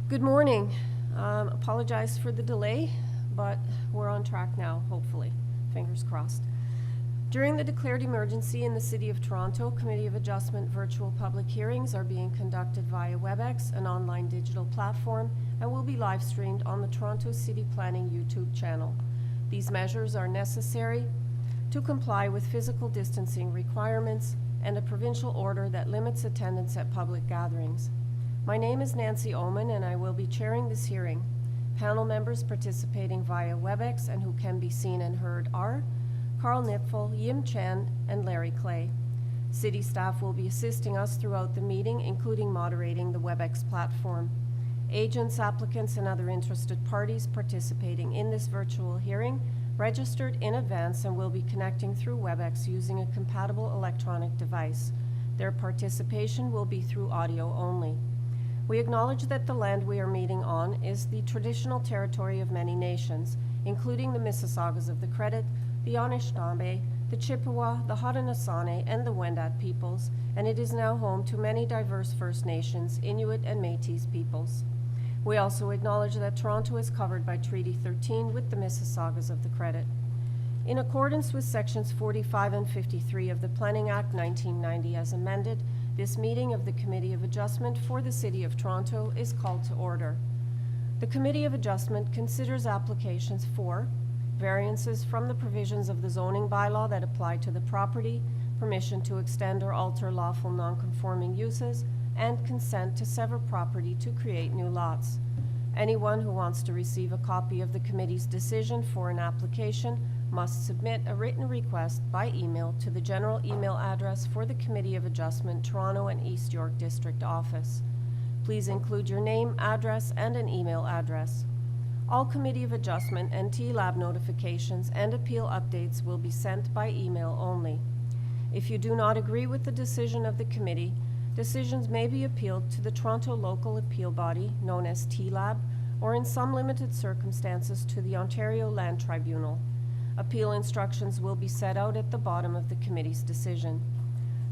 Good morning. Apologize for the delay, but we're on track now, hopefully. Fingers crossed. During the declared emergency in the City of Toronto, Committee of Adjustment virtual public hearings are being conducted via WebEx, an online digital platform, and will be live streamed on the Toronto City Planning YouTube channel. These measures are necessary to comply with physical distancing requirements and a provincial order that limits attendance at public gatherings. My name is Nancy Oman, and I will be chairing this hearing. Panel members participating via WebEx and who can be seen and heard are Carl Nipfel, Yim Chen, and Larry Clay. City staff will be assisting us throughout the meeting, including moderating the WebEx platform. Agents, applicants, and other interested parties participating in this virtual hearing registered in advance and will be connecting through WebEx using a compatible electronic device. Their participation will be through audio only. We acknowledge that the land we are meeting on is the traditional territory of many nations, including the Mississaugas of the Credit, the Anishinaabe, the Chippewa, the Haudenosaunee, and the Wendat peoples, and it is now home to many diverse First Nations, Inuit, and Métis peoples. We also acknowledge that Toronto is covered by Treaty 13 with the Mississaugas of the Credit. In accordance with Sections 45 and 53 of the Planning Act 1990 as amended, this meeting of the Committee of Adjustment for the City of Toronto is called to order. The Committee of Adjustment considers applications for variances from the provisions of the zoning bylaw that apply to the property, permission to extend or alter lawful non-conforming uses, and consent to sever property to create new lots. Anyone who wants to receive a copy of the committee's decision for an application must submit a written request by email to the general email address for the Committee of Adjustment, Toronto and East York District Office. Please include your name, address, and an email address. All Committee of Adjustment and TLAB notifications and appeal updates will be sent by email only. If you do not agree with the decision of the committee, decisions may be appealed to the Toronto Local Appeal Body, known as TLAB, or in some limited circumstances to the Ontario Land Tribunal. Appeal instructions will be set out at the bottom of the committee's decision.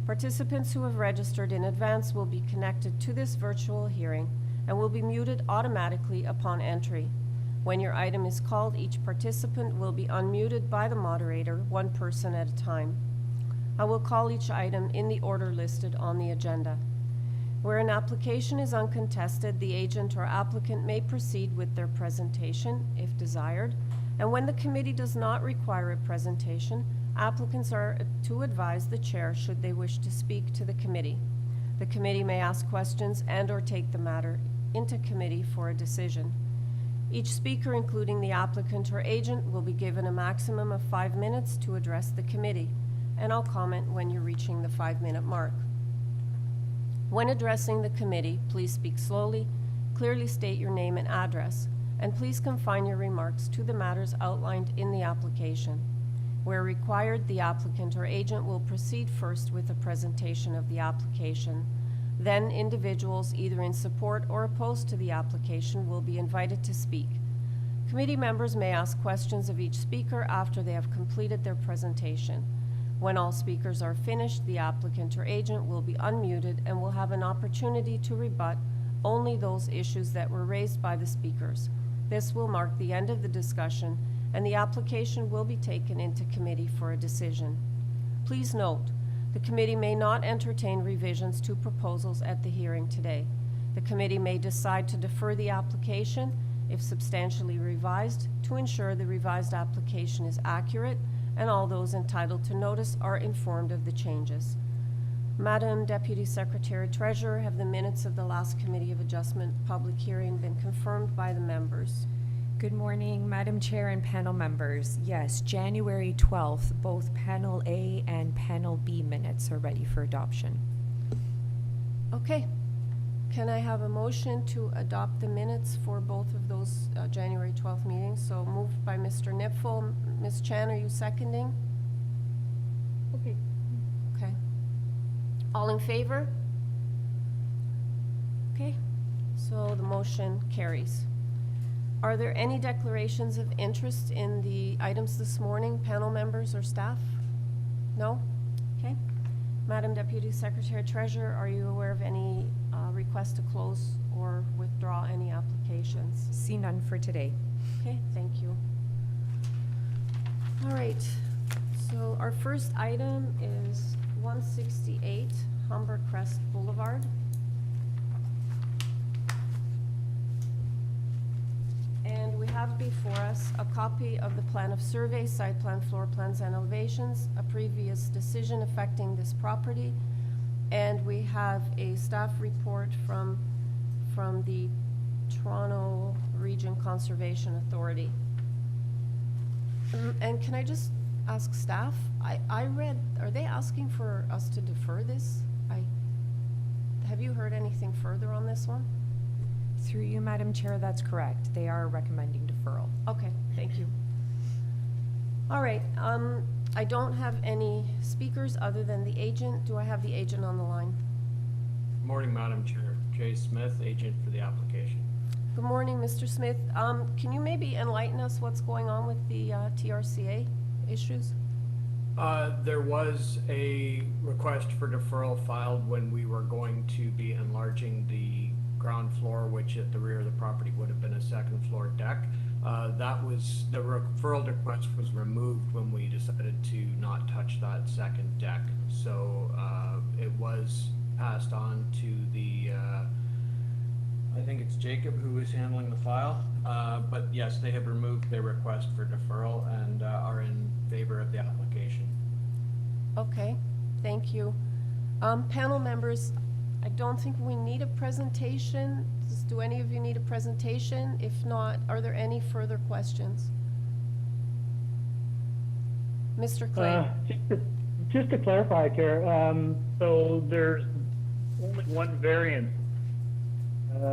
Participants who have registered in advance will be connected to this virtual hearing and will be muted automatically upon entry. When your item is called, each participant will be unmuted by the moderator, one person at a time. I will call each item in the order listed on the agenda. Where an application is uncontested, the agent or applicant may proceed with their presentation, if desired, and when the committee does not require a presentation, applicants are to advise the chair should they wish to speak to the committee. The committee may ask questions and/or take the matter into committee for a decision. Each speaker, including the applicant or agent, will be given a maximum of 5 minutes to address the committee, and I'll comment when you're reaching the 5-minute mark. When addressing the committee, please speak slowly, clearly state your name and address, and please confine your remarks to the matters outlined in the application. Where required, the applicant or agent will proceed first with a presentation of the application. Then individuals either in support or opposed to the application will be invited to speak. Committee members may ask questions of each speaker after they have completed their presentation. When all speakers are finished, the applicant or agent will be unmuted and will have an opportunity to rebut only those issues that were raised by the speakers. This will mark the end of the discussion, and the application will be taken into committee for a decision. Please note, the committee may not entertain revisions to proposals at the hearing today. The committee may decide to defer the application, if substantially revised, to ensure the revised application is accurate and all those entitled to notice are informed of the changes. Madam Deputy Secretary Treasurer, have the minutes of the last Committee of Adjustment public hearing been confirmed by the members? Good morning, Madam Chair and panel members. Yes, January 12th, both Panel A and Panel B minutes are ready for adoption. Okay. Can I have a motion to adopt the minutes for both of those January 12th meetings? So moved by Mr. Nipfel. Ms. Chan, are you seconding? Okay. Okay. All in favor? Okay. So the motion carries. Are there any declarations of interest in the items this morning, panel members or staff? No? Okay. Madam Deputy Secretary Treasurer, are you aware of any request to close or withdraw any applications? See none for today. Okay, thank you. All right, so our first item is 168 HUMBERCREST Boulevard. And we have before us a copy of the plan of survey, site plan, floor plans, and elevations, a previous decision affecting this property, and we have a staff report from the Toronto Region Conservation Authority. And can I just ask staff, I read, are they asking for us to defer this? Have you heard anything further on this one? Through you, Madam Chair, that's correct. They are recommending deferral. Okay, thank you. All right, I don't have any speakers other than the agent. Do I have the agent on the line? Morning, Madam Chair. Jay Smith, agent for the application. Good morning, Mr. Smith. Can you maybe enlighten us what's going on with the TRCA issues? There was a request for deferral filed when we were going to be enlarging the ground floor, which at the rear of the property would have been a second floor deck. The referral request was removed when we decided to not touch that second deck. So it was passed on to the, I think it's Jacob who is handling the file. But yes, they have removed their request for deferral and are in favor of the application. Okay, thank you. Panel members, I don't think we need a presentation. Do any of you need a presentation? If not, are there any further questions? Mr. Clay? Just to clarify, Chair, so there's only one variance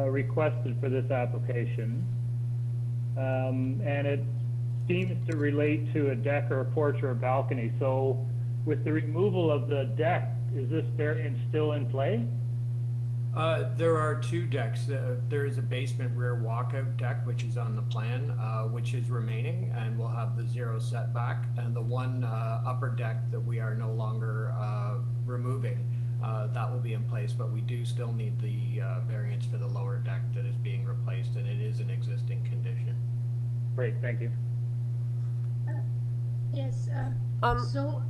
requested for this application, and it seems to relate to a deck or a porch or a balcony. So with the removal of the deck, is this variance still in play? There are two decks. There is a basement rear walkout deck, which is on the plan, which is remaining and will have the 0 setback. And the one upper deck that we are no longer removing, that will be in place, but we do still need the variance for the lower deck that is being replaced, and it is an existing condition. Great, thank you. Yes, so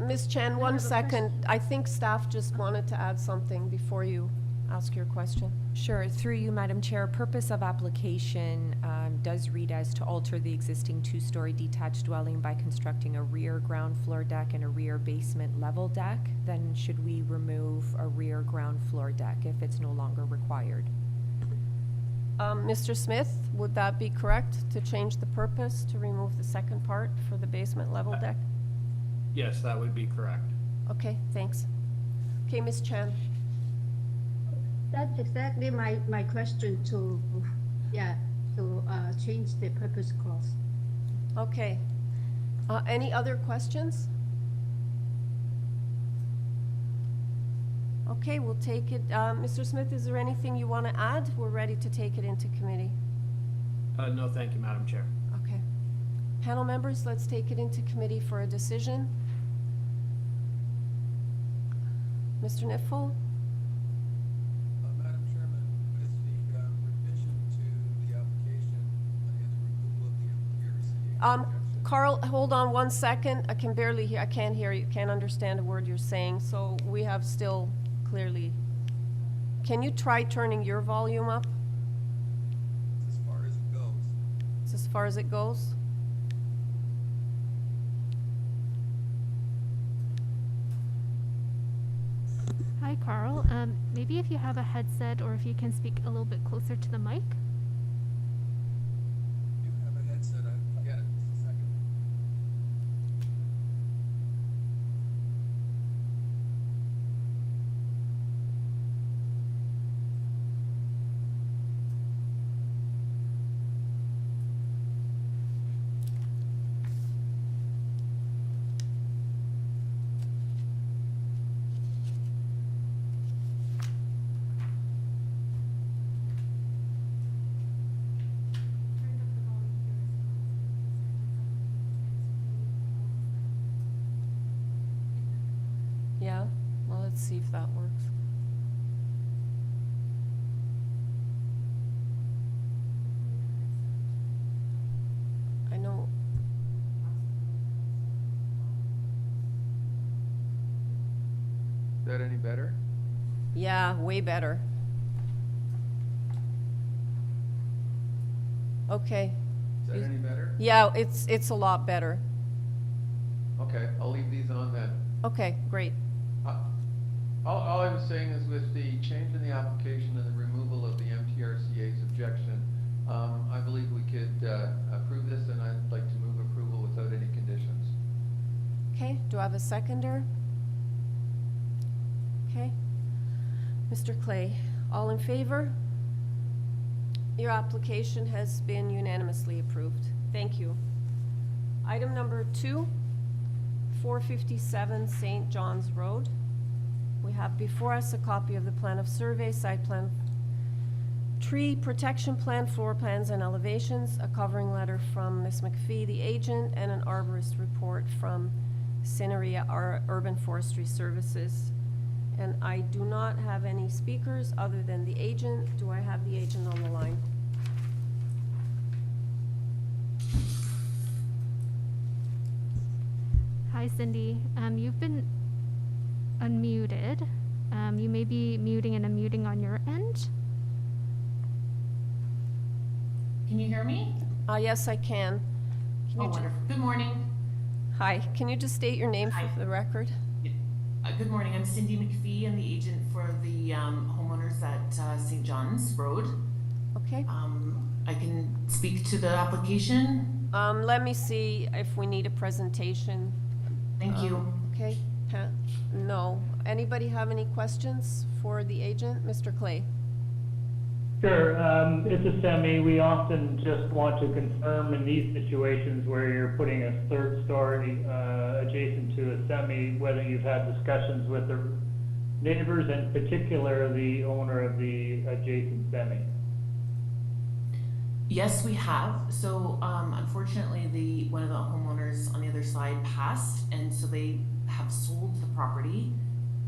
Ms. Chen, I one have a second. I think staff just wanted to add something before you ask your question. Sure. Through you, Madam Chair, purpose of application does read as to alter the existing two-story detached dwelling by constructing a rear ground floor deck and a rear basement level deck. Then should we remove a rear ground floor deck if it's no longer required? Mr. Smith, would that be correct to change the purpose to remove the second part for the basement level deck? Yes, that would be correct. Okay, thanks. Okay, Ms. Chan. that's exactly my question to change the purpose clause. Okay. Any other questions? Okay, we'll take it. Mr. Smith, is there anything you want to add? We're ready to take it into committee. No, thank you, Madam Chair. Okay. Panel members, let's take it into committee for a decision. Mr. Nifl? Madam Chairman, is the revision to the application is removal of the TRCA? Carl, hold on one second. I can barely hear, I can't hear you, can't understand a word you're saying, so we have still clearly. Can you try turning your volume up? As far as it goes. It's as far as it goes? Hi, Carl. Maybe if you have a headset or if you can speak a little bit closer to the mic. You have a headset, I get it, just a second. Yeah? Well, let's see if that works. that any better? Yeah, way better. Okay. Is that any better? Yeah, it's a lot better. Okay, I'll leave these on then. Okay, great. All I was saying is with the change in the application and the removal of the MTRCA's objection, I believe we could approve this, and I'd like to move approval without any conditions. Okay, do I have a seconder? Okay. Mr. Clay, all in favor? Your application has been unanimously approved. Thank you. Item number 2, 457 St. John's Road. We have before us a copy of the plan of survey, site plan, tree protection plan, floor plans and elevations, a covering letter from Ms. McPhee, the agent, and an arborist report from Cineria Urban Forestry Services. And I do not have any speakers other than the agent. Do I have the agent on the line? Hi, Cindy. You've been unmuted. You may be muting and unmuting on your end. Can you hear me? Yes, I can. Oh, wonderful. Good morning. Hi, can you just state your name Hi. for the record? Good morning. I'm Cindy McPhee. I'm the agent for the homeowners at St. John's Road. Okay. I can speak to the application. Let me see if we need a presentation. Thank you. Okay, Pat? No. Anybody have any questions for the agent? Mr. Clay? Sure, it's a semi. We often just want to confirm in these situations where you're putting a third story adjacent to a semi, whether you've had discussions with the neighbors, and particular the owner of the adjacent semi. Yes, we have. So unfortunately, one of the homeowners on the other side passed, and so they have sold the property.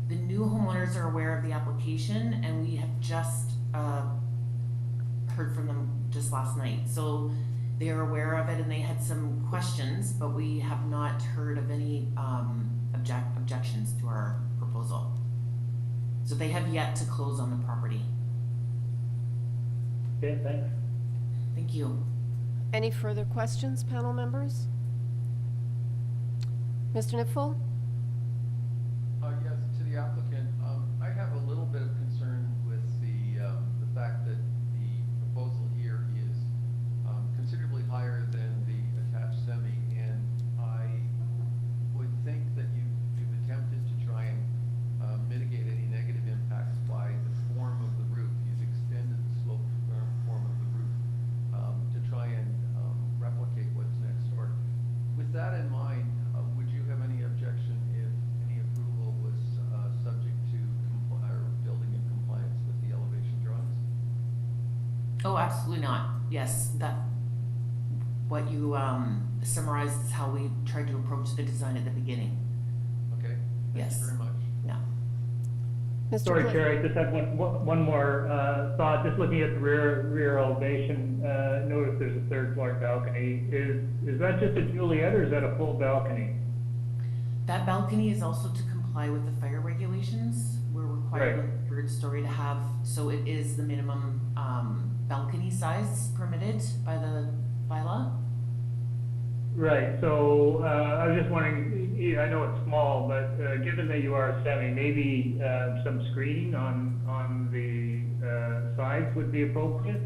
The new homeowners are aware of the application, and we have just heard from them just last night. So they are aware of it, and they had some questions, but we have not heard of any objections to our proposal. So they have yet to close on the property. Okay, thanks. Thank you. Any further questions, panel members? Mr. Nipfel? Yes, to the applicant, I have a little bit of concern with the fact that the proposal here is considerably higher than the attached semi, and I would think that you've attempted to try and mitigate any negative impacts by the form of the roof. You've extended the slope form of the roof to try and replicate what's next door. With that in mind, would you have any objection if any approval was subject to building in compliance with the elevation drawings? Oh, absolutely not. Yes, that what you summarized is how we tried to approach the design at the beginning. Okay, thank Yes. you very much. Yeah. Mr. Sorry, Clay? Chair, I just had one more thought. Just looking at the rear elevation, notice there's a third floor balcony. Is that just a Juliet, or is that a full balcony? That balcony is also to comply with the fire regulations. We're required Right. on the third story to have, so it is the minimum balcony size permitted by the bylaw. Right, so I was just wondering, I know it's small, but given that you are a semi, maybe some screening on the sides would be appropriate?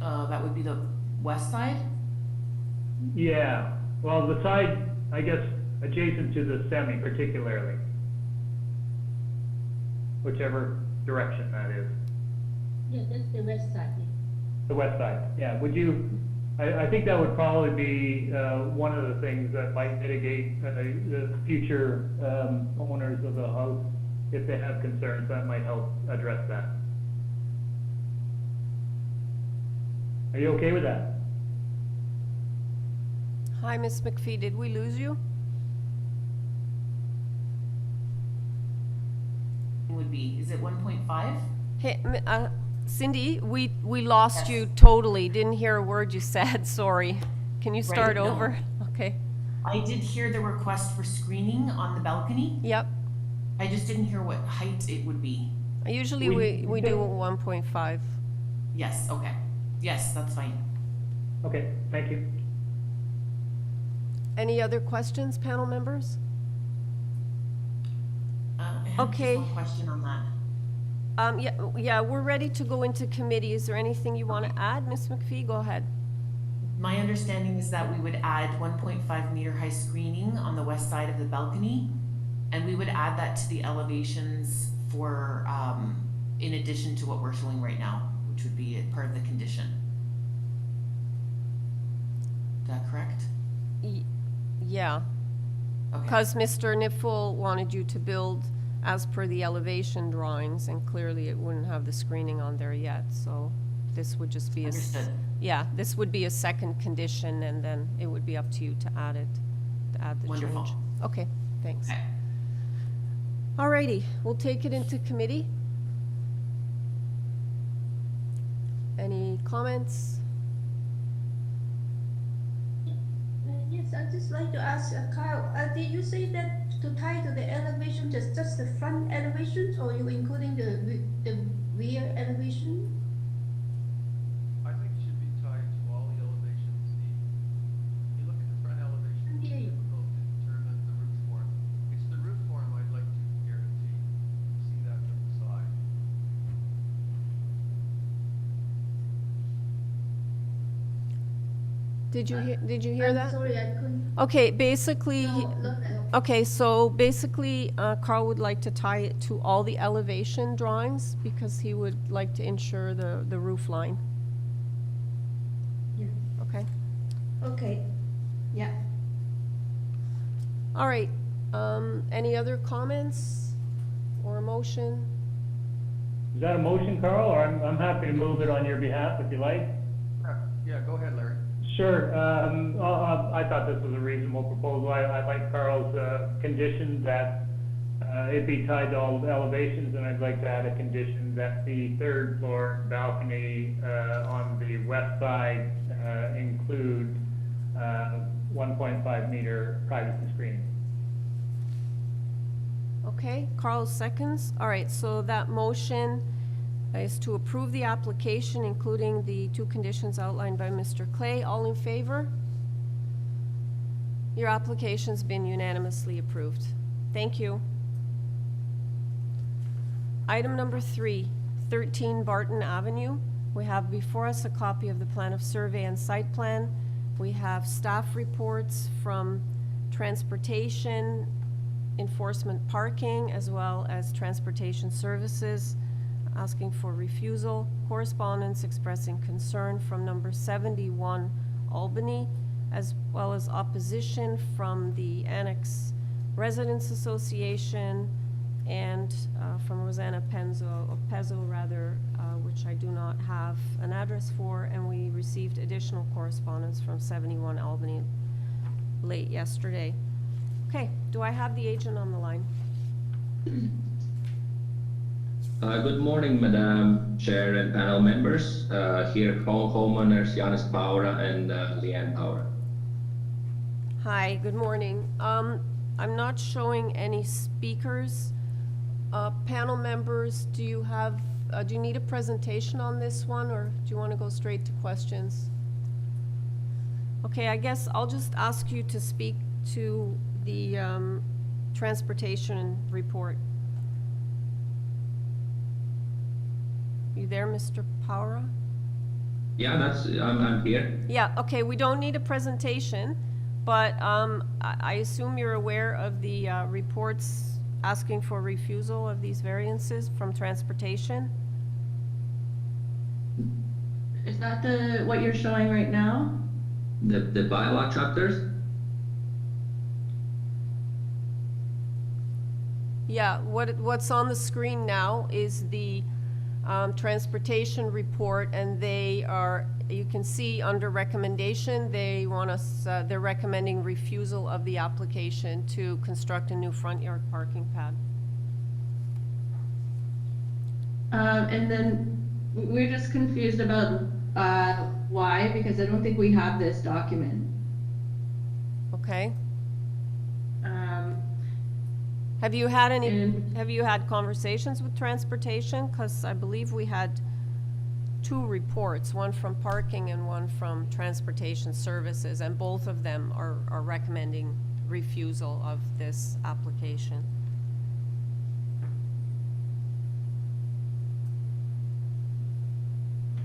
That would be the west side. Yeah, well, the side, I guess, adjacent to the semi particularly. Whichever direction that is. Yeah, that's the west side. The west side, yeah. Would you, I think that would probably be one of the things that might mitigate the future owners of the house, if they have concerns, that might help address that. Are you okay with that? Hi, Ms. McPhee, did we lose you? Would be, is it 1.5? Hey, Cindy, we lost Yes. you totally. Didn't hear a word you said, sorry. Can you start no. over? Okay. I did hear the request for screening on the balcony. Yep. I just didn't hear what height it would be. Usually we do 1.5. Yes, okay. Yes, that's fine. Okay, thank you. Any other questions, panel members? I have Okay. just one question on that. Yeah, we're ready to go into committee. Is there anything you want to add, Ms. McPhee? Go ahead. My understanding is that we would add 1.5 meter high screening on the west side of the balcony, and we would add that to the elevations for, in addition to what we're showing right now, which would be a part of the condition. Is that correct? Yeah, Okay. because Mr. Niffel wanted you to build as per the elevation drawings, and clearly it wouldn't have the screening on there yet, so this would just be Understood. yeah, this would be a second condition, and then it would be up to you to add it, to add the change. Wonderful. Okay, thanks. Okay. Alrighty, we'll take it into committee. Any comments? Yes, I'd just like to ask Kyle, did you say that to tie to the elevation, just the front elevations, or you including the rear elevation? I think it should be tied to all the elevations. You look at the front elevation, it's Yeah. difficult to determine the roof form. It's the roof form I'd like to guarantee. See that from the side. Did you hear I'm that? sorry, I couldn't. Okay, basically, No, not that. okay, so basically, Carl would like to tie it to all the elevation drawings because he would like to ensure the roof line. Yeah. Okay, Okay, yeah. all right. Any other comments or a motion? Is that a motion, Carl, or I'm happy to move it on your behalf if you like? Yeah, go ahead, Larry. Sure, I thought this was a reasonable proposal. I like Carl's, condition that, it be tied to all the elevations, and I'd like to add a condition that the third floor balcony, on the west side, include, 1.5 meter privacy screening. Okay, Carl seconds. All right, so that motion is to approve the application, including the two conditions outlined by Mr. Clay. All in favor? Your application's been unanimously approved. Thank you. Item number 3, 13 Barton Avenue. We have before us a copy of the plan of survey and site plan. We have staff reports from transportation, enforcement parking, as well as transportation services, asking for refusal, correspondence expressing concern from number 71 Albany, as well as opposition from the Annex Residents Association and from Rosanna Pezzo, which I do not have an address for, and we received additional correspondence from 71 Albany late yesterday. Okay, do I have the agent on the line? Good morning, Madam Chair and panel members. Here, homeowners Yanis Paura and Leanne Paura. Hi, good morning. I'm not showing any speakers. Panel members, do you need a presentation on this one, or do you want to go straight to questions? Okay, I guess I'll just ask you to speak to the transportation report. You there, Mr. Paura? Yeah, I'm here. Yeah, okay, we don't need a presentation, but I assume you're aware of the reports asking for refusal of these variances from transportation? Is that what you're showing right now? The bylaw chapters? Yeah, what's on the screen now is the transportation report, and you can see under recommendation, they're recommending refusal of the application to construct a new front yard parking pad. And then we're just confused about why, because I don't think we have this document. Okay, Have you had any, And- have you had conversations with transportation? Because I believe we had two reports, one from parking and one from transportation services, and both of them are recommending refusal of this application.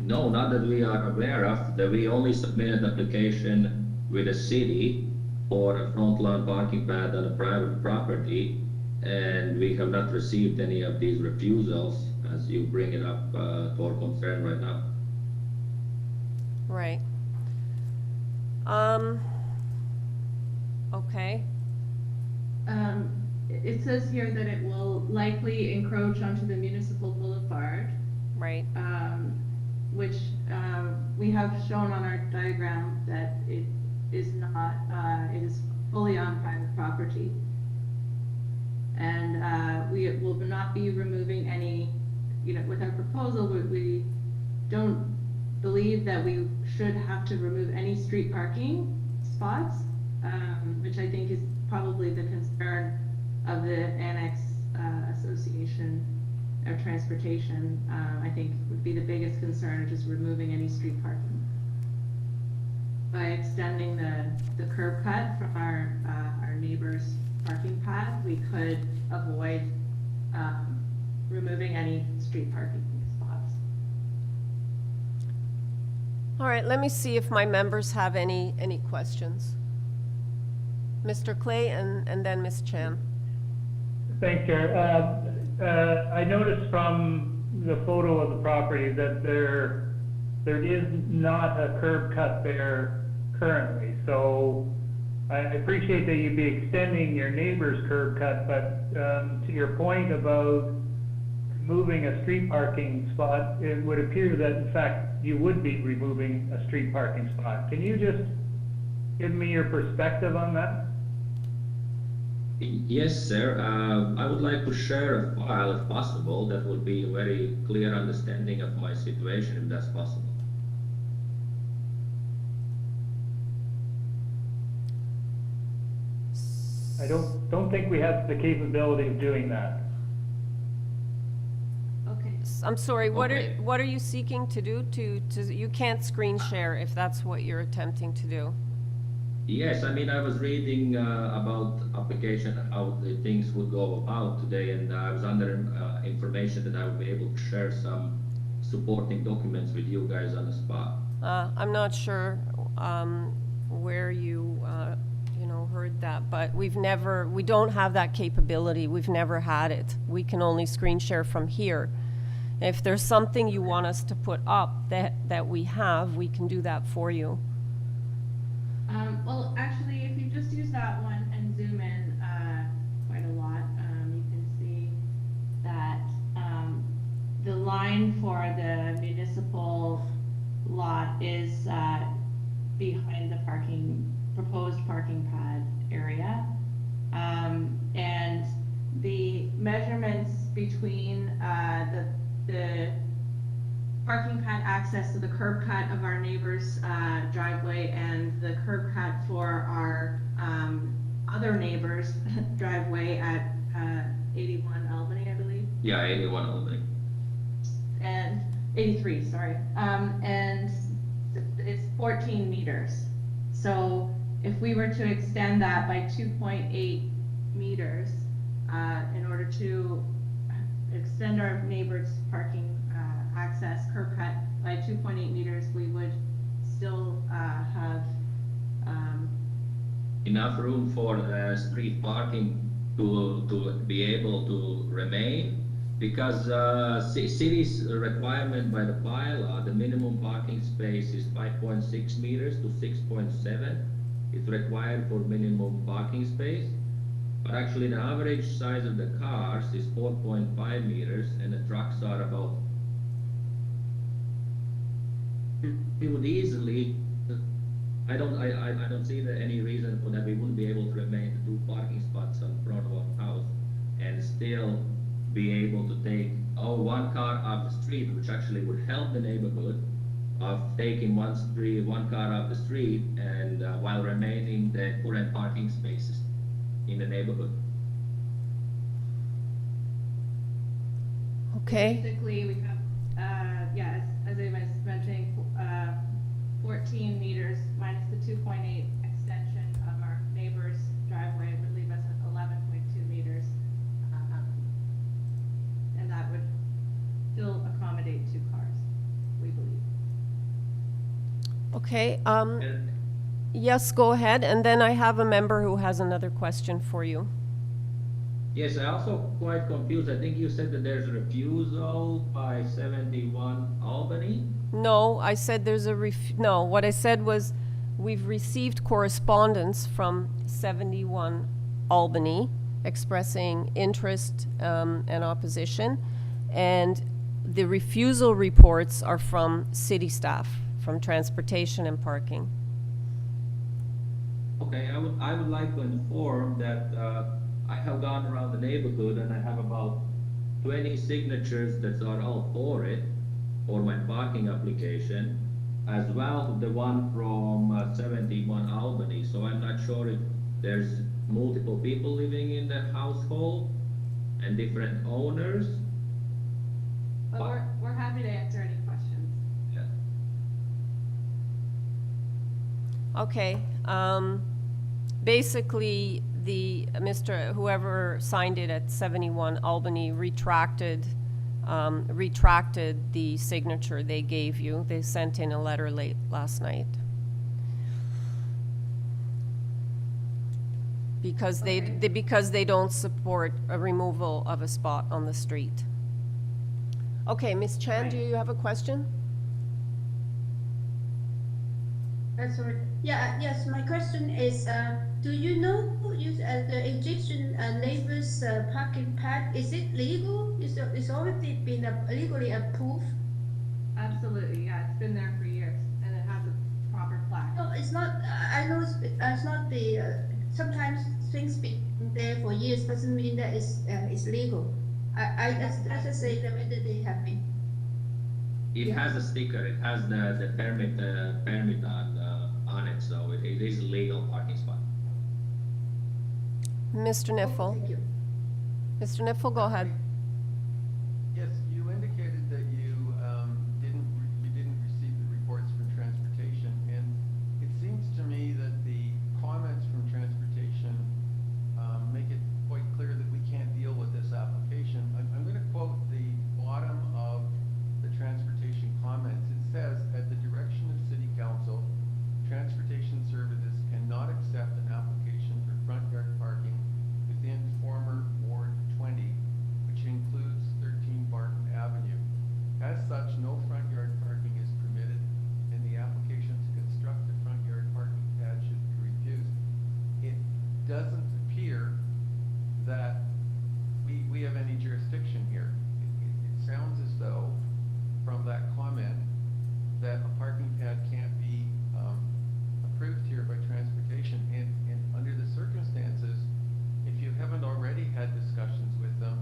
No, not that we are aware of, that we only submitted application with the city for a front lawn parking pad on a private property, and we have not received any of these refusals, as you bring it up to our concern right now. Right. Okay, It says here that it will likely encroach onto the municipal boulevard, right, which we have shown on our diagram that it is not, it is fully on private property. And we will not be removing any, with our proposal, we don't believe that we should have to remove any street parking spots, which I think is probably the concern of the Annex Association of Transportation. I think would be the biggest concern, of just removing any street parking. By extending the curb cut from our neighbor's parking pad, we could avoid removing any street parking spots. all right, let me see if my members have any questions. Mr. Clay and then Ms. Chan. Thanks, Chair. I noticed from the photo of the property that there is not a curb cut there currently. So I appreciate that you'd be extending your neighbor's curb cut, but to your point about removing a street parking spot, it would appear that in fact you would be removing a street parking spot. Can you just give me your perspective on that? Yes, sir. I would like to share a file if possible. That would be a very clear understanding of my situation, if that's possible. I don't think we have the capability of doing that. Okay. I'm sorry, Okay. what are you seeking to do you can't screen share if that's what you're attempting to do? Yes, I mean, I was reading about application, how the things would go about today, and I was under information that I would be able to share some supporting documents with you guys on the spot. I'm not sure where you heard that, but we don't have that capability. We've never had it. We can only screen share from here. If there's something you want us to put up that we have, we can do that for you. Well, actually, if you just use that one and zoom in quite a lot, you can see that the line for the municipal lot is behind the proposed parking pad area. And the measurements between the parking pad access to the curb cut of our neighbor's driveway and the curb cut for our other neighbor's driveway at 81 Albany, I believe. Yeah, 81 only. And 83, sorry. And it's 14 meters. So if we were to extend that by 2.8 meters, in order to extend our neighbor's parking access curb cut by 2.8 meters, we would still have Enough room for street parking to be able to remain, because city's requirement by the bylaw, the minimum parking space is 5.6 meters to 6.7. It's required for minimum parking space, but actually the average size of the cars is 4.5 meters, and the trucks are about. We would easily. I don't see any reason for that we wouldn't be able to remain the 2 parking spots in front of our house and still be able to take one car off the street, which actually would help the neighborhood of taking one car off the street, and while remaining the current parking spaces in the neighborhood. Okay, Basically, we have, yeah, as I was mentioning, 14 meters minus the 2.8 extension of our neighbor's driveway would leave us at 11.2 meters. And that would still accommodate 2 cars, we believe. okay, And yes, go ahead, and then I have a member who has another question for you. yes, I also quite confused. I think you said that there's a refusal by 71 Albany. No, I said no, what I said was, we've received correspondence from 71 Albany expressing interest, and opposition, and the refusal reports are from city staff, from transportation and parking. Okay, I would like to inform that I have gone around the neighborhood and I have about 20 signatures that are all for it, for my parking application, as well the one from 71 Albany. So I'm not sure if there's multiple people living in the household and different owners. But we're happy to answer any questions. Yeah. Okay, basically, whoever signed it at 71 Albany retracted the signature they gave you. They sent in a letter late last night. Because because they don't support a removal of a spot on the street. Okay, Ms. Chan, do you have a question? Sorry. Yeah, yes, my question is, do you know the Egyptian neighbor's parking pad, is it legal? It's already been legally approved? Absolutely, yeah, it's been there for years, and it has a proper plaque. No, it's not, I know it's not sometimes things been there for years doesn't mean that it's legal. I just say that whether they have been. It has a sticker, it has the permit on it, so it is a legal parking spot. Mr. Niffel? Thank you. Mr. Niffel, go ahead. Yes, you indicated that you didn't receive the reports from transportation, and it seems to me that the comments from transportation make it quite clear that we can't deal with this application. I'm going to quote the bottom of the transportation comments. It says, at the direction of City Council, Transportation Services cannot accept an application for front yard parking within former Ward 20, which includes 13 Barton Avenue. As such, no front yard parking is permitted, and the application to construct a front yard parking pad should be refused. It doesn't appear that we have any jurisdiction here. It sounds as though, from that comment, that a parking pad can't be approved here by transportation, and under the circumstances, if you haven't already had discussions with them,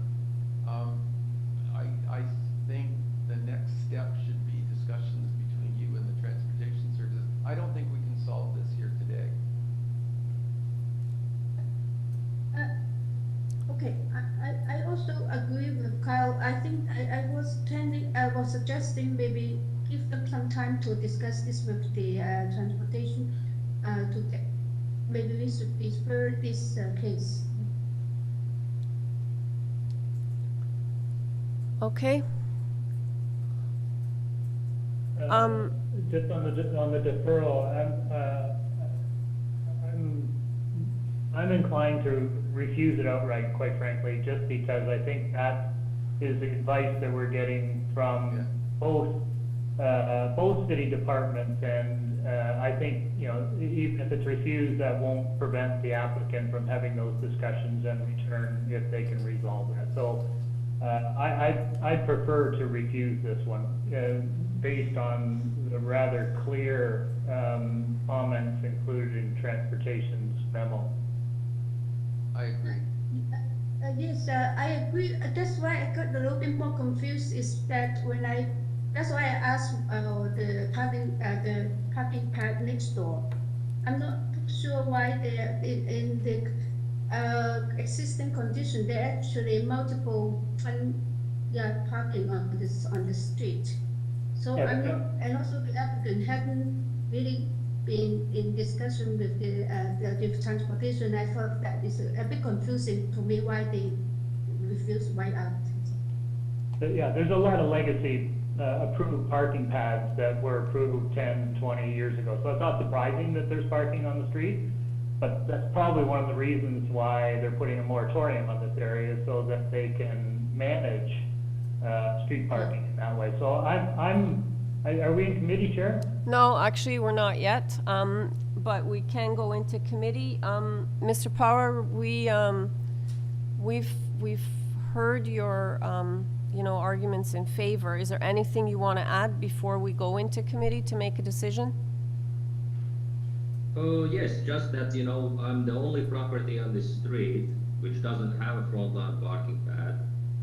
I think the next step should be discussions between you and the transportation services. I don't think we can solve this here today. Okay, I also agree with Kyle. I think I was suggesting maybe give them some time to discuss this with the transportation, maybe we should defer this case. Okay, Just on the deferral, I'm inclined to refuse it outright, quite frankly, just because I think that is the advice that we're getting from both city departments, and I think, even if it's refused, that won't prevent the applicant from having those discussions and return if they can resolve that. So I'd prefer to refuse this one, based on the rather clear comments included in transportation's memo. I agree. Yes, I agree. That's why I got a little bit more confused. Is that that's why I asked the parking pad next door. I'm not sure why they're in the existing condition. There are actually multiple front backyard parking on the street. So Yeah, I'm okay. not, and also the applicant haven't really been in discussion with the transportation. I thought that is a bit confusing to me why they refuse right out. Yeah, there's a lot of legacy approved parking pads that were approved 10, 20 years ago. So it's not surprising that there's parking on the street, but that's probably one of the reasons why they're putting a moratorium on this area so that they can manage street parking in that way. So are we in committee, Chair? No, actually, we're not yet, but we can go into committee. Mr. Power, we've heard your, arguments in favor. Is there anything you want to add before we go into committee to make a decision? Oh, yes, just that, I'm the only property on the street which doesn't have a front lawn parking pad.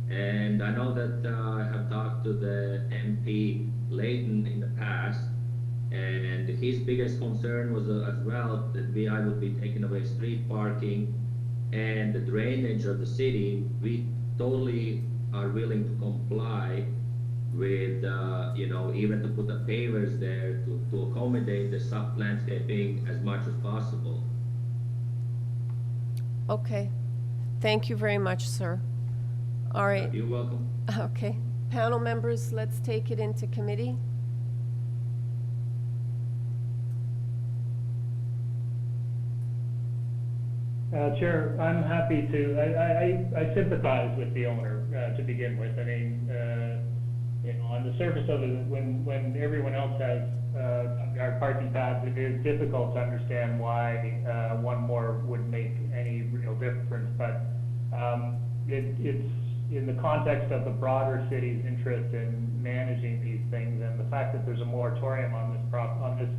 And I know that I have talked to the MP Layton in the past, and his biggest concern was as well that I would be taking away street parking and the drainage of the city. We totally are willing to comply with, even to put the pavers there to accommodate the soft landscaping as much as possible. Okay. Thank you very much, sir. All right. You're welcome. Okay. Panel members, let's take it into committee. Chair, I'm happy to, I sympathize with the owner to begin with. I mean, on the surface of it, when everyone else has our parking pads, it is difficult to understand why one more would make any real difference. But it's in the context of the broader city's interest in managing these things, and the fact that there's a moratorium on this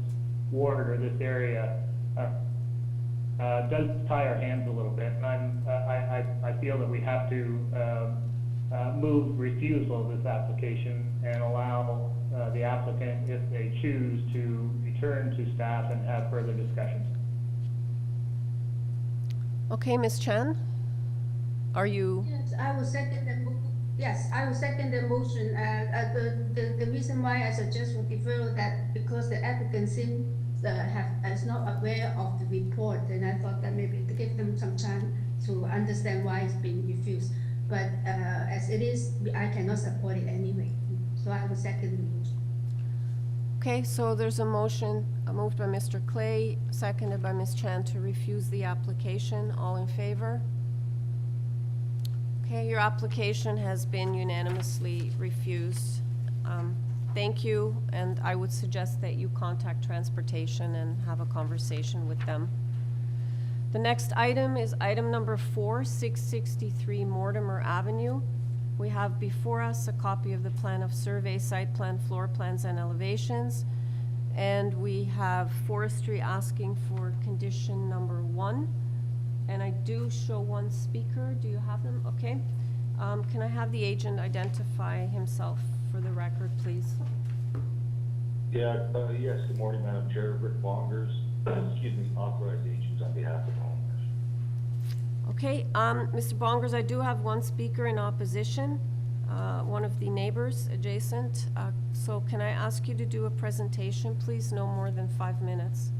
ward or this area does tie our hands a little bit. And I feel that we have to move refusal of this application and allow the applicant, if they choose, to return to staff and have further discussions. Okay, Ms. Chan, are you? Yes, I will second the motion. The reason why I suggest for deferral that because the applicant seems is not aware of the report, and I thought that maybe to give them some time to understand why it's being refused. But as it is, I cannot support it anyway. So I will second the motion. Okay, so there's a motion, moved by Mr. Clay, seconded by Ms. Chan to refuse the application. All in favor? Okay, your application has been unanimously refused. Thank you, and I would suggest that you contact transportation and have a conversation with them. The next item is item number 4, 663 Mortimer Avenue. We have before us a copy of the plan of survey, site plan, floor plans, and elevations. And we have forestry asking for condition number 1. And I do show one speaker. Do you have them? Okay. Can I have the agent identify himself for the record, please? Yeah, yes, good morning, Madam Chair. Rick Bongers, authorized agents on behalf of homeowners. Okay, Mr. Bongers, I do have one speaker in opposition, one of the neighbors adjacent. So can I ask you to do a presentation, please? No more than 5 minutes.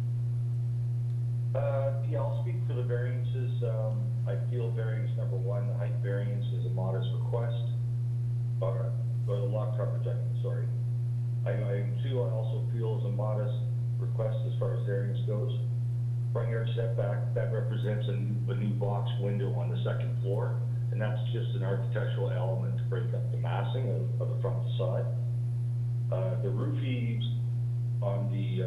Yeah, I'll speak for the variances. I feel variance number 1, the height variance is a modest request, or the lot coverage, sorry. Item 2, I also feel is a modest request as far as variance goes. Front yard setback, that represents a new box window on the second floor, and that's just an architectural element to break up the massing of the front facade. The roof eaves on the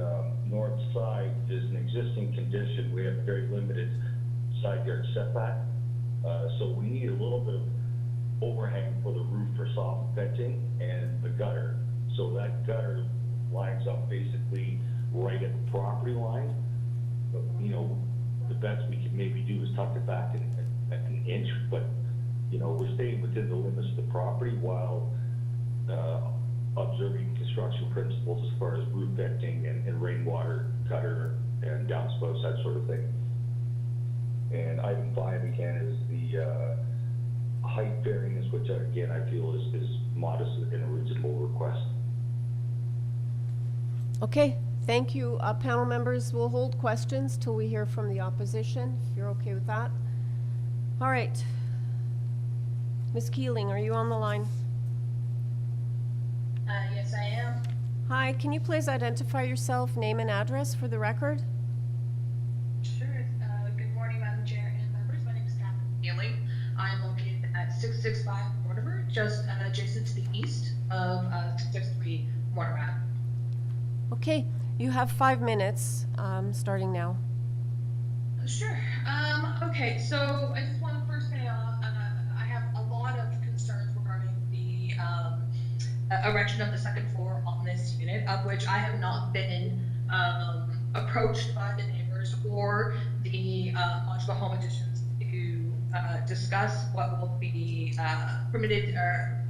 north side is an existing condition. We have very limited side yard setback, so we need a little bit of overhang for the roof for soft venting and the gutter. So that gutter lines up basically right at the property line. But, the best we can maybe do is tuck it back an inch, but, we're staying within the limits of the property while observing construction principles as far as roof venting and rainwater gutter and downspouts, that sort of thing. And item 5 again is the height variance, which which again, I feel is modest and a reasonable request. Okay, thank you. Panel members will hold questions till we hear from the opposition, if you're okay with that. All right. Ms. Keeling, are you on the line? Yes, I am. Hi, can you please identify yourself, name and address for the record? Sure. Good morning, Madam Chair and members. My name is Catherine Keeling. I am located at 665 Mortimer, just adjacent to the east of 663 Mortimer. Okay, you have 5 minutes, starting now. Sure. Okay, so I just want to first say I have a lot of concerns regarding the erection of the second floor on this unit, of which I have not been approached by the neighbors or the modular home additions to discuss what will be permitted or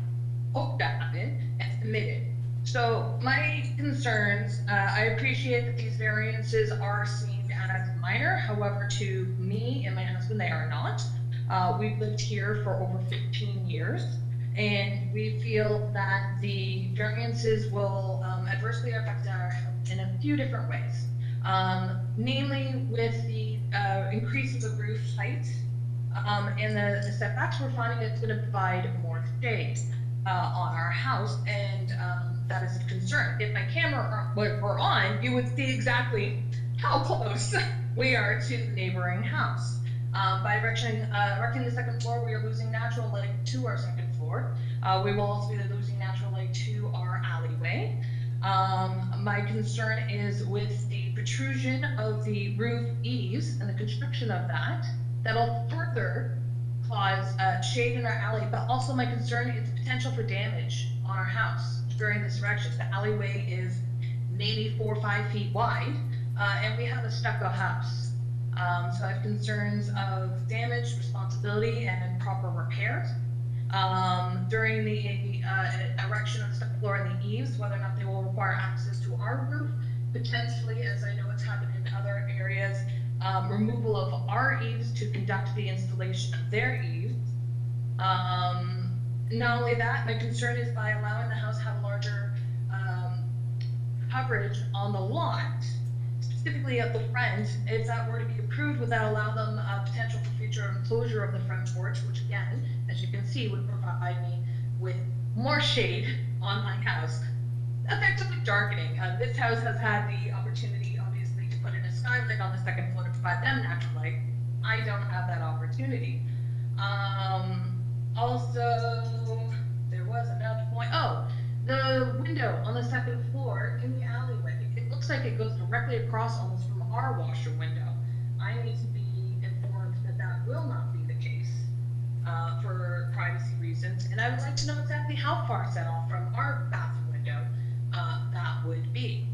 hoped to happen and submitted. So my concerns, I appreciate that these variances are seen as minor. However, to me and my husband, they are not. We've lived here for over 15 years, and we feel that the variances will adversely affect our health in a few different ways. Namely, with the increase of the roof height and the setbacks, we're finding it's going to provide more shade on our house, and that is a concern. If my camera were on, you would see exactly how close we are to the neighboring house. By erecting the second floor, we are losing natural light to our second floor. We will also be losing natural light to our alleyway. My concern is with the protrusion of the roof eaves and the construction of that. That'll further cause shade in our alley, but also my concern is the potential for damage on our house during this erection. The alleyway is maybe 4 or 5 feet wide, and we have a stucco house. So I have concerns of damage, responsibility, and proper repairs. During the erection of the second floor and the eaves, whether or not they will require access to our roof, potentially, as I know it's happened in other areas, removal of our eaves to conduct the installation of their eaves. Not only that, my concern is by allowing the house to have larger coverage on the lot, specifically at the front, if that were to be approved, would that allow them potential for future enclosure of the front porch, which again, as you can see, would provide me with more shade on my house, effectively darkening. This house has had the opportunity, obviously, to put in a skylight on the second floor to provide them natural light. I don't have that opportunity. Also, there was another point. Oh, the window on the second floor in the alleyway. It looks like it goes directly across almost from our washer window. I need to be informed that that will not be the case for privacy reasons. And I would like to know exactly how far set off from our bathroom window that would be.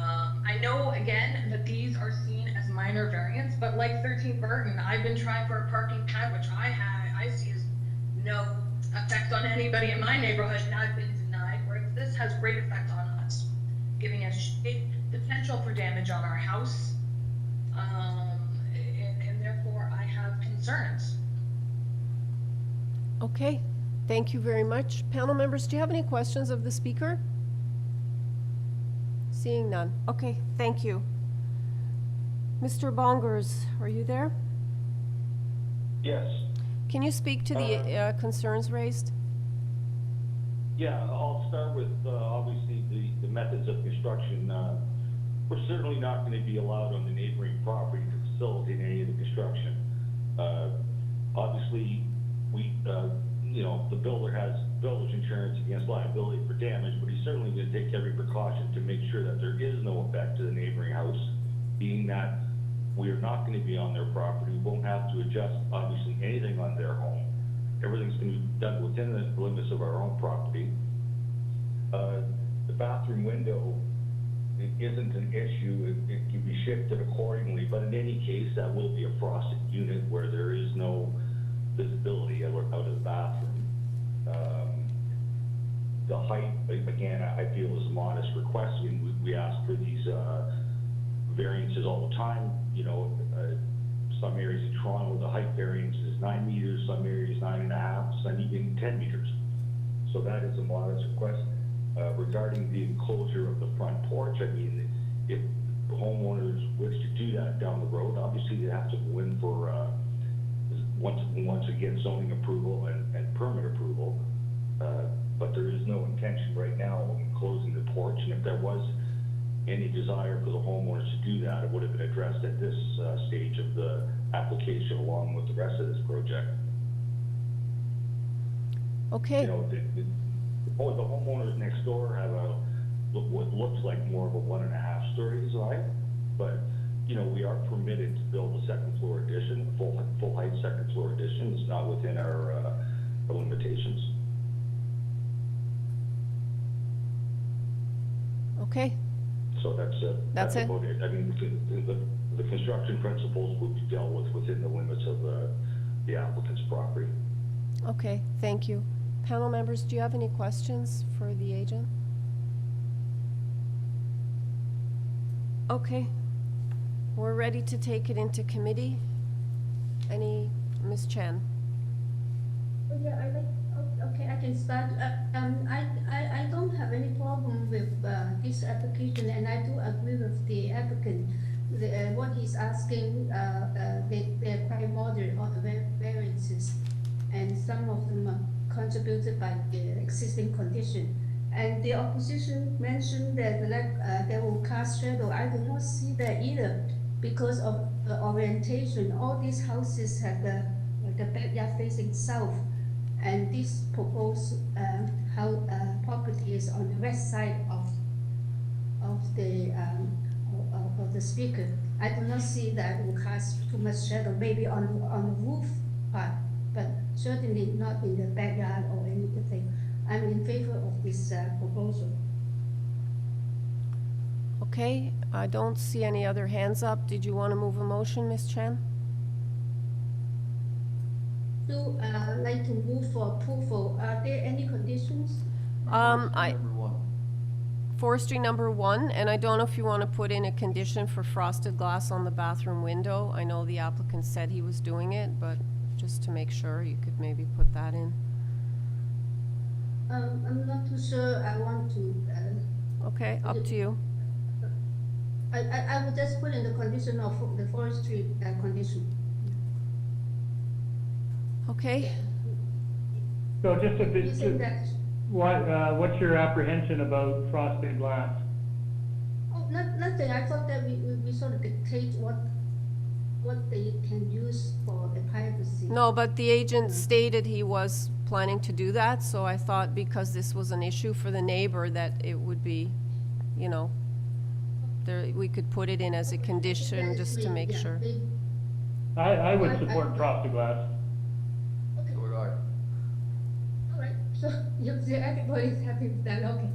I know, again, that these are seen as minor variants, but like 13 Burton, I've been trying for a parking pad, which I see as no effect on anybody in my neighborhood, and I've been denied, whereas this has great effect on us, giving us potential for damage on our house, and therefore I have concerns. Okay, thank you very much. Panel members, do you have any questions of the speaker? Seeing none. Okay, thank you. Mr. Bongers, are you there? Yes. Can you speak to the concerns raised? Yeah, I'll start with obviously the methods of construction. We're certainly not going to be allowed on the neighboring property to facilitate any of the construction. Obviously, the builder has builder's insurance against liability for damage, but he's certainly going to take every precaution to make sure that there is no effect to the neighboring house, being that we are not going to be on their property. We won't have to adjust, obviously, anything on their home. Everything's going to be done within the limits of our own property. The bathroom window, it isn't an issue. It can be shifted accordingly, but in any case, that will be a frosted unit where there is no visibility out of the bathroom. The height, again, I feel is a modest request. I mean, we ask for these variances all the time. Some areas in Toronto, the height variance is it's 9 meters, some areas 9.5, some even 10 meters. So that is a modest request. Regarding the enclosure of the front porch, I mean, if the homeowners wish to do that down the road, obviously they have to go in for, once again, zoning approval and permit approval. But there is no intention right now of closing the porch, and if there was any desire for the homeowners to do that, it would have been addressed at this stage of the application along with the rest of this project. Okay. You know, the homeowners next door have what looks like more of a 1.5 story design, but you know, we are permitted to build a second floor addition, full height second floor addition. It's not within our limitations. Okay. So that's it? about it. I mean, the construction principles will be dealt with within the limits of the applicant's property. Okay, thank you. Panel members, do you have any questions for the agent? Okay, we're ready to take it into committee. Ms. Chan? Yeah, okay, I can start. I don't have any problem with this application, and I do agree with the applicant. What he's asking, they're quite moderate on the variances, and some of them are contributed by the existing condition. And the opposition mentioned that they will cast shadow. I do not see that either because of the orientation. All these houses have the backyard facing south, and this proposed property is on the west side of the speaker. I do not see that will cast too much shadow. Maybe on the roof part, but certainly not in the backyard or anything. I'm in favor of this proposal. Okay, I don't see any other hands up. Did you want to move a motion, Ms. Chan? So, like to move for approval. Are there any conditions? Number one. Forestry number 1, and I don't know if you want to put in a condition for frosted glass on the bathroom window. I know the applicant said he was doing it, but just to make sure, you could maybe put that in. I'm not too sure I want to. Okay, up to you. I would just put in the condition of the forestry condition. Okay, So just a bit, You think that? what's your apprehension about frosted glass? Oh, nothing. I thought that we sort of dictate what they can use for the privacy. no, but the agent stated he was planning to do that, so I thought because this was an issue for the neighbor that it would be, you know, we could put it in as a condition just to make sure. I would support frosted glass. Okay, So would I. all right. So everybody's happy with that. Okay.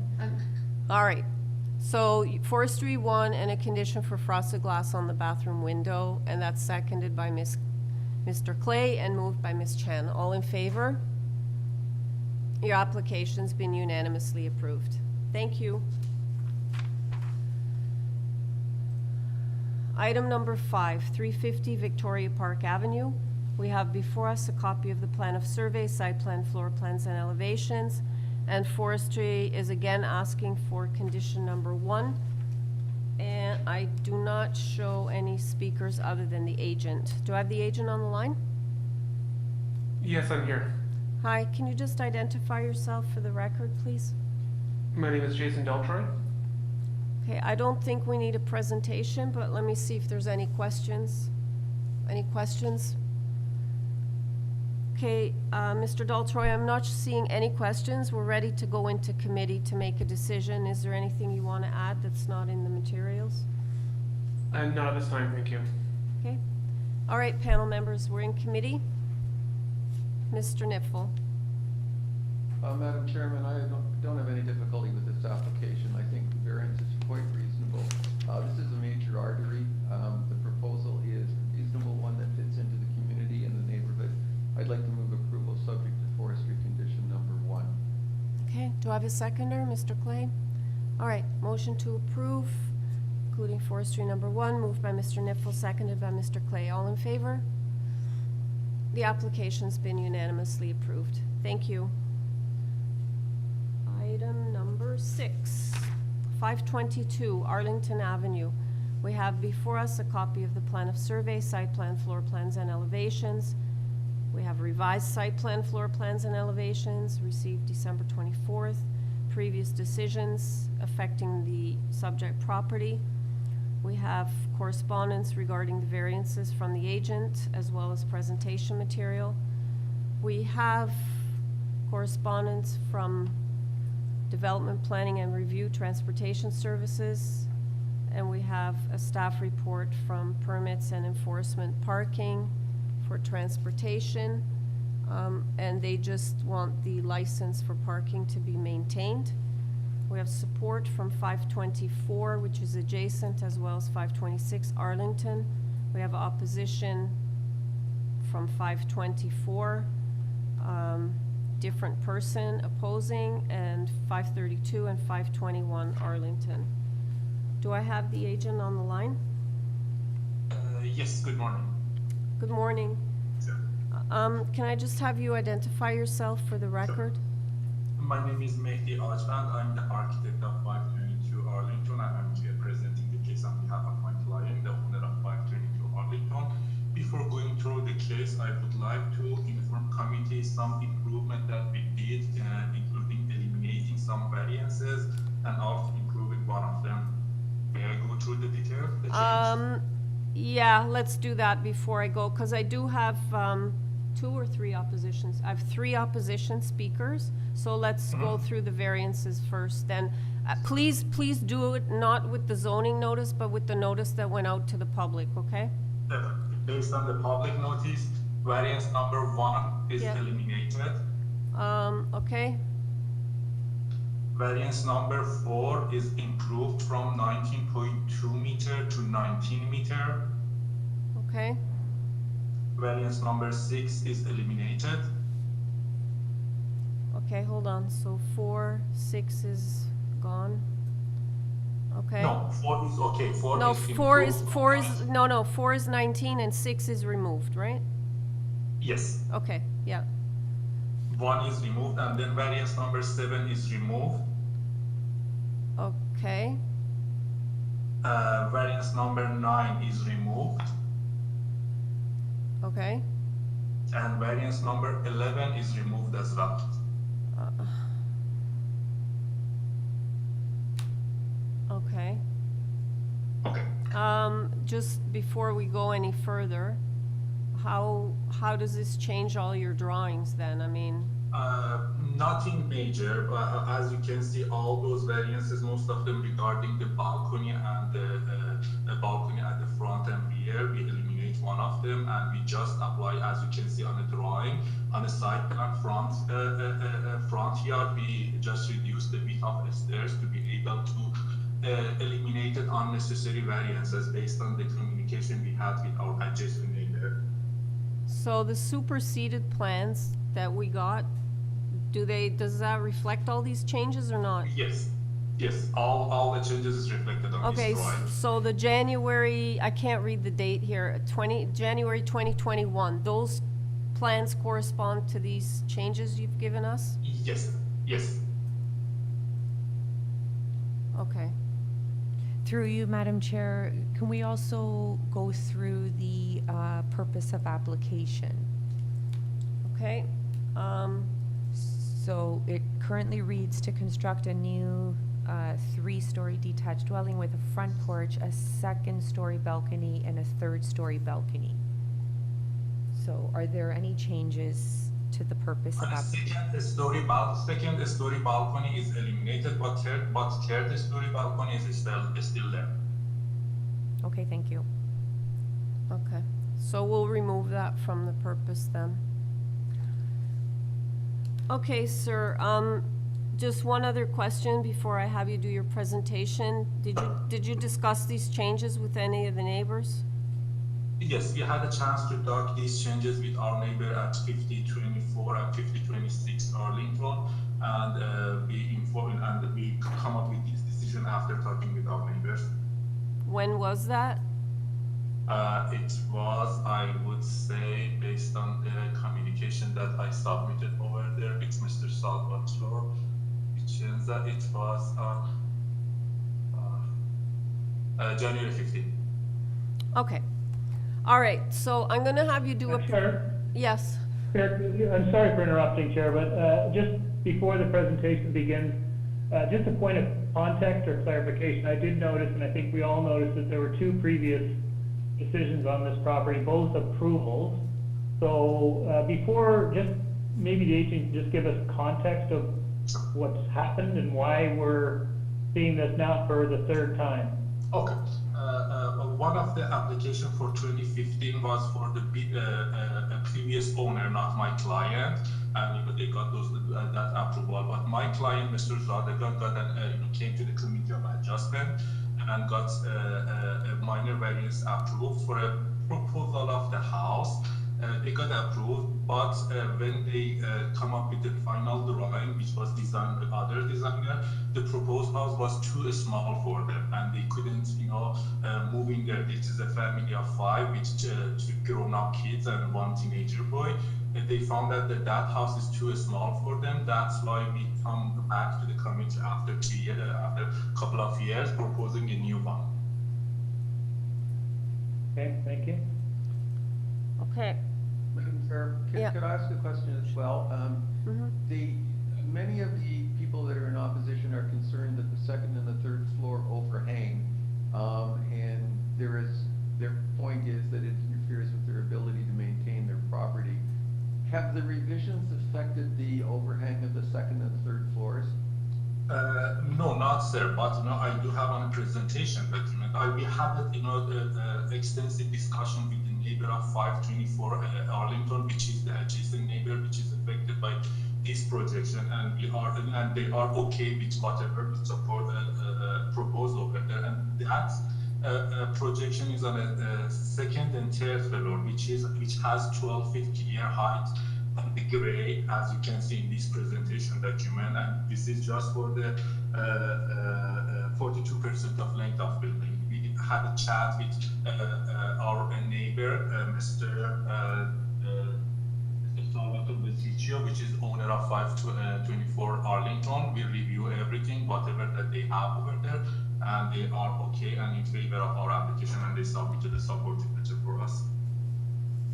All right, so forestry 1 and a condition for frosted glass on the bathroom window, and that's seconded by Mr. Clay and moved by Ms. Chan. All in favor? Your application's been unanimously approved. Thank you. Item number 5, 350 Victoria Park Avenue. We have before us a copy of the plan of survey, site plan, floor plans, and elevations. And forestry is again asking for condition number 1. And I do not show any speakers other than the agent. Do I have the agent on the line? Yes, I'm here. Hi, can you just identify yourself for the record, please? My name is Jason Deltroy. Okay, I don't think we need a presentation, but let me see if there's any questions. Any questions? Okay, Mr. Daltroy, I'm not seeing any questions. We're ready to go into committee to make a decision. Is there anything you want to add that's not in the materials? Not at this time, thank you. Okay. All right, panel members, we're in committee. Mr. Nipfel. Madam Chairman, I don't have any difficulty with this application. I think the variance is quite reasonable. This is a major artery. The proposal is a reasonable one that fits into the community and the neighborhood. I'd like to move approval subject to forestry condition number 1. Okay, do I have a seconder, Mr. Clay? All right, motion to approve, including forestry number 1, moved by Mr. Nipfel, seconded by Mr. Clay. All in favor? The application's been unanimously approved. Thank you. Item number 6, 522 Arlington Avenue. We have before us a copy of the plan of survey, site plan, floor plans, and elevations. We have revised site plan, floor plans, and elevations received December 24th. Previous decisions affecting the subject property. We have correspondence regarding the variances from the agent as well as presentation material. We have correspondence from Development Planning and Review Transportation Services, and we have a staff report from Permits and Enforcement Parking for transportation, and they just want the license for parking to be maintained. We have support from 524, which is adjacent, as well as 526 Arlington. We have opposition from 524, different person opposing, and 532 and 521 Arlington. Do I have the agent on the line? Yes, good morning. Good morning. Sure. Can I just have you identify yourself for the record? My name is Mehdi Ajband. I'm the architect of 522 Arlington, and I'm here presenting the case on behalf of my client, the owner of 522 Arlington. Before going through the case, I would like to inform committee some improvement that we did, including eliminating some variances and also improving one of them. May I go through the detail? The change? Yeah, let's do that before I go, because I do have 2 or 3 oppositions. I have 3 opposition speakers, so let's go through the variances first. Then, please do it not with the zoning notice, but with the notice that went out to the public, okay? Based on the public notice, variance number 1 is eliminated. Okay. Variance number 4 is improved from 19.2 meter to 19 meter. Okay. Variance number 6 is eliminated. Okay, hold on. So 4, 6 is gone. Okay. No, 4 is okay. 4 No, is 4 is improved. 4 is no 4 is 19 and 6 is removed, right? Yes. Okay. Yeah. 1 is removed, and then variance number 7 is removed. Okay. Variance number 9 is removed. Okay. And variance number 11 is removed as well. Okay. Okay. Just before we go any further, how does this change all your drawings then? I mean, Nothing major, but as you can see, all those variances, most of them regarding the balcony and the balcony at the front and rear, we eliminate one of them, and we just apply, as you can see on the drawing, on the side plan front yard, we just reduce the width of the stairs to be able to eliminate unnecessary variances based on the communication we had with our adjacent neighbor. so the superseded plans that we got, does that reflect all these changes or not? Yes, yes, all the changes is reflected on Okay, this drawing. so the January, I can't read the date here, January 2021, those plans correspond to these changes you've given us? Yes, yes. Okay. Through you, Madam Chair, can we also go through the purpose of application? Okay. So it currently reads to construct a new 3-story detached dwelling with a front porch, a 2nd-story balcony, and a 3rd-story balcony. So are there any changes to the purpose of application? Second story balcony is eliminated, but third story balcony is still there. Okay, thank you. Okay, so we'll remove that from the purpose then. Okay, sir, just one other question before I have you do your presentation. Did you discuss these changes with any of the neighbors? Yes, we had a chance to talk these changes with our neighbor at 5024 and 5026 Arlington, and we informed and we come up with this decision after talking with our neighbors. When was that? It was, I would say, based on the communication that I submitted over there with Mr. Salvatore, it was January 15th. Okay. All right, so I'm gonna have you do a. Chair? Yes. Chair, I'm sorry for interrupting, Chair, but just before the presentation begins, just a point of context or clarification. I did notice, and I think we all noticed, that there were two previous decisions on this property, both approvals. So before, just maybe the agent can just give us context of what's happened and why we're seeing this now for the third time. Okay. One of the application for 2015 was for the previous owner, not my client, and they got that approval. But my client, Mr. Zadegan, came to the committee of adjustment and got a minor variance approved for a proposal of the house. They got approved, but when they come up with the final drawing, which was designed by other designer, the proposed house was too small for them, and they couldn't, move in there. This is a family of 5 with 2 grown-up kids and 1 teenager boy. They found that that house is too small for them. That's why we come back to the committee after a couple of years, proposing a new one. Okay, thank you. Okay. Madam Chair, Yeah. could I ask a question as well? Mhm. Many of the people that are in opposition are concerned that the second and the third floor overhang, and their point is that it interferes with their ability to maintain their property. Have the revisions affected the overhang of the second and third floors? No, not sir, but I do have on a presentation document. We had extensive discussion with the neighbor of 524 Arlington, which is the adjacent neighbor, which is affected by this projection, and they are okay with whatever we support proposed over there, and that projection is on a second and third floor, which has 12 feet clear height. And the gray, as you can see in this presentation document, and this is just for the 42% of length of building. We had a chat with our neighbor, Mr. Salvatore Vesicchio, which is owner of 524 Arlington. We review everything, whatever that they have over there, and they are okay and in favor of our application, and they submitted a supporting letter for us.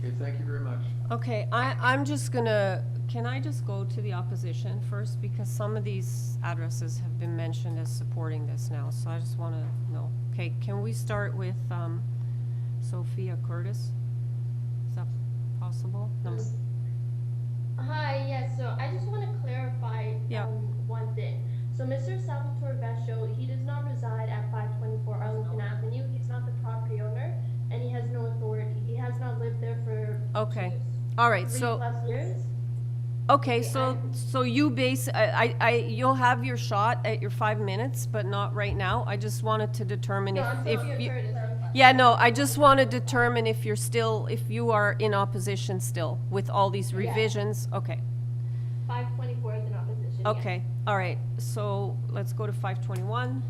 Okay, thank you very much. Okay, I'm just gonna, can I just go to the opposition first? Because some of these addresses have been mentioned as supporting this now, so I just wanna know. Okay, can we start with, Sophia Curtis? Is that possible? Hi, yes, so I just want to clarify Yeah. One thing. So Mr. Salvatore Vescio, he does not reside at 524 Arlington Avenue. He's not the property owner, and he has no authority. He has not lived there for Okay, all right, 3+ years. Okay, Okay, so you you'll have your shot at your 5 minutes, but not right now. I just wanted to determine No, I'm if Sophia you. Curtis. Yeah, no, I just want to determine if you are in opposition still with all these Yeah. revisions. Okay, 524 is in opposition. yes. okay, all right, so let's go to 521.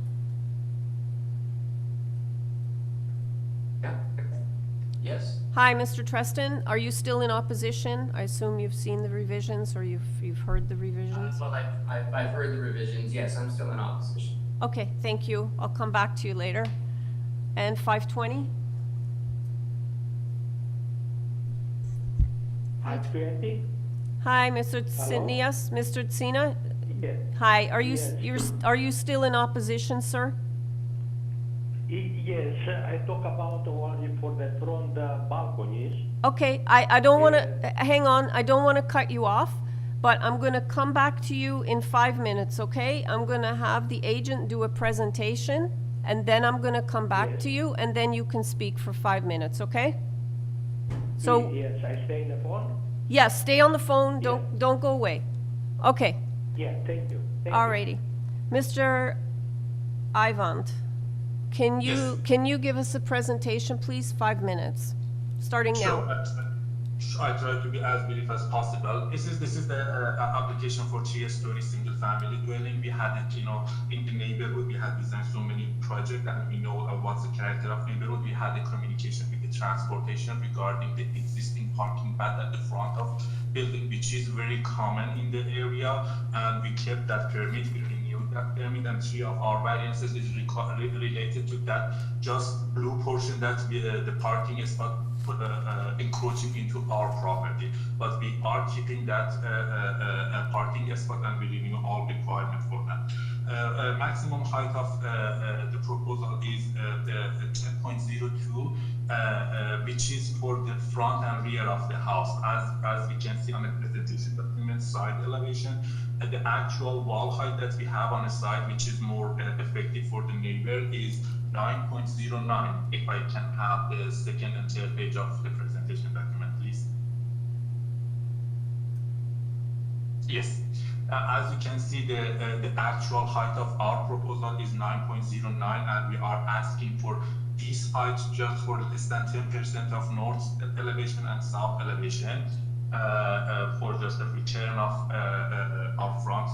Yes. Hi, Mr. Treston, are you still in opposition? I assume you've seen the revisions or you've heard the revisions? Well, I've heard the revisions. Yes, I'm still in opposition. Okay, thank you. I'll come back to you later. And 520? 520? Hi, Mr. Hello? Tsinias, Mr. Tsina? Yes. Hi, are you still in opposition, sir? Yes, I talk about only for the front balconies. Okay, I don't want to, hang on, I don't want to cut you off, but I'm going to come back to you in 5 minutes, okay? I'm going to have the agent do a presentation, and then I'm going to come back Yes. to you, and then you can speak for 5 minutes, okay? So, Yes, I stay in the phone. yeah, stay on the phone, don't go away. Okay, Yeah, thank you. Thank you. alrighty. Mr. Ivant, can you give us a presentation, please? 5 minutes, starting Sure, now. I try to be as brief as possible. This is the application for 3-story single family dwelling. We had it, in the neighborhood. We had designed so many projects, and we know what's the character of neighborhood. We had a communication with the transportation regarding the existing parking pad at the front of building, which is very common in the area, and we kept that permit. We renewed that permit, and 3 of our variances is related to that just blue portion that the parking spot encroaching into our property, but we are keeping that parking spot, and we renew all requirement for that. Maximum height of the proposal is 10.02, which is for the front and rear of the house. As we can see on the presentation document, side elevation, the actual wall height that we have on the side, which is more effective for the neighbor, is 9.09. If I can have the second and third page of the presentation document, please. Yes. As you can see, the actual height of our proposal is 9.09, and we are asking for this height just for less than 10% of north elevation and south elevation, for just the return of our front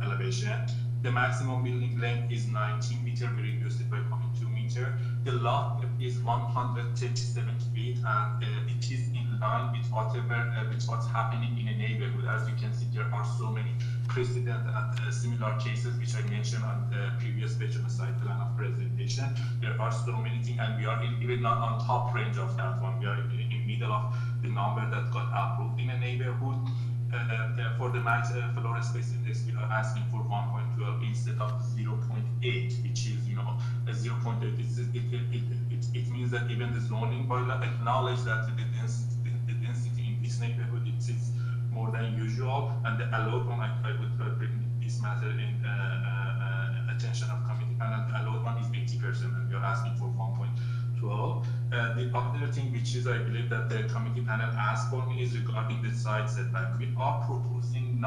elevation. The maximum building length is 19 meters, we reduced it by 0.2 meters. The lot is 137 feet, and it is in line with with what's happening in a neighborhood. As you can see, there are so many precedent and similar cases, which I mentioned on the previous page of the site plan of presentation. There are so many things, and we are even not on top range of that one. We are in middle of the number that got approved in a neighborhood. For the max floor space index, we are asking for 1.12 instead of 0.8, which is, a 0.8. It means that even the zoning bylaw acknowledge that the density in this neighborhood is more than usual, and the allowed one, I would bring this matter in attention of committee panel. The allowed one is 80%, and we are asking for 1.12. The other thing, which is I believe that the committee panel asked for me, is regarding the side setback. We are proposing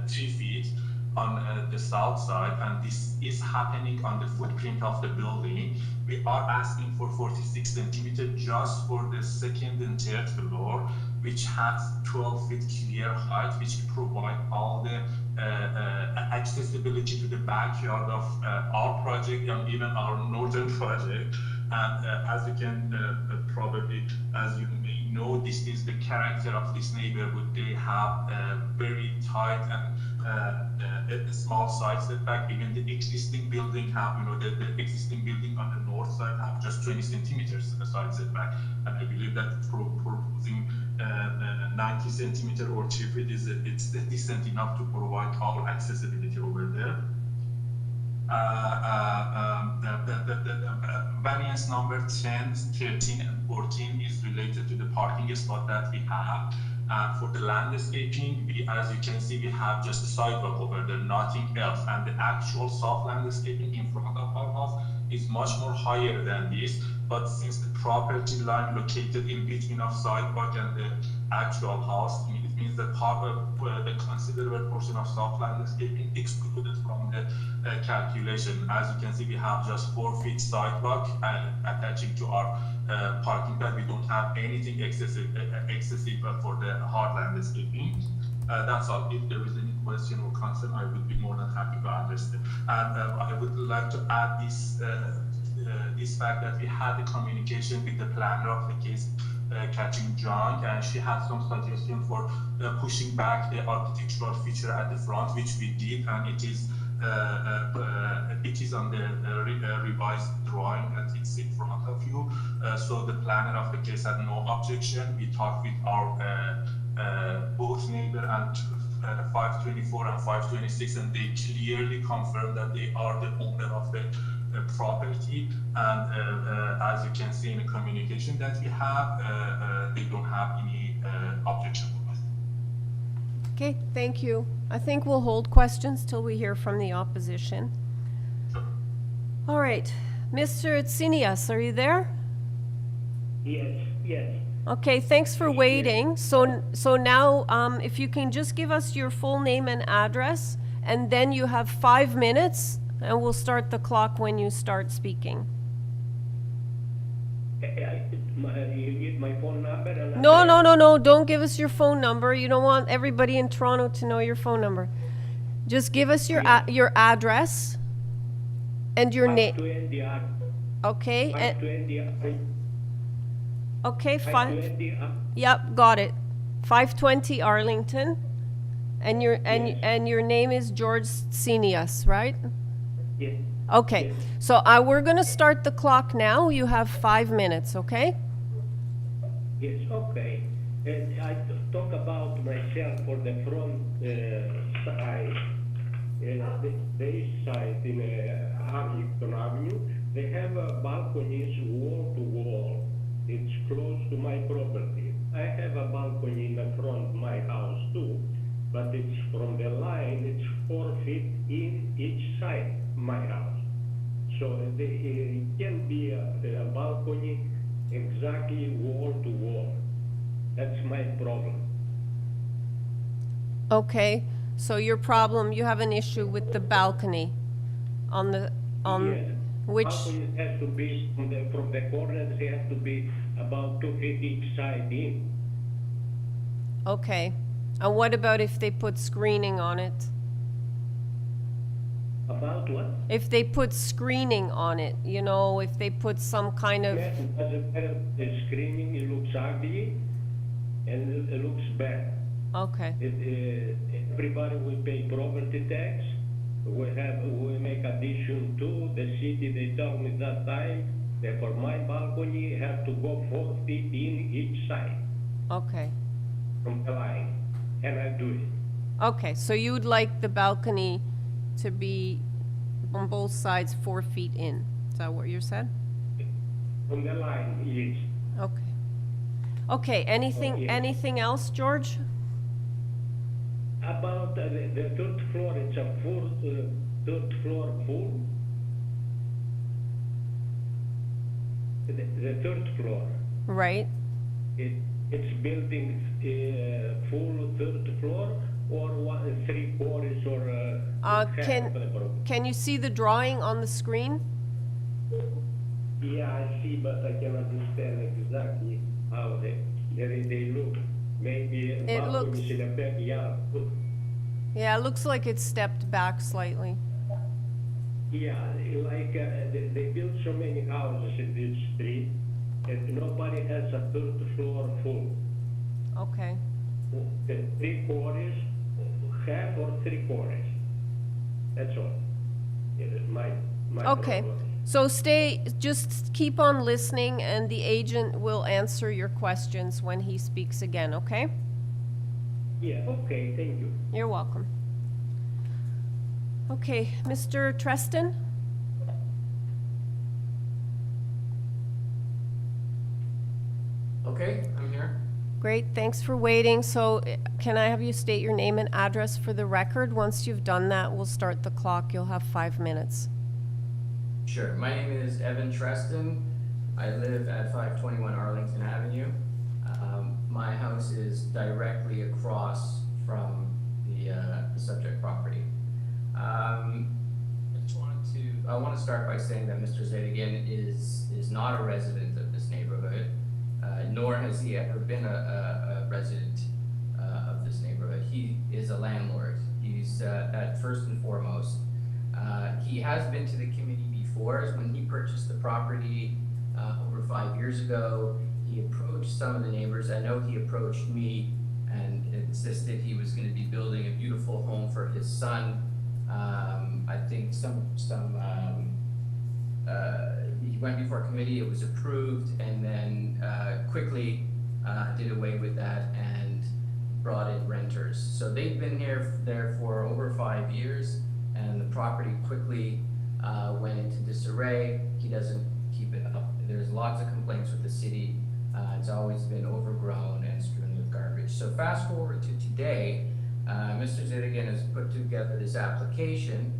3 feet on the south side, and this is happening on the footprint of the building. We are asking for 46 centimeters just for the second and third floor, which has 12 feet clear height, which provide all the accessibility to the backyard of our project and even our northern project. And as you can probably, as you may know, this is the character of this neighborhood. They have very tight and a small side setback. Even the existing building have, the existing building on the north side have just 20 centimeters side setback. And I believe that proposing 90 centimeter or 2 feet it's decent enough to provide all accessibility over there. The variance number 10, 13, and 14 is related to the parking spot that we have. For the landscaping, as you can see, we have just a sidewalk over there, nothing else. And the actual soft landscaping in front of our house is much more higher than this. But since the property line located in between of sidewalk and the actual house, it means that part of a considerable portion of soft landscaping excluded from the calculation. As you can see, we have just 4 feet sidewalk attaching to our parking pad. We don't have anything excessive for the hard landscaping. That's all. If there is any question or concern, I would be more than happy to address them. And I would like to add this fact that we had a communication with the planner of the case, Catching John, and she had some suggestion for pushing back the architectural feature at the front, which we did, and it is on the revised drawing that it's in front of you. So the planner of the case had no objection. We talked with our both neighbor and 524 and 526, and they clearly confirmed that they are the owner of the property, and as you can see in the communication that we have, they don't have any objection. Okay, thank you. I think we'll hold questions till we hear from the opposition. Sure. All right, Mr. Tsinias, are you there? Yes. Okay, thanks for waiting. So now, if you can just give us your full name and address, and then you have 5 minutes, and we'll start the clock when you start speaking. you need my phone number? And No, don't give us your phone number. You don't want everybody in Toronto to know your phone number. Just give us your your address and your name. 520, Okay, and, 520, okay, fine. 520, Yep, got it. 520 Arlington, and your Yes. and your name is George Senius, right? yes, Okay, Yes. so we're gonna start the clock now. You have 5 minutes, okay? yes, okay. And I talk about myself for the front side, the east side in Arlington Avenue. They have balconies wall to wall. It's close to my property. I have a balcony in the front of my house too, but it's from the line, it's 4 feet in each side of my house. So it can be a balcony exactly wall to wall. That's my problem. Okay, so your problem, you have an issue with the balcony on the, Yes. which, Balcony has to be from the corners, they have to be about 2 feet each side in. okay. And what about if they put screening on it? About what? If they put screening on it, you know, if they put some kind of, Yes, it doesn't matter, the screening, it looks ugly and it looks bad. okay, Everybody will pay property tax. We make addition to the city. They told me that time that for my balcony, you have to go 4 feet in each side okay. from the line, and I do it. Okay, so you would like the balcony to be on both sides 4 feet in? Is that what you said? From the line, yes. Okay. Okay, anything, yes. anything else, George? About the third floor, it's a full third floor full. The third floor, Right? it's building full third floor or 3/4 or half of the property. Can you see the drawing on the screen? Yeah, I see, but I can understand exactly how they look. Maybe It looks- balconies in the backyard. Yeah, it looks like it's stepped back slightly. Yeah, like they built so many houses in this street, and nobody has a third floor full. Okay. The 3/4, half or 3/4. That's all. It is my Okay, problem. so just keep on listening and the agent will answer your questions when he speaks again, okay? Yeah, okay, thank you. You're welcome. Okay, Mr. Treston? Okay, I'm here. Great, thanks for waiting. So can I have you state your name and address for the record? Once you've done that, we'll start the clock. You'll have 5 minutes. Sure. My name is Evan Treston. I live at 521 Arlington Avenue. My house is directly across from the subject property. I want to start by saying that Mr. Zedigan is not a resident of this neighborhood, nor has he ever been a resident of this neighborhood. He is a landlord. He's at first and foremost. He has been to the committee before. When he purchased the property over 5 years ago, he approached some of the neighbors. I know he approached me and insisted he was going to be building a beautiful home for his son. I think he went before committee, it was approved, and then quickly did away with that and brought in renters. So they've been there for over 5 years, and the property quickly went into disarray. He doesn't keep it up. There's lots of complaints with the city. It's always been overgrown and strewn with garbage. So fast forward to today, Mr. Zedigan has put together this application,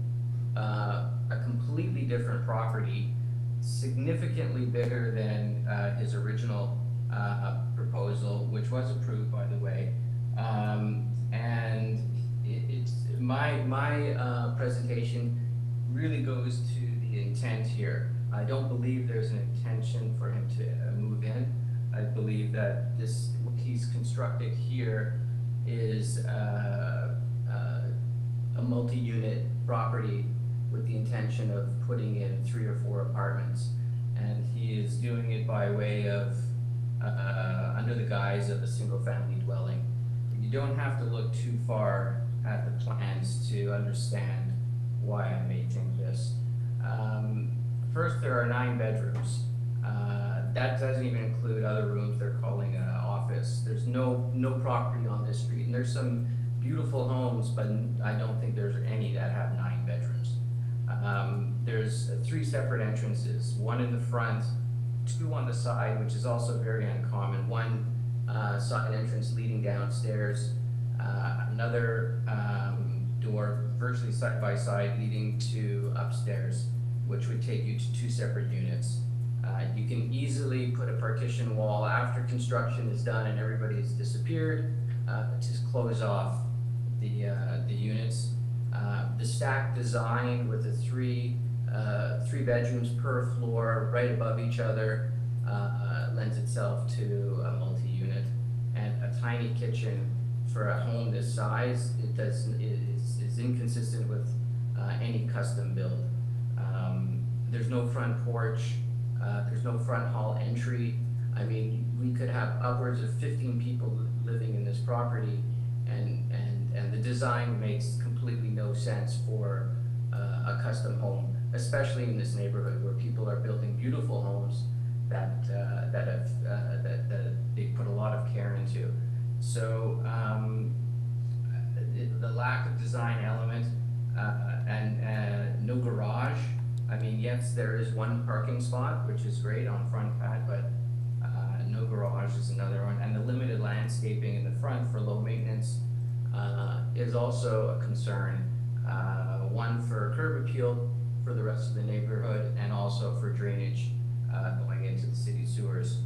a completely different property, significantly bigger than his original proposal, which was approved, by the way. And it's my presentation really goes to the intent here. I don't believe there's an intention for him to move in. I believe that this, what he's constructed here is a multi-unit property with the intention of putting in 3 or 4 apartments. And he is doing it by way of, under the guise of a single-family dwelling. You don't have to look too far at the plans to understand why I may think this. First, there are 9 bedrooms. That doesn't even include other rooms they're calling an office. There's no property on this street, and there's some beautiful homes, but I don't think there's any that have 9 bedrooms. There's 3 separate entrances, one in the front, 2 on the side, which is also very uncommon, one side entrance leading downstairs, another door virtually side by side leading to upstairs, which would take you to 2 separate units. You can easily put a partition wall after construction is done and everybody's disappeared, to close off the units. The stack design with the 3 bedrooms per floor right above each other lends itself to a multi-unit, and a tiny kitchen for a home this size is inconsistent with any custom build. There's no front porch, there's no front hall entry. I mean, we could have upwards of 15 people living in this property, and the design makes completely no sense for a custom home, especially in this neighborhood where people are building beautiful homes that they put a lot of care into. So the lack of design element and no garage. I mean, yes, there is 1 parking spot, which is great on front pad, but no garage is another one. And the limited landscaping in the front for low maintenance is also a concern. One for curb appeal for the rest of the neighborhood, and also for drainage going into the city sewers.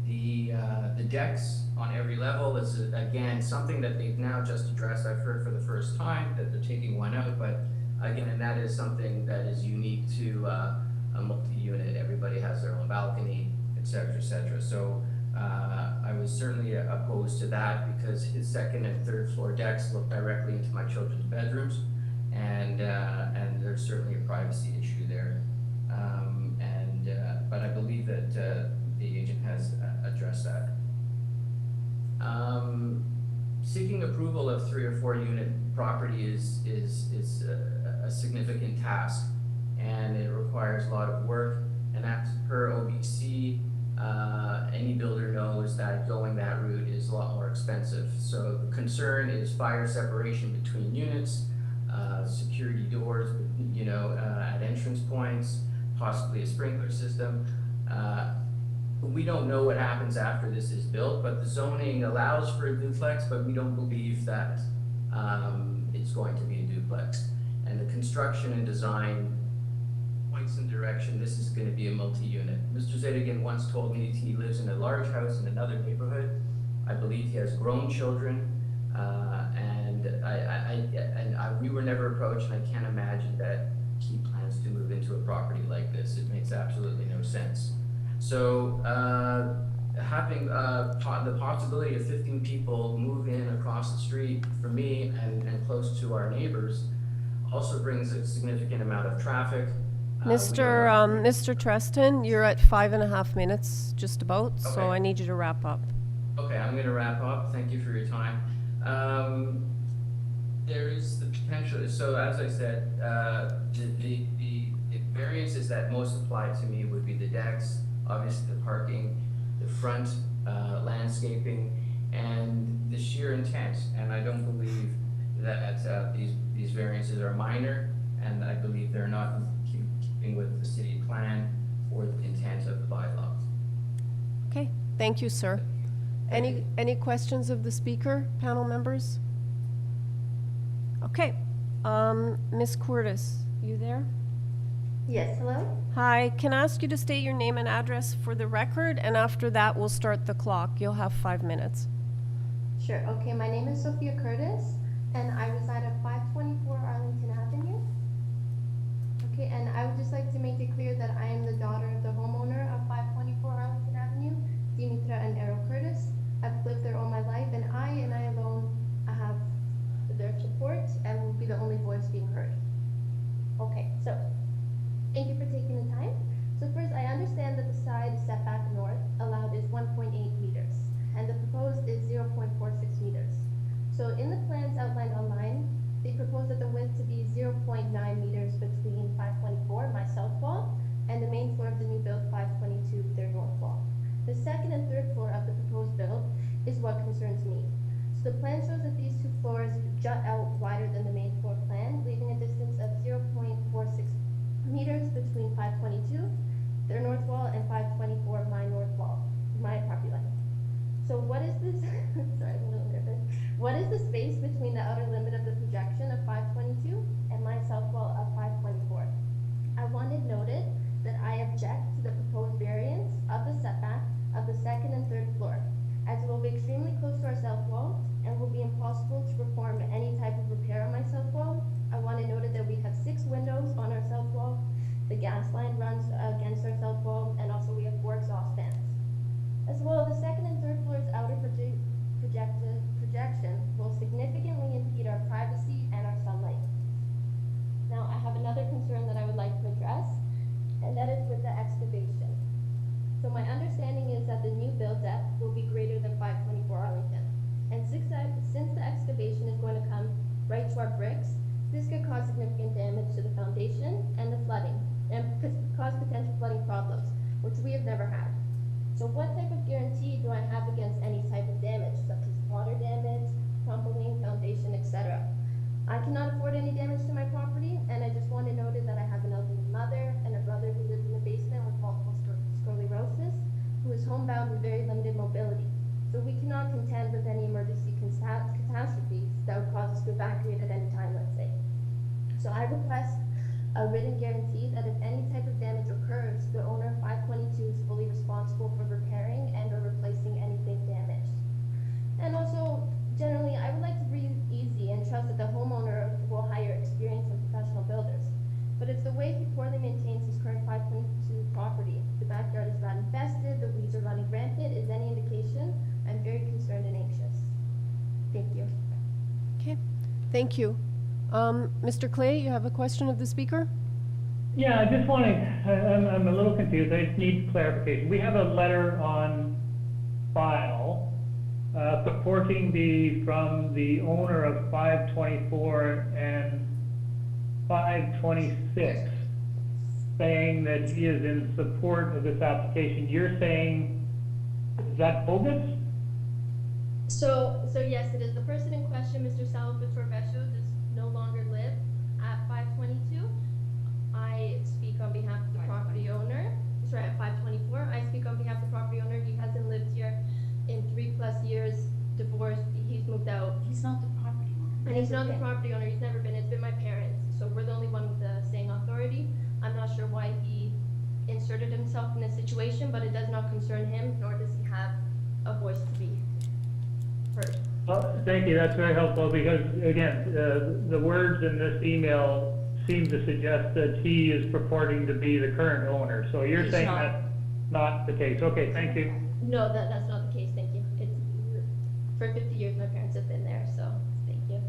The decks on every level is, again, something that they've now just addressed. I've heard for the first time that they're taking one out, but again, and that is something that is unique to a multi-unit. Everybody has their own balcony, et cetera, et cetera. So I was certainly opposed to that, because his 2nd and 3rd floor decks look directly into my children's bedrooms, and there's certainly a privacy issue there. But I believe that the agent has addressed that. Seeking approval of 3 or 4 unit property is a significant task, and it requires a lot of work. And as per OBC, any builder knows that going that route is a lot more expensive. So the concern is fire separation between units, security doors, at entrance points, possibly a sprinkler system. We don't know what happens after this is built, but the zoning allows for a duplex, but we don't believe that it's going to be a duplex. And the construction and design points in direction this is going to be a multi-unit. Mr. Zedigan once told me he lives in a large house in another neighborhood. I believe he has grown children, we were never approached, and I can't imagine that he plans to move into a property like this. It makes absolutely no sense. So having the possibility of 15 people move in across the street for me and close to our neighbors also brings a significant amount of traffic. Mr. Treston, you're at 5.5 minutes, just about, Okay. so I need you to wrap up. Okay, I'm going to wrap up. Thank you for your time. There is the potential, so as I said, the variances that most apply to me would be the decks, obviously the parking, the front landscaping, and the sheer intent. And I don't believe that these variances are minor, and I believe they're not in keeping with the city plan or the intent of the bylaw. Okay, thank you, sir. Any questions of the speaker, panel members? Okay, Ms. Curtis, you there? Yes, hello? Hi, can I ask you to state your name and address for the record, and after that we'll start the clock. You'll have 5 minutes. Sure, okay, my name is Sophia Curtis, and I reside at 524 Arlington Avenue. Okay, and I would just like to make it clear that I am the daughter of the homeowner of 524 Arlington Avenue, Dimitra and Errol Curtis. I've lived there all my life, and I alone have their support and will be the only voice being heard. Okay, so thank you for taking the time. So first, I understand that the side setback north allowed is 1.8 meters, and the proposed is 0.46 meters. So in the plans outlined online, they propose that the width to be 0.9 meters between 524, my south wall, and the main floor of the new build 522, their north wall. The second and third floor of the proposed build is what concerns me. So the plan shows that these two floors jut out wider than the main floor plan, leaving a distance of 0.46 meters between 522, their north wall, and 524, my north wall, my property line. So what is this, sorry, I'm a little nervous. What is the space between the outer limit of the projection of 522 and my south wall of 524? I wanted noted that I object to the proposed variance of the setback of the second and third floor, as it will be extremely close to our south wall and will be impossible to perform any type of repair on my south wall. I wanted noted that we have 6 windows on our south wall. The gas line runs against our south wall, and also we have 4 exhaust fans. As well, the second and third floor's outer projection will significantly impede our privacy and our sunlight. Now, I have another concern that I would like to address, and that is with the excavation. So my understanding is that the new build depth will be greater than 524 Arlington. And since the excavation is going to come right to our bricks, this could cause significant damage to the foundation and the flooding, and could cause potential flooding problems, which we have never had. So what type of guarantee do I have against any type of damage, such as water damage, crumbling, foundation, etc.? I cannot afford any damage to my property, and I just want to note that I have an elderly mother and a brother who lives in the basement with multiple sclerosis, who is homebound with very limited mobility. So we cannot contend with any emergency catastrophes that would cause us to evacuate at any time, let's say. So I request a written guarantee that if any type of damage occurs, the owner of 522 is fully responsible for repairing and or replacing anything damaged. And also, generally, I would like to breathe easy and trust that the homeowner will hire experienced and professional builders. But if the way he poorly maintains his current 522 property, the backyard is rat infested, the weeds are running rampant, is any indication, I'm very concerned and anxious. Thank you. Okay, thank you. Mr. Clay, you have a question of the speaker? Yeah, I just want to, I'm a little confused. I just need clarification. We have a letter on file purporting from the owner of 524 and 526 saying that he is in support of this application. You're saying, is that bogus? So yes, it is. The person in question, Mr. Salvatore Vescio, does no longer live at 522. I speak on behalf of the property owner. Sorry, at 524. I speak on behalf of the property owner. He hasn't lived here in 3+ years, divorced, he's moved out. He's not the property owner. And he's not the property owner, he's never been, it's been my parents. So we're the only one with the saying authority. I'm not sure why he inserted himself in this situation, but it does not concern him, nor does he have a voice to be heard. Thank you, that's very helpful, because again, the words in this email seem to suggest that he is purporting to be the current owner. So you're saying that's not the case. Okay, thank you. No, that's not the case, thank you. It's, for 50 years my parents have been there, so thank you.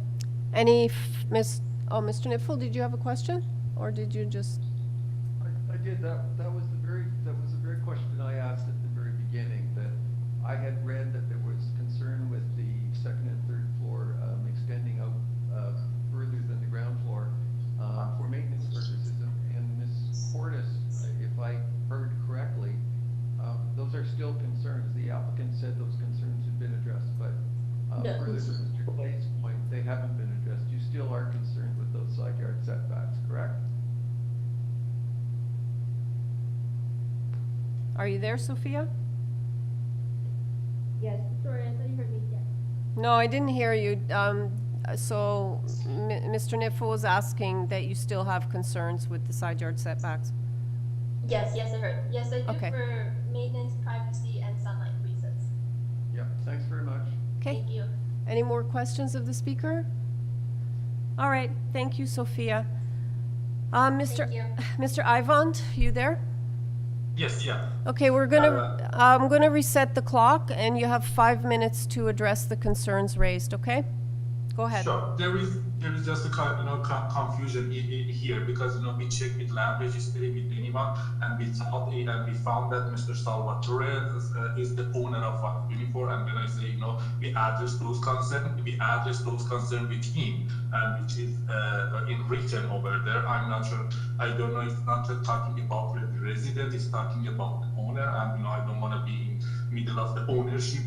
Mr. Nipfel, did you have a question? Or did you just? I did, that was the very question I asked at the very beginning, that I had read that there was concern with the second and third floor extending out further than the ground floor for maintenance purposes, and Ms. Portis, if I heard correctly, those are still concerns. The applicant said those concerns had been addressed, but further to Mr. Clay's point, they haven't been addressed. You still are concerned with those side yard setbacks, correct? Are you there, Sophia? Yes, sorry, I thought you heard me, yes. No, I didn't hear you. So Mr. Nipfel was asking that you still have concerns with the side yard setbacks. Yes, I heard. Yes, I do, Okay. for maintenance, privacy, and sunlight reasons. Yep, thanks very much. Okay. Thank you. Any more questions of the speaker? All right, thank you, Sophia. Mr. Mr. Ivant, you there? Yes, yeah. Okay, I'm gonna reset the clock, and you have 5 minutes to address the concerns raised, okay? Go ahead. Sure. There is just a confusion here because we checked with land registry with anyone and we found that Mr. Salvatore is the owner of 524, and when I say we address those concerns with him, and which is in written over there. I'm not sure. I don't know. It's not talking about the resident. It's talking about the owner, and I don't want to be in middle of the ownership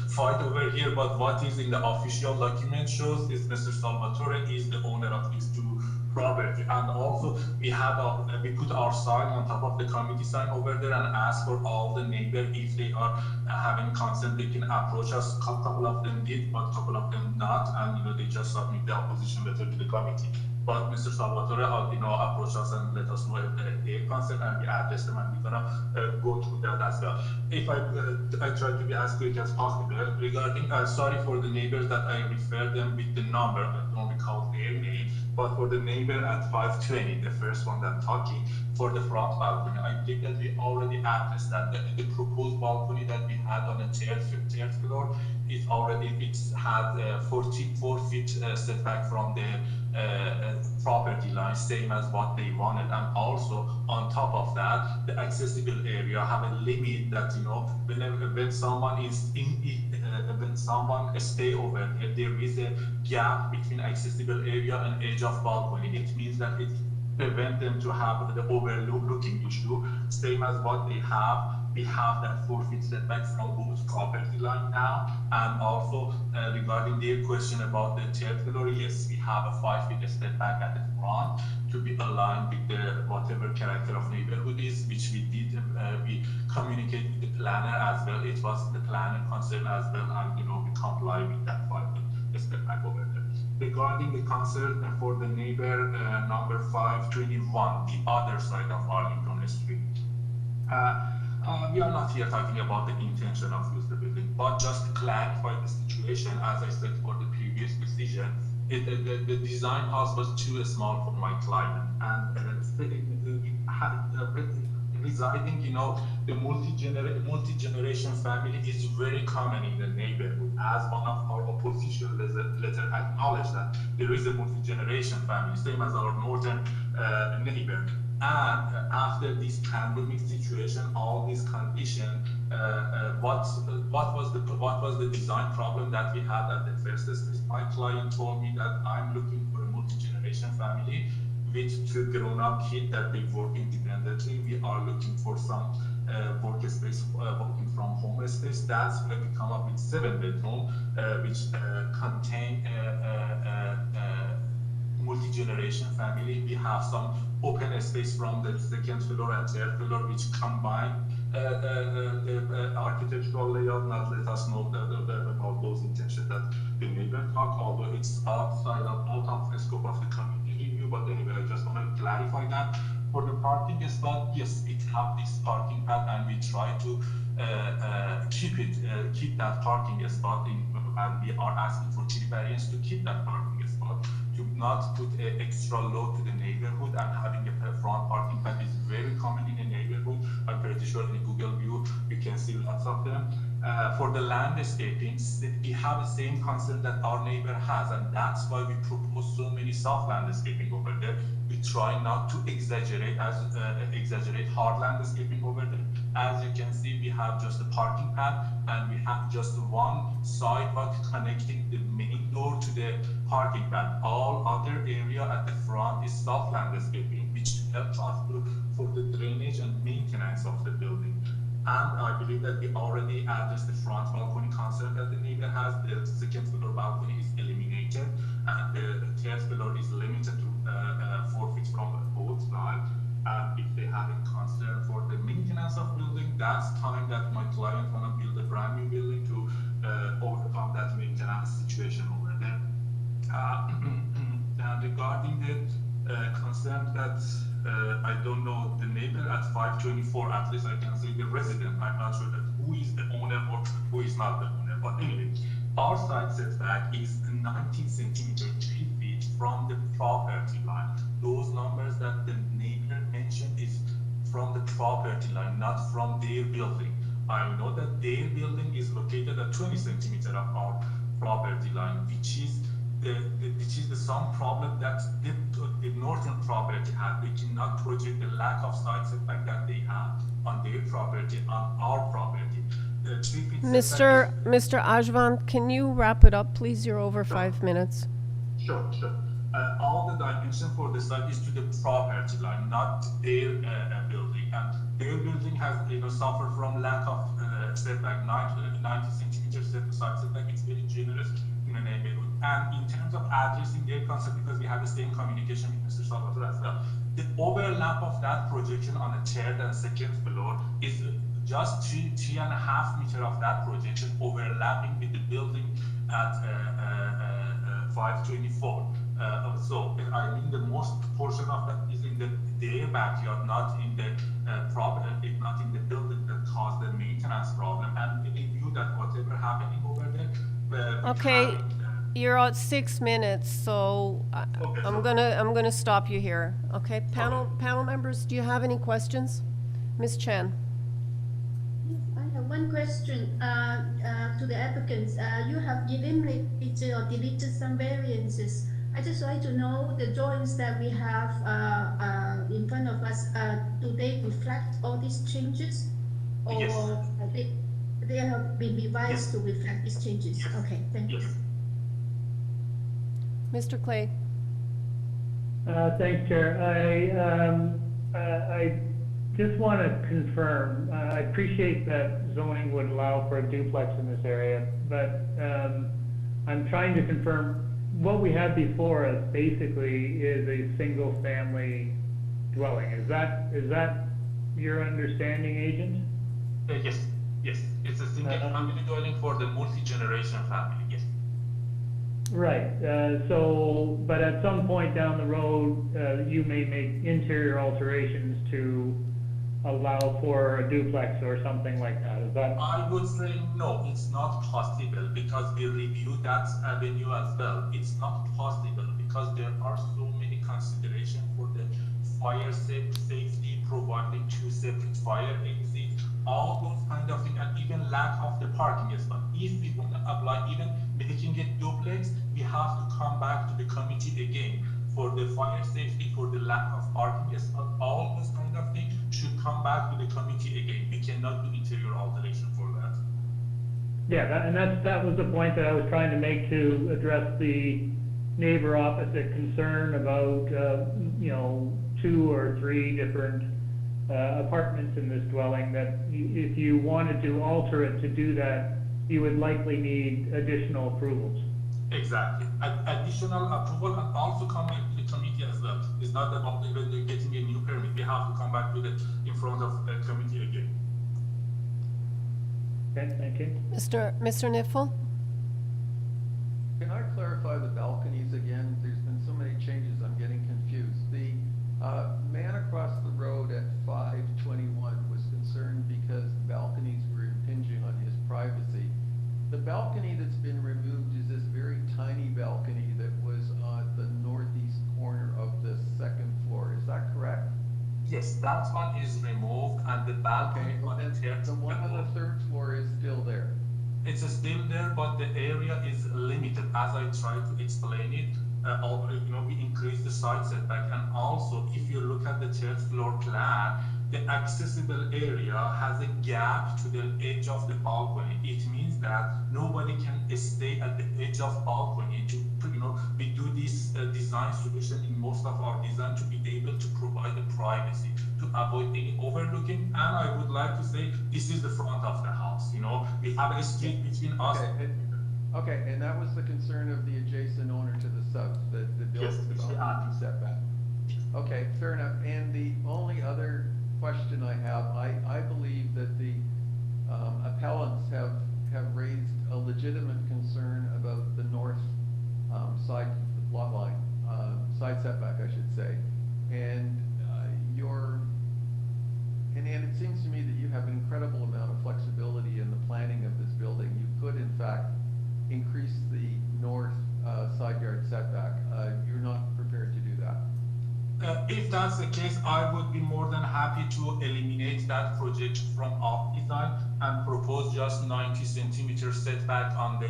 fight over here, but what is in the official document shows is Mr. Salvatore is the owner of these two property. And also we put our sign on top of the committee sign over there and ask for all the neighbors if they are having consent, they can approach us. A couple of them did, but a couple of them not, and they just submit the opposition letter to the committee. But Mr. Salvatore, approach us and let us know if they're concerned, and we address them, and we're gonna go through that as well. If I try to be as quick as possible regarding, sorry for the neighbors that I refer them with the number, I don't recall their name, but for the neighbor at 520, the first one that talking, for the front balcony, I think that we already addressed that. The proposed balcony that we had on the third floor is already, it's had 44 feet setback from the property line, same as what they wanted. And also on top of that, the accessible area have a limit that when someone is when someone stay over there is a gap between accessible area and edge of balcony. It means that it prevent them to have the overlooking issue, same as what they have. We have that 4 feet setback from both property line now. And also regarding their question about the third floor, yes, we have a 5 feet setback at the front to be aligned with the whatever character of neighborhood is, which we did. We communicated with the planner as well. It was the planner concern as well, and we comply with that 5 feet setback over there. Regarding the concern for the neighbor number 521, the other side of Arlington Street. We are not here talking about the intention of use the building, but just to clarify the situation, as I said for the previous decision, the design house was too small for my client, and residing, the multi-generation family is very common in the neighborhood. As one of our opposition letter acknowledged that there is a multi-generation family, same as our northern neighbor. And after this pandemic situation, all these conditions, what was the design problem that we had at the first stage? My client told me that I'm looking for a multi-generation family with 2 grown-up kids that they work independently. We are looking for some workspace, working from home space. That's where we come up with 7-bedroom, which contain multi-generation family. We have some open space from the 2nd floor and 3rd floor, which combine the architectural layout. Not let us know about those intentions that the neighbor talk, although it's out of the scope of the community review. But anyway, I just want to clarify that. For the parking spot, yes, it have this parking pad, and we try to keep that parking spot in, and we are asking for 3 variants to keep that parking spot, to not put an extra load to the neighborhood. And having a front parking pad is very common in the neighborhood. I'm pretty sure in Google View you can see lots of them. For the landscaping, we have the same concern that our neighbor has, and that's why we propose so many soft landscaping over there. We try not to exaggerate hard landscaping over there. As you can see, we have just a parking pad, and we have just one sidewalk connecting the main door to the parking pad. All other area at the front is soft landscaping, which helps us for the drainage and maintenance of the building. And I believe that we already addressed the front balcony concern that the neighbor has. The 2nd floor balcony is eliminated, and the 3rd floor is limited to 4 feet from both sides. And if they have a concern for the maintenance of building, that's time that my client wanna build a brand new building to overcome that maintenance situation over there. Regarding the concern that I don't know the neighbor at 524, at least I can say the resident. I'm not sure that who is the owner or who is not the owner. But anyway, our side setback is 19 centimeters 3 feet feet from the property line. Those numbers that the neighbor mentioned is from the property line, not from their building. I know that their building is located at 20 centimeters of our property line, which is the some problem that the Norton property had. We cannot project the lack of side setback that they have on their property, on our property. The 3 feet setback Mr. Ajvan, can you wrap it up, please? You're over 5 minutes. Sure. All the dimension for the site is to the property line, not their building. And their building has, suffered from lack of setback, 90 centimeters side setback. It's very generous in the neighborhood. And in terms of addressing their concept, because we have the same communication with Mr. Salvatore as well, the overlap of that projection on the third and second floor is just 3.5 meters of that projection overlapping with the building at 524. So I mean the most portion of that is in their backyard, not in the property, not in the building that caused the maintenance problem. And we knew that whatever happening over there. Okay, you're at 6 minutes, so Okay, I'm gonna stop you here. Okay, panel members, do you have any questions? Ms. Chen. I have one question to the applicants. You have eliminated or deleted some variances. I just like to know the drawings that we have in front of us, do they reflect all these changes? Or Yes. they have been revised to reflect these changes? Yes. Okay, thank you. Yes. Mr. Clay. Thanks, Chair. I just want to confirm, I appreciate that zoning would allow for a duplex in this area, but I'm trying to confirm what we have before us basically is a single-family dwelling. Is that your understanding, Agent? Yes. It's a single family dwelling for the multi-generation family. Yes. Right. But at some point down the road, you may make interior alterations to allow for a duplex or something like that. Is that? I would say no, it's not possible because we reviewed that avenue as well. It's not possible because there are so many considerations for the fire safety, providing 2 separate fire exits, all those kind of things, and even lack of the parking as well. If we want to apply even making it duplex, we have to come back to the committee again for the fire safety, for the lack of parking as well. All those kind of things should come back to the committee again. We cannot do interior alteration for that. Yeah, that was the point that I was trying to make to address the neighbor opposite concern about 2 or 3 different apartments in this dwelling, that if you wanted to alter it to do that, you would likely need additional approvals. Exactly. Additional approval and also come back to the committee as well. It's not about even getting a new permit. We have to come back with it in front of the committee again. Okay, thank you. Mr. Niffel? Can I clarify the balconies again? There's been so many changes, I'm getting confused. The man across the road at 521 was concerned because the balconies were impinging on his privacy. The balcony that's been removed is this very tiny balcony that was on the northeast corner of the 2nd floor. Is that correct? Yes, that one is removed and the balcony on the third The one on the 3rd floor is still there. It's still there, but the area is limited. As I tried to explain it, we increase the side setback, and also if you look at the 3rd floor plan, the accessible area has a gap to the edge of the balcony. It means that nobody can stay at the edge of balcony. We do this design solution in most of our design to be able to provide the privacy, to avoid any overlooking. And I would like to say this is the front of the house. We have a street between us. Okay, and that was the concern of the adjacent owner to the south, the building development setback. Okay, fair enough. And the only other question I have, I believe that the appellants have raised a legitimate concern about the north side lot line, side setback, I should say. And and it seems to me that you have an incredible amount of flexibility in the planning of this building. You could, in fact, increase the north side side yard setback. You're not prepared to do that? If that's the case, I would be more than happy to eliminate that projection from our design and propose just 90 centimeter setback on the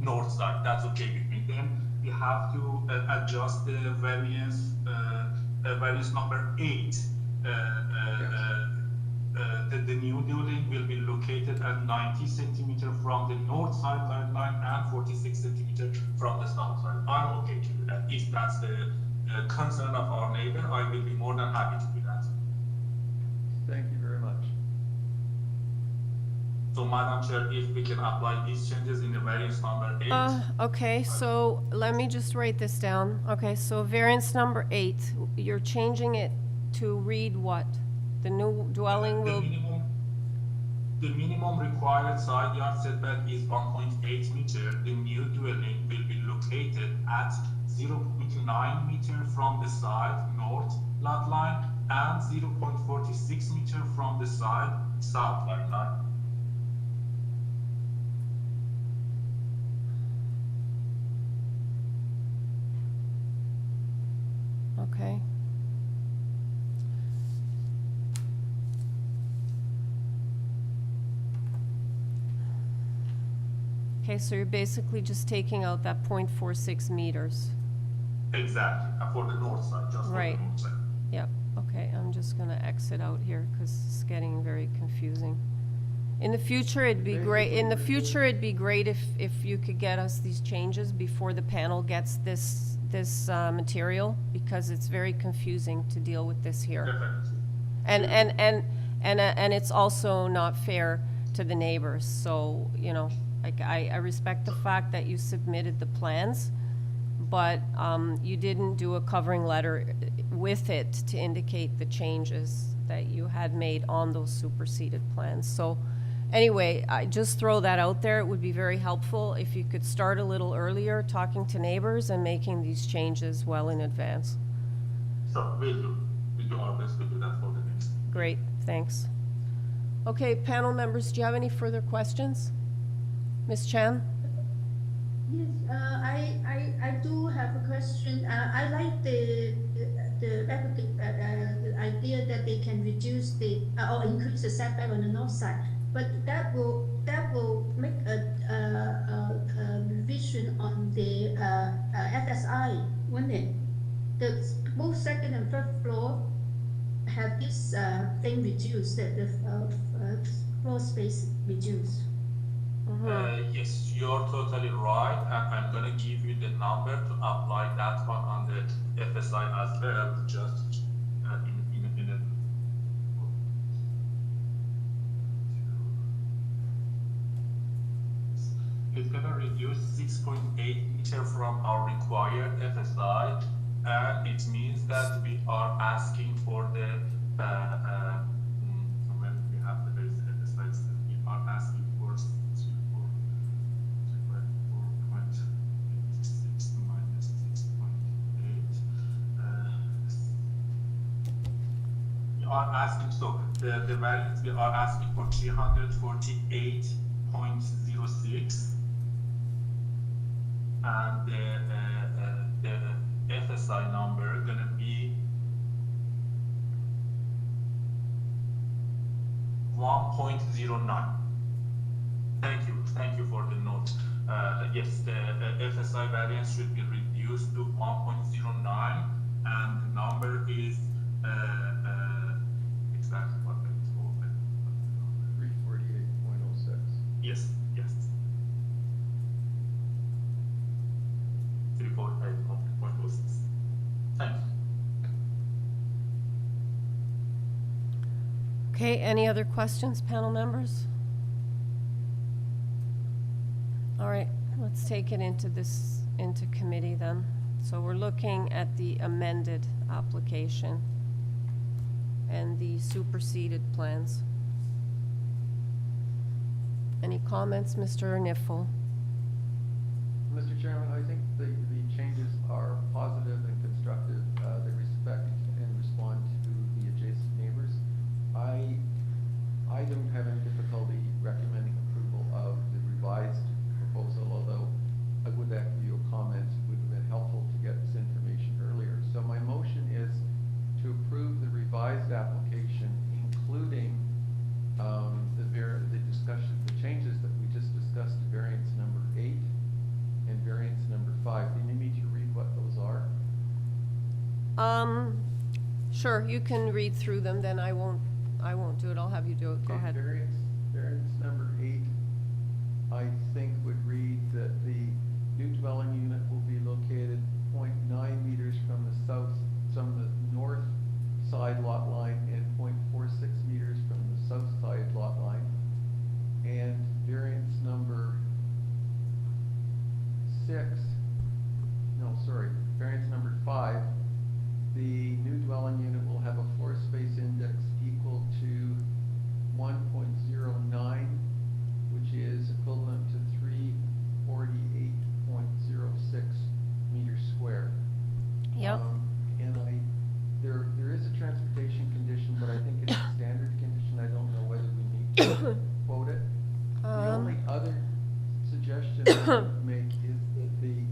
north side. That's okay with me. Then we have to adjust the variance, variance number 8. The new building will be located at 90 centimeter from the north side line and 46 centimeter from the south side. I'm okay to do that. If that's the concern of our neighbor, I will be more than happy to do that. Thank you very much. So, Madam Chair, if we can apply these changes in the variance number 8. Okay, so let me just write this down. Okay, so variance number 8, you're changing it to read what? The new dwelling will... The minimum required side yard setback is 1.8 meter. The new dwelling will be located at 0.9 meter from the side north lot line and 0.46 meter from the side south lot line. Okay. Okay, so you're basically just taking out that 0.46 meters. Exactly, for the north side, just Right. for the north side. Yep, okay, I'm just gonna exit out here because it's getting very confusing. In the future, it'd be great, if you could get us these changes before the panel gets this material, because it's very confusing to deal with this here. Definitely. And it's also not fair to the neighbors, so, you know, like, I respect the fact that you submitted the plans, but you didn't do a covering letter with it to indicate the changes that you had made on those superseded plans. So anyway, I just throw that out there. It would be very helpful if you could start a little earlier, talking to neighbors and making these changes well in advance. So we'll do our best to do that for the next. Great, thanks. Okay, panel members, do you have any further questions? Ms. Chan? Yes, I do have a question. I like the idea that they can reduce or increase the setback on the north side, but that will make a revision on the FSI, won't it? Both second and third floor have this thing reduced, the floor space reduced. Yes, you're totally right, and I'm gonna give you the number to apply that one on the FSI as well, just in a it's gonna reduce 6.8 meter from our required FSI, and it means that we are asking for the when we have the base FSI, we are asking for 4.86 minus 6.8. We are asking, so the values we are asking for 348.06, and the FSI number gonna be 1.09. Thank you for the note. Yes, the FSI variance should be reduced to 1.09, and the number is exactly what it's called. 348.06. Yes. 348.06. Thank you. Okay, any other questions, panel members? All right, let's take it into committee then. So we're looking at the amended application and the superseded plans. Any comments, Mr. Niffel? Mr. Chairman, I think the changes are positive and constructive. They respect and respond to the adjacent neighbors. I don't have any difficulty recommending approval of the revised proposal, although I would echo your comments, it would have been Sure, you can read through them, then I won't do it, I'll have you do it, go Okay, ahead. Variance number 8, I think would read that the new dwelling unit will be located 0.9 meters from the north side lot line and 0.46 meters from the south side lot line. And variance number 5, the new dwelling unit will have a floor space index equal to 1.09, which is equivalent to 348.06 meters square. Yep. And there is a transportation condition, but I think it's a standard condition. I don't know whether we need to quote it. The only other suggestion I would make is that the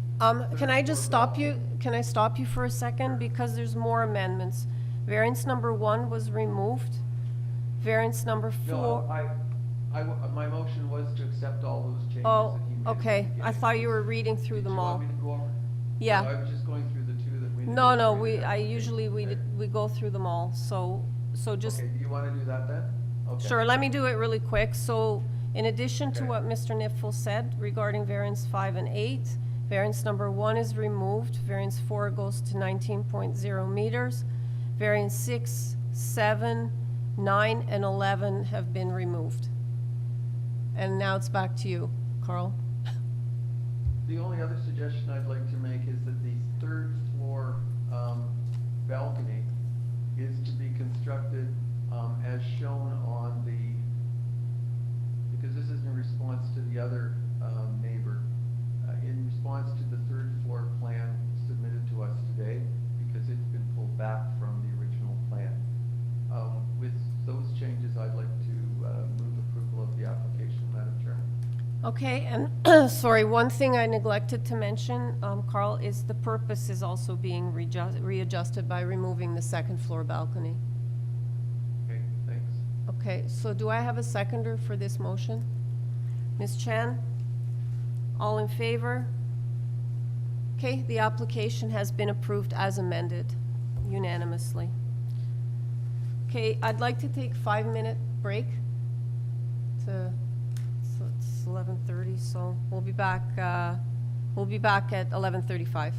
can I just stop you? Can I stop you for a second? Because there's more amendments. Variance number 1 was removed. Variance number 4. No, my motion was to accept all those changes Oh, that he made. okay. I thought you were reading through them all. Did you want me to go over? Yeah. No, I was just going through the 2 that we. No, we go through them all, so just. Okay, do you want to do that then? Okay. Sure, let me do it really quick. So in addition to what Mr. Nifl said regarding variance 5 and 8, variance number 1 is removed. Variance 4 goes to 19.0 meters. Variance 6, 7, 9, and 11 have been removed. And now it's back to you, Carl. The only other suggestion I'd like to make is that the 3rd floor balcony is to be constructed as shown on because this is in response to the other neighbor, in response to the 3rd floor plan submitted to us today, because it's been pulled back from the original plan. With those changes, I'd like to move approval of the application, Madam Chairman. Okay, and sorry, one thing I neglected to mention, Carl, is the purpose is also being readjusted by removing the 2nd floor balcony. Okay, thanks. Okay, so do I have a seconder for this motion? Ms. Chan? All in favor? Okay, the application has been approved as amended unanimously. Okay, I'd like to take 5-minute break so it's 11:30, so we'll be back at 11:35.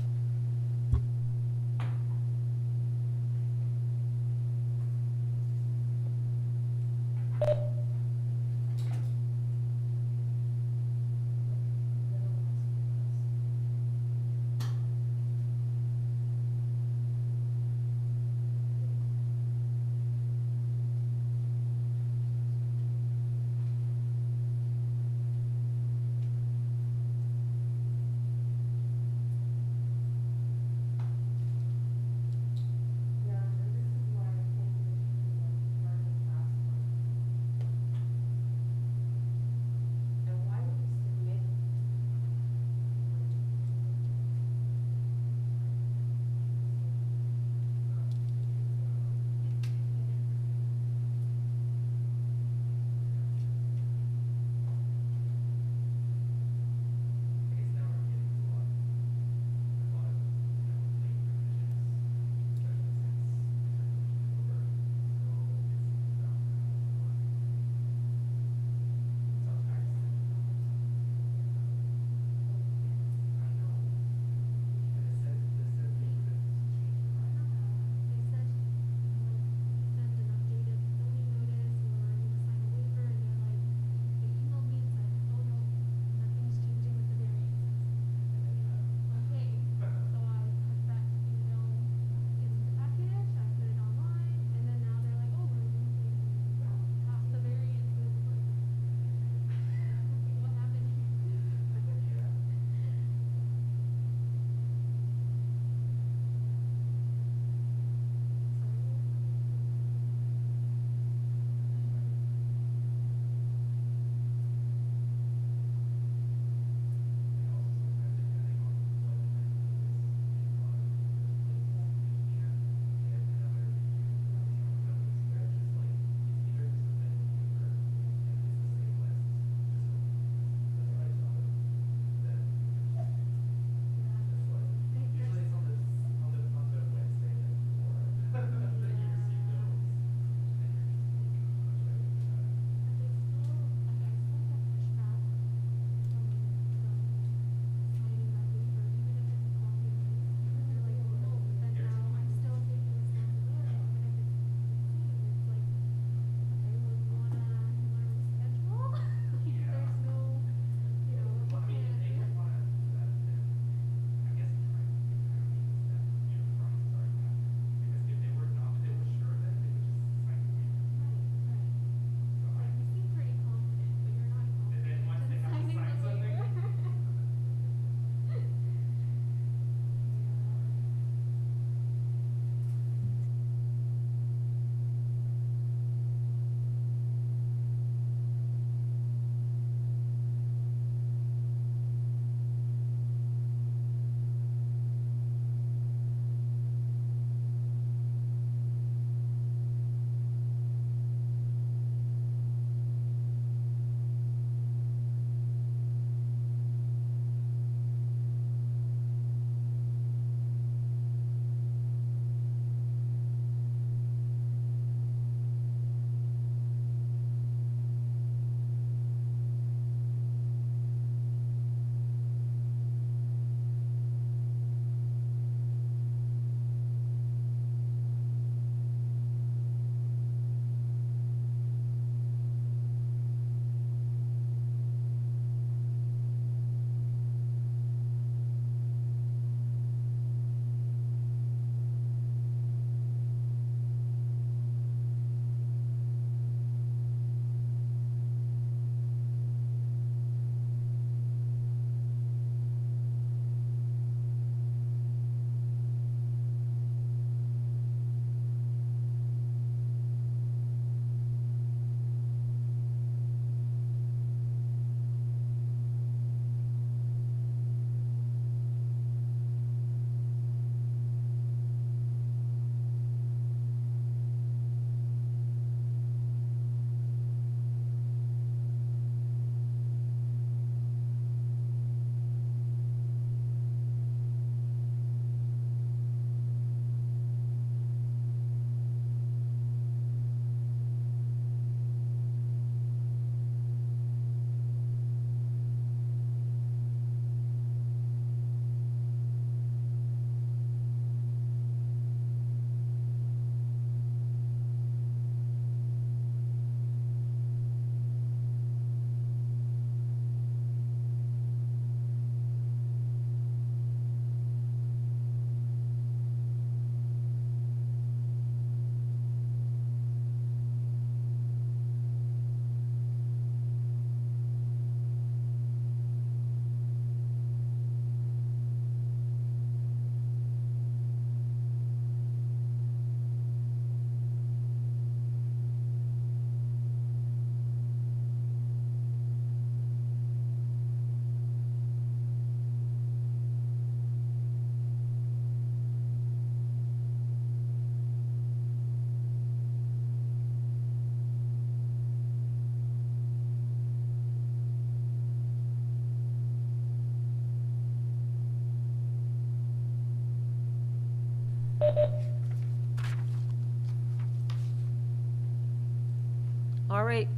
All right.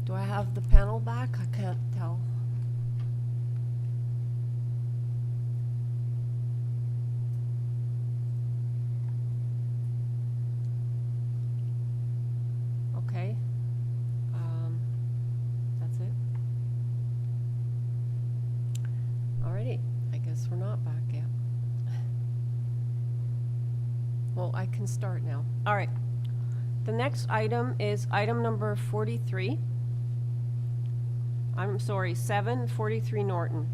Do I have the panel back? I can't tell. Okay. That's it. Alrighty, I guess we're not back yet. Well, I can start now. All right. The next item is item number 43. I'm sorry, 743 Norton.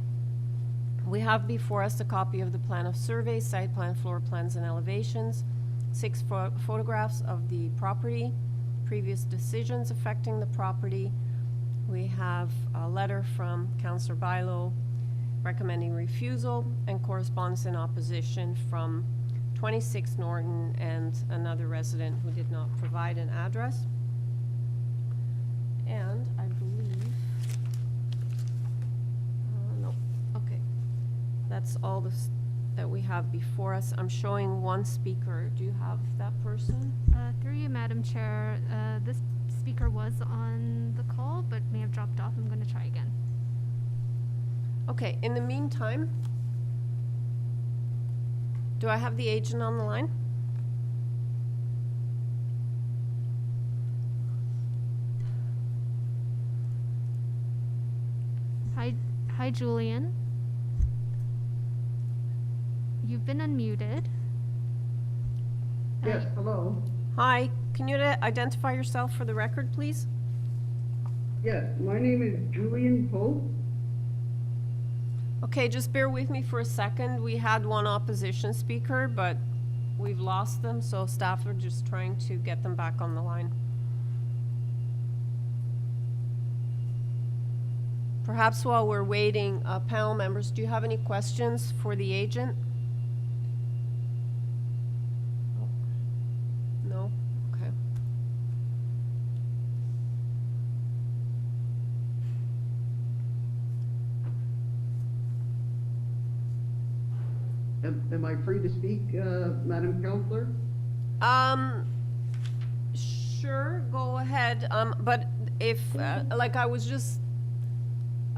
We have before us a copy of the plan of survey, site plan, floor plans, and elevations, 6 photographs of the property, previous decisions affecting the property. We have a letter from Councillor Bilo recommending refusal, and correspondence in opposition from 26 Norton and another resident who did not provide an address. And I believe, no, okay. That's all this that we have before us. I'm showing one speaker. Do you have that person? Through you, Madam Chair, this speaker was on the call, but may have dropped off. I'm going to try again. Okay, in the meantime, do I have the agent on the line? Hi, Julian. You've been unmuted. Yes, hello. Hi, can you identify yourself for the record, please? Yes, my name is Julian Pope. Okay, just bear with me for a second. We had one opposition speaker, but we've lost them, so staff are just trying to get them back on the line. Perhaps while we're waiting, panel members, do you have any questions for the agent? No? Okay. Am I free to speak, Madam Counselor? Sure, go ahead. But if, like I was just,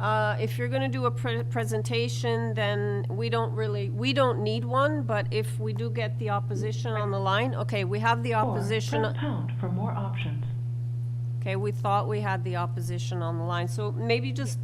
if you're gonna do a presentation, then we don't need one, but if we do get the opposition on the line, okay, we have the opposition. Press pound for more options. Okay, we thought we had the opposition on the line, so maybe just,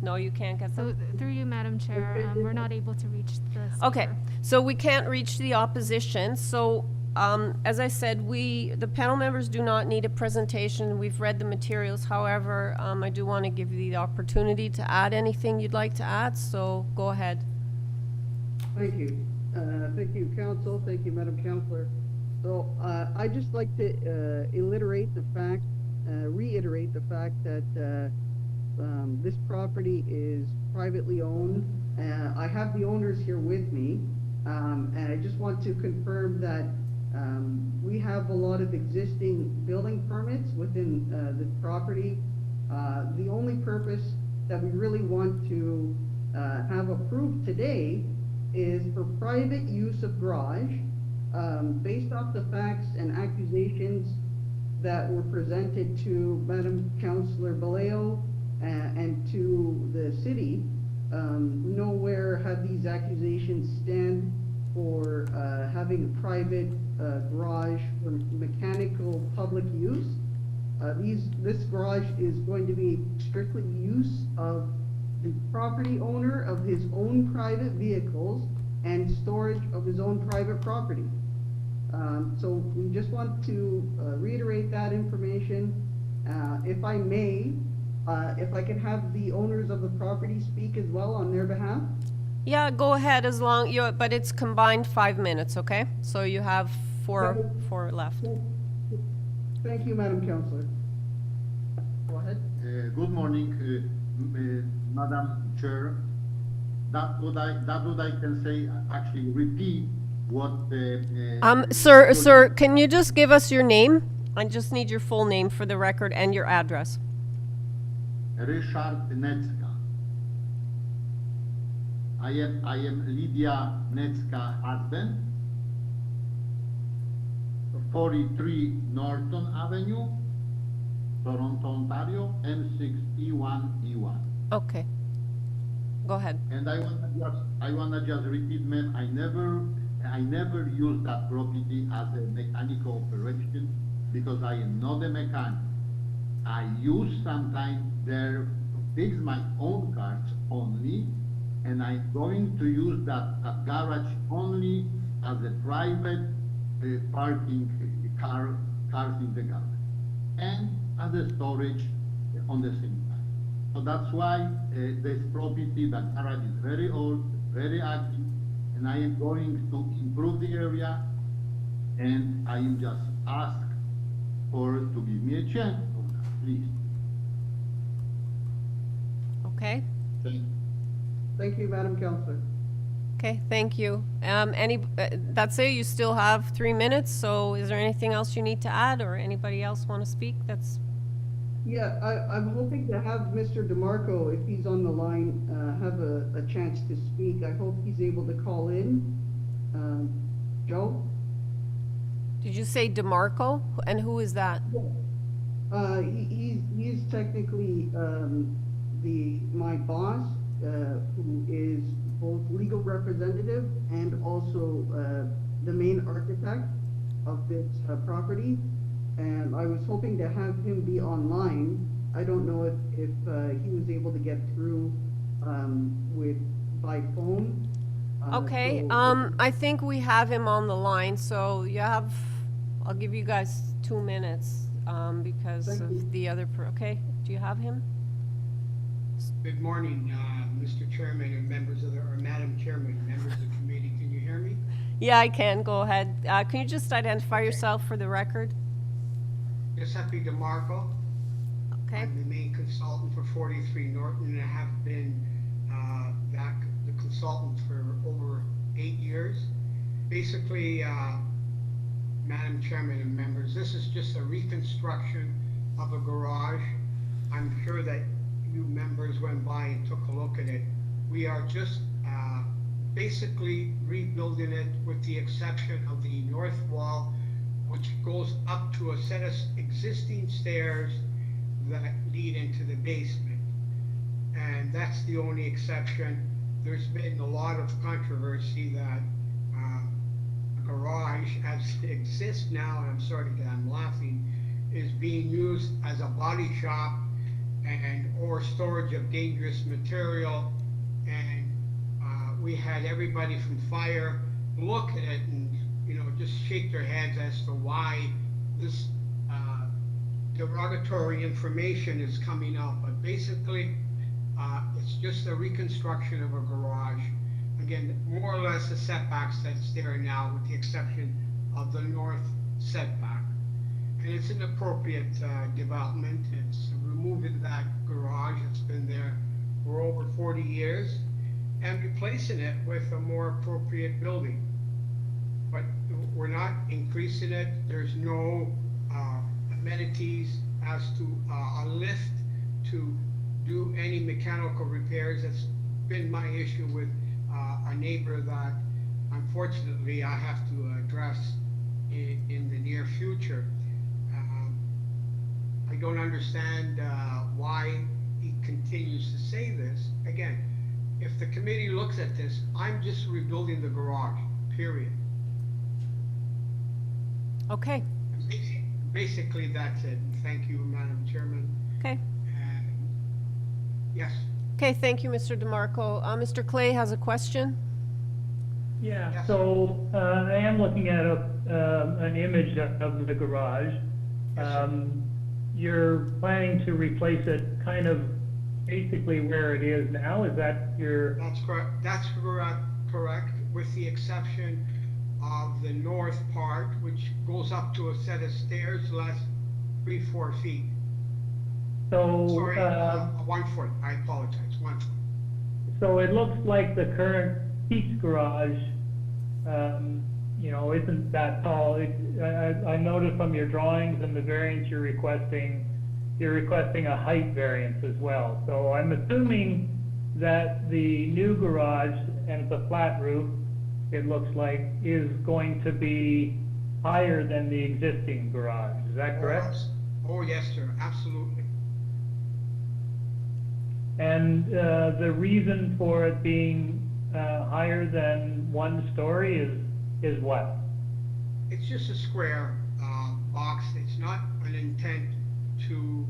no, you can't get them? So through you, Madam Chair, we're not able to reach the speaker. Okay, so we can't reach the opposition, so, as I said, the panel members do not need a presentation. We've read the materials. However, I do want to give you the opportunity to add anything you'd like to add, so go ahead. Thank you. Thank you, Council. Thank you, Madam Counselor. So, I'd just like to reiterate the fact that this property is privately owned. I have the owners here with me, and I just want to confirm that we have a lot of existing building permits within the property. The only purpose that we really want to have approved today is for private use of garage, based off the facts and accusations that were presented to Madam Councillor Baleo and to the city. Nowhere have these accusations stand for having a private garage for mechanical public use. This garage is going to be strictly use of the property owner of his own private vehicles and storage of his own private property. So we just want to reiterate that information. If I may, if I can have the owners of the property speak as well on their behalf. Yeah, go ahead as long, but it's combined 5 minutes, okay? So you have four left. Thank you, Madam Councillor. Go ahead. Good morning, Madam Chair. That what I can say, actually repeat what the... Sir, can you just give us your name? I just need your full name for the record and your address. Ryszard Necka. I am Lydia Netska husband, 43 Norton Avenue, Toronto, Ontario, M6E1E1. Okay. Go ahead. And I wanna just repeat, ma'am, I never use that property as a mechanical operation because I am not a mechanic. I use sometimes there to fix my own cars only, and I'm going to use that garage only as a private parking cars in the garage, and as a storage on the same time. So that's why this property, that garage is very old, very active, and I am going to improve the area, and I am just asked to give me a chance of that, please. Okay. Thank you, Madam Councillor. Okay, thank you. That's it, you still have 3 minutes, so is there anything else you need to add, or anybody else want to speak? Yeah, I'm hoping to have Mr. DeMarco, if he's on the line, have a chance to speak. I hope he's able to call in. Joe? Did you say DeMarco? And who is that? He's technically my boss, who is both legal representative and also the main architect of this property. And I was hoping to have him be online. I don't know if he was able to get through by phone. Okay, so I think we have him on the line, so I'll give you guys 2 minutes, because of the other, okay? Do you have him? Good morning, Mr. Chairman and members of or Madam Chairman, members of the committee. Can you hear me? Yeah, I can, go ahead. Can you just identify yourself for the record? Giuseppe DeMarco. Okay. I'm the main consultant for 43 Norton, and I have been the consultant for over 8 years. Basically, Madam Chairman and members, this is just a reconstruction of a garage. I'm sure that you members went by and took a look at it. We are just basically rebuilding it with the exception of the north wall, which goes up to a set of existing stairs that lead into the basement. And that's the only exception. There's been a lot of controversy that a garage as it exists now, and I'm sorry that I'm laughing, is being used as a body shop or storage of dangerous material. And we had everybody from fire look at it and just shake their heads as to why this derogatory information is coming out. But basically, it's just a reconstruction of a garage. Again, more or less the setbacks that's there now, with the exception of the north setback. And it's an appropriate development. It's removing that garage that's been there for over 40 years and replacing it with a more appropriate building. But we're not increasing it. There's no amenities as to a lift to do any mechanical repairs. That's been my issue with a neighbor that unfortunately I have to address in the near future. I don't understand why he continues to say this. Again, if the committee looks at this, I'm just rebuilding the garage, period. Okay. Basically, that's it. Thank you, Madam Chairman. Okay. Yes. Okay, thank you, Mr. DeMarco. Mr. Clay has a question. Yeah, so I am looking at an image of the garage. You're planning to replace it kind of basically where it is now, is that your? That's correct. That's correct, with the exception of the north part, which goes up to a set of stairs, less 3-4 feet. So, Sorry, 1 foot. I apologize. 1 foot. So it looks like the current Pete's garage, isn't that tall. I noticed from your drawings and the variance you're requesting a height variance as well. So I'm assuming that the new garage, and it's a flat roof, it looks like, is going to be higher than the existing garage. Is that correct? Oh, yes, sir, absolutely. And the reason for it being higher than 1 story is what? It's just a square box. It's not an intent to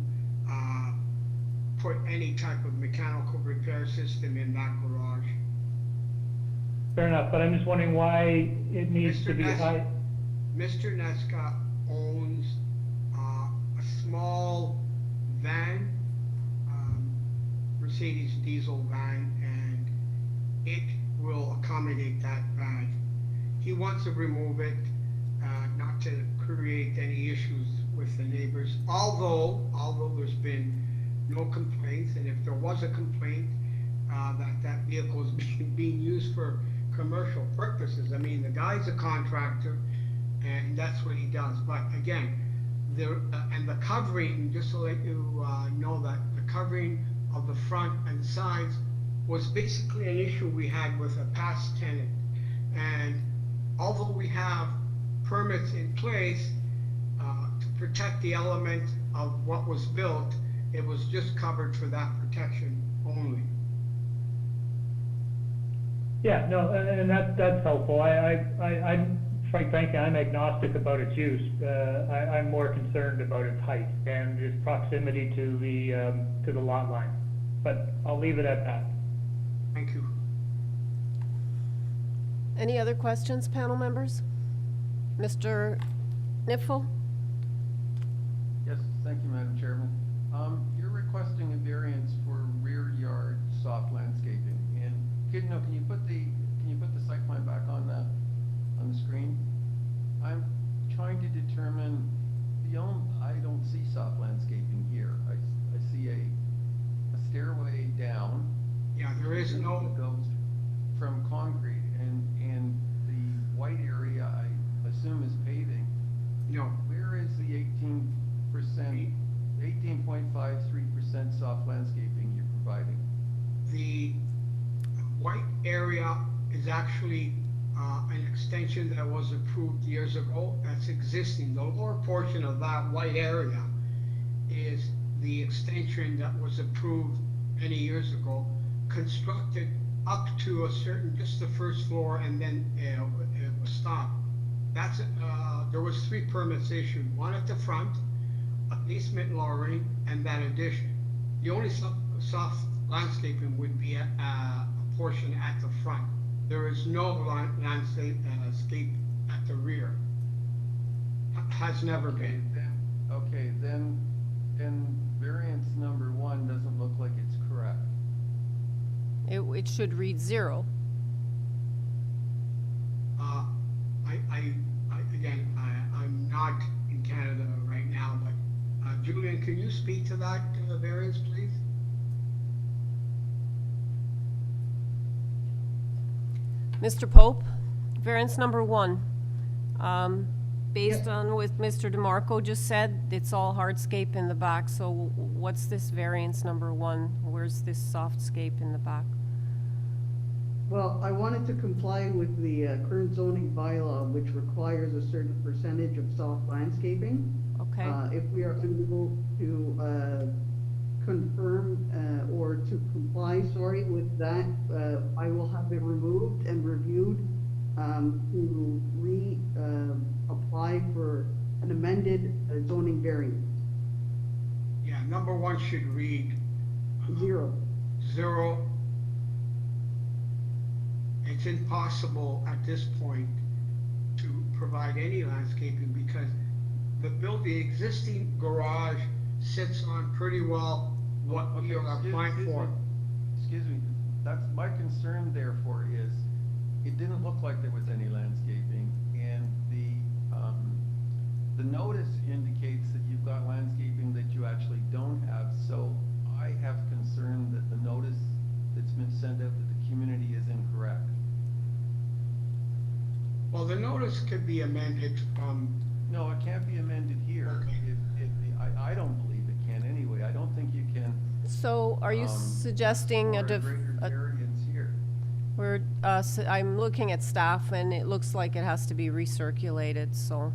put any type of mechanical repair system in that garage. Fair enough, but I'm just wondering why it needs to be high. Mr. Nesca owns a small van, Mercedes diesel van, and it will accommodate that van. He wants to remove it, not to create any issues with the neighbors, although there's been no complaints, and if there was a complaint, that vehicle is being used for commercial purposes. I mean, the guy's a contractor, and that's what he does. But again, and the covering, just to let you know, that the covering of the front and sides was basically an issue we had with a past tenant. And although we have permits in place to protect the element of what was built, it was just covered for that protection only. Yeah, no, and that's helpful. I'm quite frankly, I'm agnostic about its use. I'm more concerned about its height and its proximity to the lot line. But I'll leave it at that. Thank you. Any other questions, panel members? Mr. Nipfel? Yes, thank you, Madam Chairman. You're requesting a variance for rear yard soft landscaping, and can you put the site plan back on the screen? I'm trying to determine I don't see soft landscaping here. I see a stairway down. Yeah, there is no. That goes from concrete, and the white area I assume is paving. No. Where is the 18.53% soft landscaping you're providing? The white area is actually an extension that was approved years ago. That's existing. The lower portion of that white area is the extension that was approved many years ago, constructed up to a certain, just the first floor, and then it was stopped. That's there was 3 permits issued, one at the front, a basement lowering, and that addition. The only soft landscaping would be a portion at the front. There is no landscape at the rear. Has never been. Then variance number 1 doesn't look like it's correct. It should read 0. I'm not in Canada right now, but Julian, can you speak to that variance, please? Mr. Pope, variance number 1. Based on what Mr. DeMarco just said, it's all hardscape in the back, so what's this variance number 1? Where's this softscape in the back? Well, I wanted to comply with the current zoning bylaw, which requires a certain percentage of soft landscaping. Okay. If we are unable to confirm or to comply, with that, I will have it removed and reviewed to apply for an amended zoning variance. Yeah, number 1 should read 0. 0. It's impossible at this point to provide any landscaping because the existing garage sits on pretty well what we are applying for. Excuse me, that's my concern therefore is, it didn't look like there was any landscaping, and the notice indicates that you've got landscaping that you actually don't have, so I have concern that the notice that's been sent out to the community is incorrect. Well, the notice could be amended from. No, it can't be amended here. Okay. I don't believe it can anyway. I don't think you can. So are you suggesting a I'm looking at staff and it looks like it has to be recirculated, so,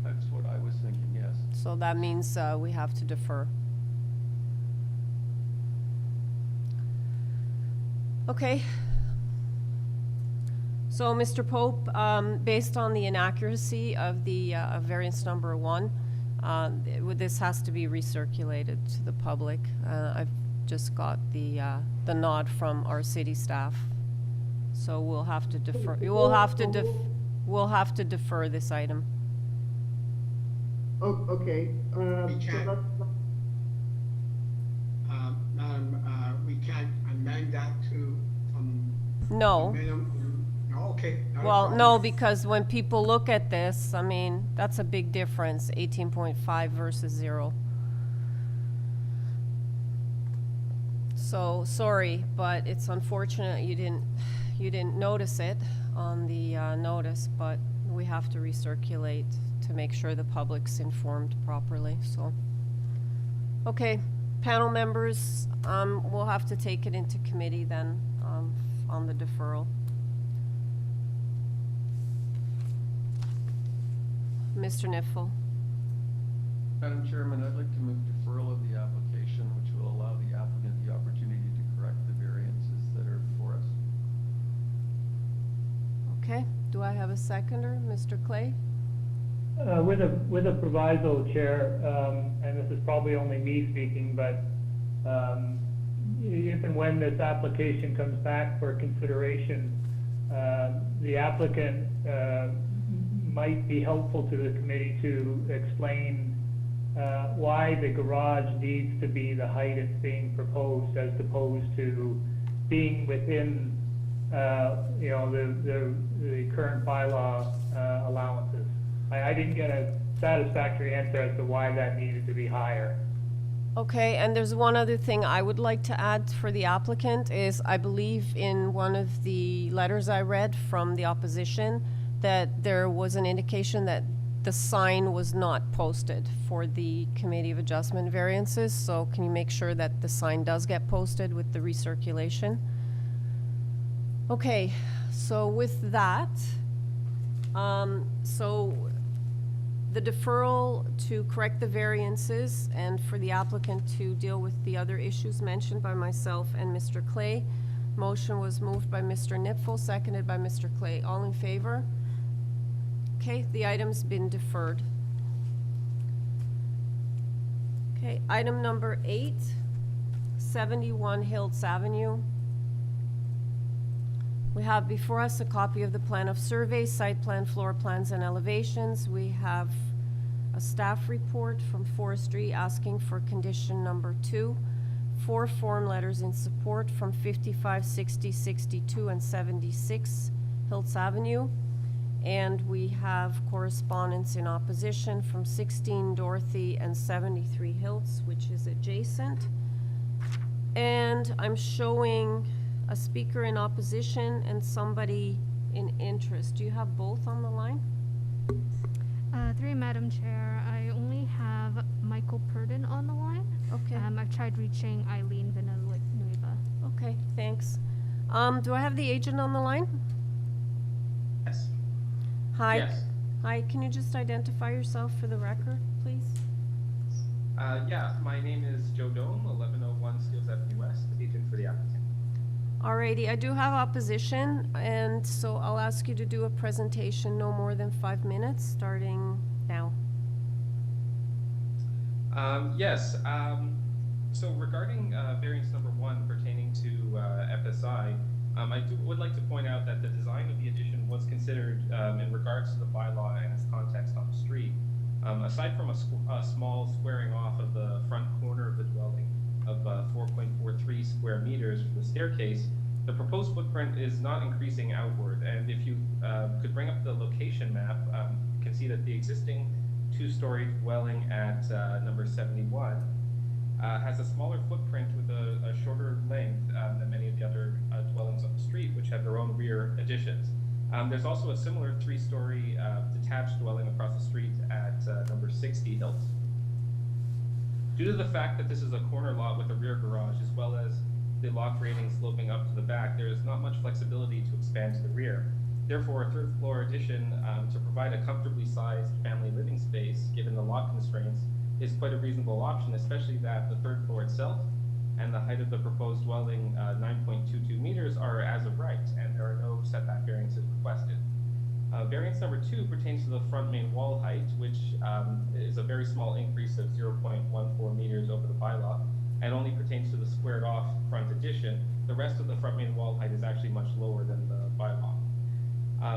That's what I was thinking, yes. so that means, we have to defer. Okay. So, Mr. Pope, based on the inaccuracy of the, of variance number 1, this has to be recirculated to the public. I've just got the nod from our city staff. So we'll have to defer, we'll have to defer this item. Oh, okay. We can't, Madam, we can't amend that to, No. minimum, no, okay. not a Well, problem. no, because when people look at this, I mean, that's a big difference, 18.5 versus 0. So, sorry, but it's unfortunate you didn't notice it on the notice, but we have to recirculate to make sure the public's informed properly, so. Okay, panel members, we'll have to take it into committee then, on the deferral. Mr. Nifl. Madam Chairman, I'd like to move deferral of the application, which will allow the applicant the opportunity to correct the variances that are before us. Okay, do I have a seconder? Mr. Clay? With a proviso, Chair, and this is probably only me speaking, but if and when this application comes back for consideration, the applicant might be helpful to the committee to explain why the garage needs to be the height it's being proposed as opposed to being within the current bylaw allowances. I didn't get a satisfactory answer as to why that needed to be higher. Okay, and there's one other thing I would like to add for the applicant is I believe in one of the letters I read from the opposition that there was an indication that the sign was not posted for the Committee of Adjustment variances, so can you make sure that the sign does get posted with the recirculation? Okay, so with that, so the deferral to correct the variances and for the applicant to deal with the other issues mentioned by myself and Mr. Clay. Motion was moved by Mr. Nipfel, seconded by Mr. Clay. All in favor? Okay, the item's been deferred. Okay, item number 8, 71 HILTZ Avenue. We have before us a copy of the plan of survey, site plan, floor plans, and elevations. We have a staff report from forestry asking for condition number 2, 4 form letters in support from 55, 60, 62, and 76 HILTZ Avenue. And we have correspondence in opposition from 16 Dorothy and 73 HILTZ, which is adjacent. And I'm showing a speaker in opposition and somebody in interest. Do you have both on the line? Through Madam Chair, I only have Michael Purdon on the line. Okay. I've tried reaching Eileen Villanueva. Okay, thanks. Do I have the agent on the line? Yes. Hi. Yes. Hi, can you just identify yourself for the record, please? Yeah, my name is Joe Dome, 1101 Steeles Avenue West, agent for the applicant. Alrighty, I do have opposition, and so I'll ask you to do a presentation no more than 5 minutes, starting now. Yes, so regarding variance number 1 pertaining to FSI, I would like to point out that the design of the addition was considered in regards to the bylaw and its context on the street. Aside from a small squaring off of the front corner of the dwelling of 4.43 square meters for the staircase, the proposed footprint is not increasing outward. And if you could bring up the location map, you can see that the existing 2-story dwelling at number 71 has a smaller footprint with a shorter length than many of the other dwellings on the street, which have their own rear additions. There's also a similar 3-story detached dwelling across the street at number 60 HILTZ. Due to the fact that this is a corner lot with a rear garage, as well as the loft rating sloping up to the back, there is not much flexibility to expand to the rear. Therefore, a third floor addition to provide a comfortably sized family living space, given the lot constraints, is quite a reasonable option, especially that the third floor itself and the height of the proposed dwelling, 9.22 meters, are as of right, and there are no setback variances requested. Variance number 2 pertains to the front main wall height, which is a very small increase of 0.14 meters over the bylaw, and only pertains to the squared off front addition. The rest of the front main wall height is actually much lower than the bylaw.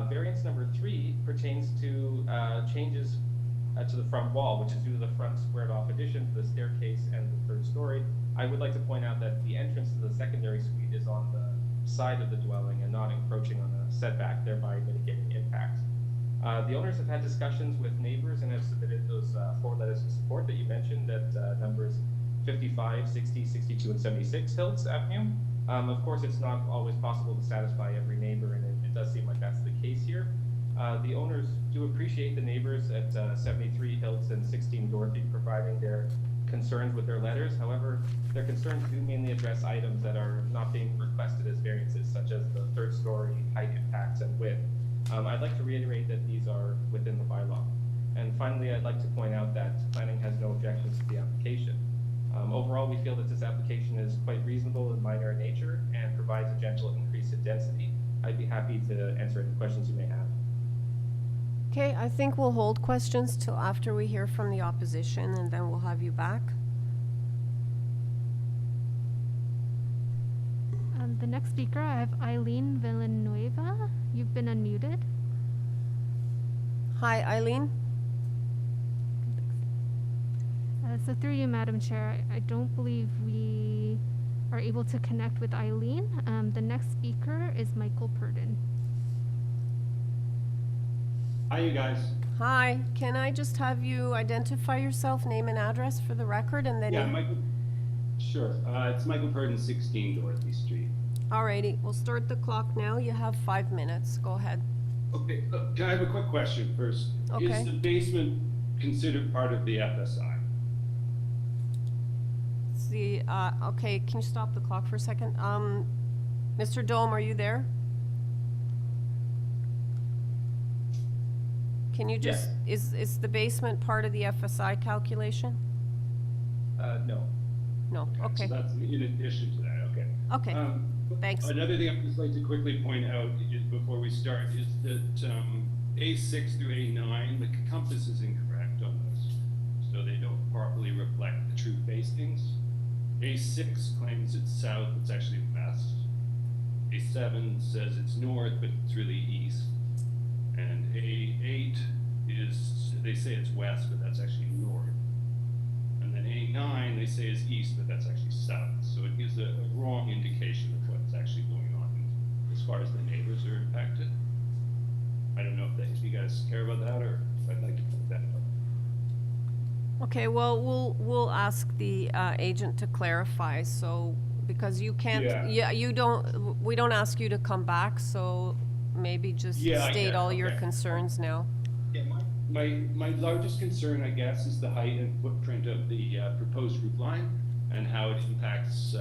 Variance number 3 pertains to changes to the front wall, which is due to the front squared off addition to the staircase and the third story. I would like to point out that the entrance to the secondary suite is on the side of the dwelling and not encroaching on a setback, thereby mitigating impact. The owners have had discussions with neighbors and have submitted those 4 letters of support that you mentioned at numbers 55, 60, 62, and 76 HILTZ Avenue. Of course, it's not always possible to satisfy every neighbor, and it does seem like that's the case here. The owners do appreciate the neighbors at 73 HILTZ and 16 Dorothy providing their concerns with their letters. However, their concerns do mainly address items that are not being requested as variances, such as the third story, height impacts, and width. I'd like to reiterate that these are within the bylaw. And finally, I'd like to point out that planning has no objections to the application. Overall, we feel that this application is quite reasonable and minor in nature and provides a gentle increase in density. I'd be happy to answer any questions you may have. Okay, I think we'll hold questions till after we hear from the opposition, and then we'll have you back. The next speaker, I have Eileen Villanueva. You've been unmuted. Hi, Eileen. So through you, Madam Chair, I don't believe we are able to connect with Eileen. The next speaker is Michael Purdon. Hi, you guys. Hi, can I just have you identify yourself, name and address for the record, and then Yeah, Michael. Sure. It's Michael Purdon, 16 Dorothy Street. Alrighty, we'll start the clock now. You have 5 minutes. Go ahead. Okay. Can I have a quick question first? Okay. Is the basement considered part of the FSI? See, okay, can you stop the clock for a second? Mr. Dome, are you there? Can you just, is the basement part of the FSI calculation? No. No, okay. So that's in addition to that, okay. Okay, thanks. Another thing I'd just like to quickly point out before we start is that A6 through A9, the compass is incorrect on those. So they don't properly reflect the true facings. A6 claims it's south, it's actually west. A7 says it's north, but it's really east. And A8 is, they say it's west, but that's actually north. And then A9, they say is east, but that's actually south. So it gives a wrong indication of what's actually going on as far as the neighbors are impacted. I don't know if you guys care about that, or if I'd like to put that up. Okay, well, we'll ask the agent to clarify, so, because you can't, we don't ask you to come back, so maybe just state all your concerns now. Yeah, my largest concern, I guess, is the height and footprint of the proposed roof line and how it impacts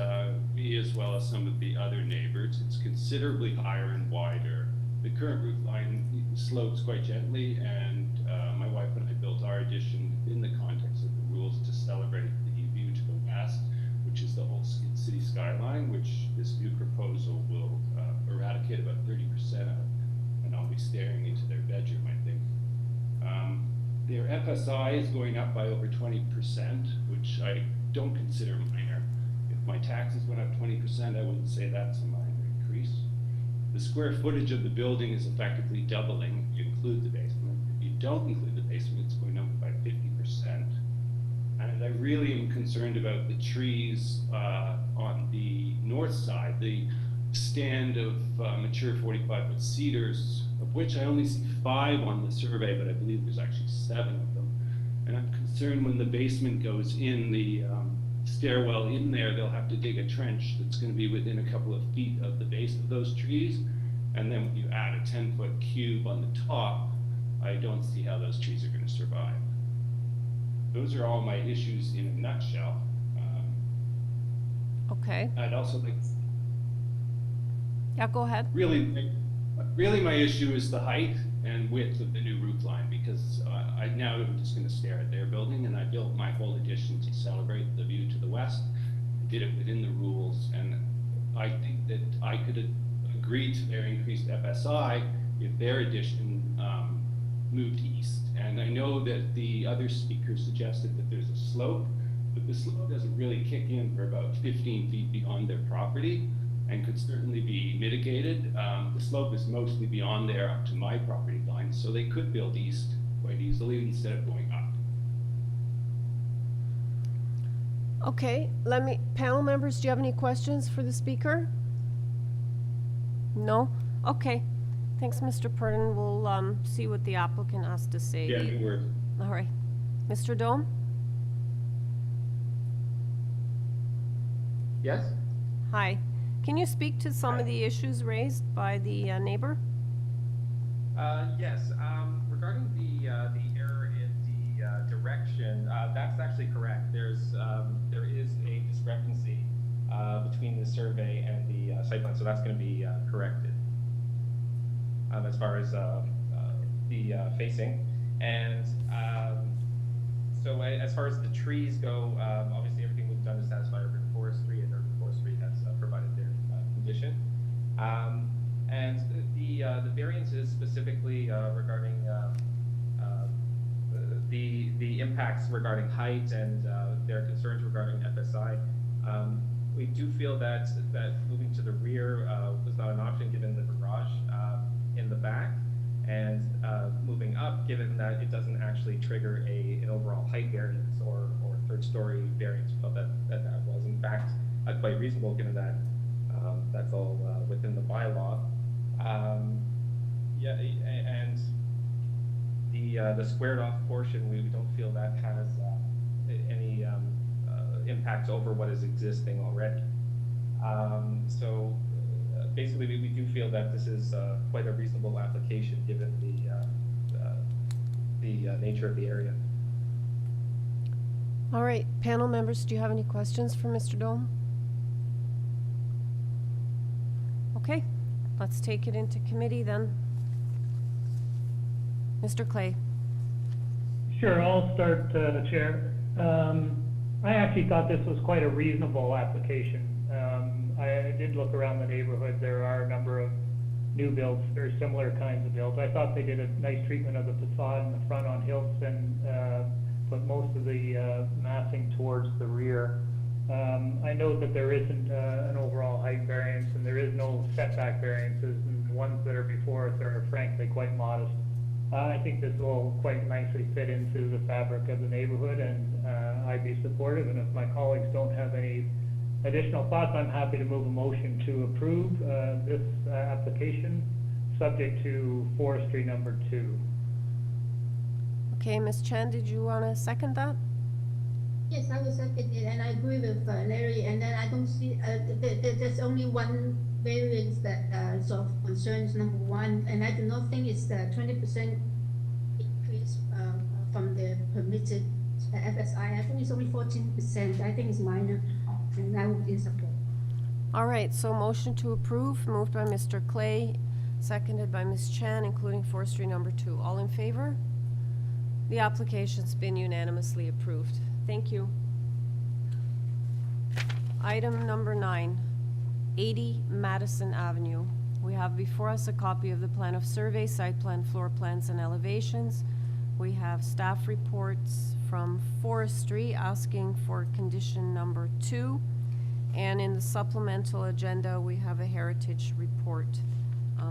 me as well as some of the other neighbors. It's considerably higher and wider. The current roof line slopes quite gently, and my wife and I built our addition in the context of the rules to celebrate the view to the west, which is the whole city skyline, which this new proposal will eradicate about 30% of, and I'll be staring into their bedroom, I think. Their FSI is going up by over 20%, which I don't consider minor. If my taxes went up 20%, I wouldn't say that's a minor increase. The square footage of the building is effectively doubling if you include the basement. If you don't include the basement, it's going up by 50%. And I really am concerned about the trees on the north side, the stand of mature 45-foot cedars, of which I only see 5 on the survey, but I believe there's actually 7 of them. And I'm concerned when the basement goes in, the stairwell in there, they'll have to dig a trench that's going to be within a couple of feet of the base of those trees. And then when you add a 10-foot cube on the top, I don't see how those trees are going to survive. Those are all my issues in a nutshell. Okay. I'd also like, Yeah, go ahead. really my issue is the height and width of the new roof line, because I'm just gonna stare at their building, and I built my whole addition to celebrate the view to the west. Did it within the rules, and I think that I could agree to their increased FSI if their addition moved east. And I know that the other speaker suggested that there's a slope, but the slope doesn't really kick in for about 15 feet beyond their property and could certainly be mitigated. The slope is mostly beyond there up to my property line, so they could build east quite easily instead of going up. Okay, panel members, do you have any questions for the speaker? No? Okay. Thanks, Mr. Purdon. We'll see what the applicant has to say. Yeah, no worries. All right. Mr. Dome? Yes? Hi. Can you speak to some of the issues raised by the neighbor? Yes, regarding the error in the direction, that's actually correct. There is a discrepancy between the survey and the site plan, so that's going to be corrected as far as the facing. And so as far as the trees go, obviously everything was done to satisfy urban forestry, and urban forestry has provided their condition. And the variances specifically regarding the impacts regarding height and their concerns regarding FSI, we do feel that moving to the rear was not an option given the garage in the back, and moving up, given that it doesn't actually trigger an overall height variance or third story variance. We felt that was in fact quite reasonable, given that that's all within the bylaw. Yeah, and the squared off portion, we don't feel that has any impact over what is existing already. So basically, we do feel that this is quite a reasonable application given the nature of the area. All right, panel members, do you have any questions for Mr. Dome? Okay, let's take it into committee then. Mr. Clay. Sure, I'll start, Chair. I actually thought this was quite a reasonable application. I did look around the neighborhood. There are a number of new builds, very similar kinds of builds. I thought they did a nice treatment of the facade in the front on HILTZ and put most of the massing towards the rear. I know that there isn't an overall height variance, and there is no setback variances, and the ones that are before us are frankly quite modest. I think this will quite nicely fit into the fabric of the neighborhood, and I'd be supportive. And if my colleagues don't have any additional thoughts, I'm happy to move a motion to approve this application, subject to forestry number 2. Okay, Ms. Chan, did you want to second that? Yes, I will second it, and I agree with Larry. And then I don't see there's only one variance that sort of concerns number 1, and I do not think it's the 20% increase from the permitted FSI. I think it's only 14%. I think it's minor, and I would in support. All right, so motion to approve, moved by Mr. Clay, seconded by Ms. Chan, including forestry number 2. All in favor? The application's been unanimously approved. Thank you. Item number 9, 80 Madison Avenue. We have before us a copy of the plan of survey, site plan, floor plans, and elevations. We have staff reports from forestry asking for condition number 2. And in the supplemental agenda, we have a heritage report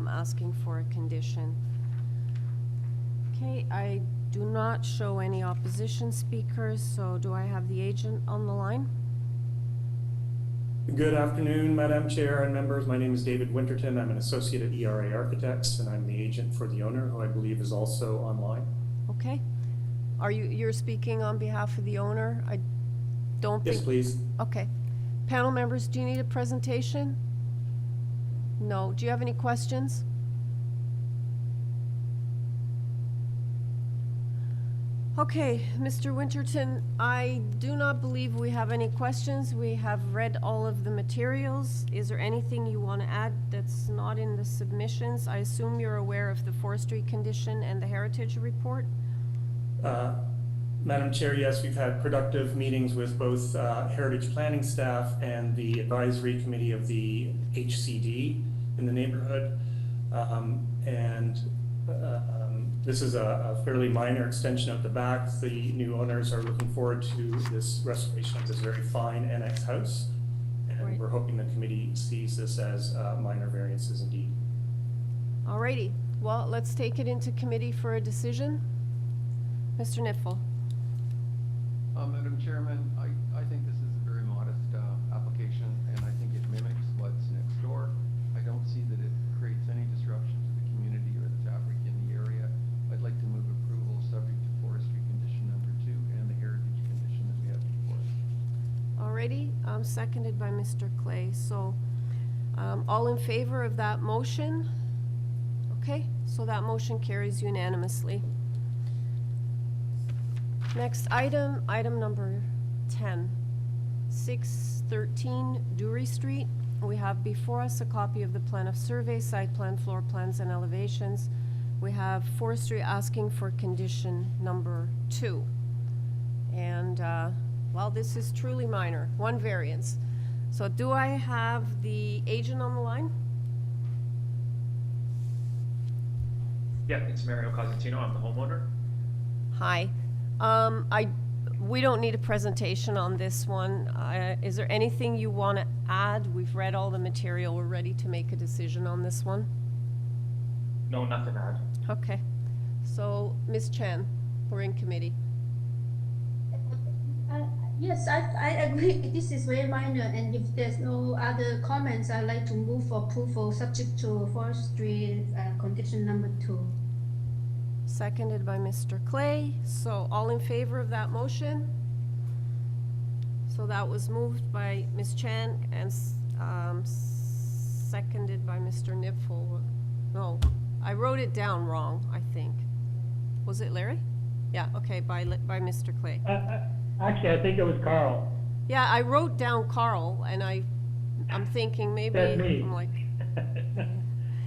asking for a condition. Okay, I do not show any opposition speakers, so do I have the agent on the line? Good afternoon, Madam Chair and members. My name is David Winterton. I'm an associate at ERA Architects, and I'm the agent for the owner, who I believe is also online. Okay. You're speaking on behalf of the owner? I don't think... Yes, please. Okay. Panel members, do you need a presentation? No. Do you have any questions? Okay, Mr. Winterton, I do not believe we have any questions. We have read all of the materials. Is there anything you want to add that's not in the submissions? I assume you're aware of the forestry condition and the heritage report? Madam Chair, yes, we've had productive meetings with both Heritage Planning staff and the advisory committee of the HCD in the neighborhood. This is a fairly minor extension of the back. The new owners are looking forward to this restoration of this very fine annex house. And Right. we're hoping the committee sees this as minor variances indeed. Alrighty, well, let's take it into committee for a decision. Mr. Nipfel. Madam Chairman, I think this is a very modest application, and I think it mimics what's next door. I don't see that it creates any disruption to the community or the fabric in the area. I'd like to move approval subject to forestry condition number 2 and the heritage condition that we have before us. Alrighty, seconded by Mr. Clay. So, all in favor of that motion? Okay, so that motion carries unanimously. Next item, item number 10, 613 Durie Street. We have before us a copy of the plan of survey, site plan, floor plans, and elevations. We have forestry asking for condition number 2. And, well, this is truly minor, one variance. So do I have the agent on the line? Yeah, it's Mario Cosentino. I'm the homeowner. Hi. We don't need a presentation on this one. Is there anything you want to add? We've read all the material. We're ready to make a decision on this one. No, nothing to add. Okay. So, Ms. Chan, we're in committee. Yes, I agree. This is very minor, and if there's no other comments, I'd like to move for approval subject to forestry condition number 2. Seconded by Mr. Clay. So all in favor of that motion? So that was moved by Ms. Chan and seconded by Mr. Nipfel. No, I wrote it down wrong, I think. Was it Larry? Yeah, okay, by Mr. Clay. Actually, I think it was Carl. Yeah, I wrote down Carl, and I'm thinking maybe, That's me. I'm like,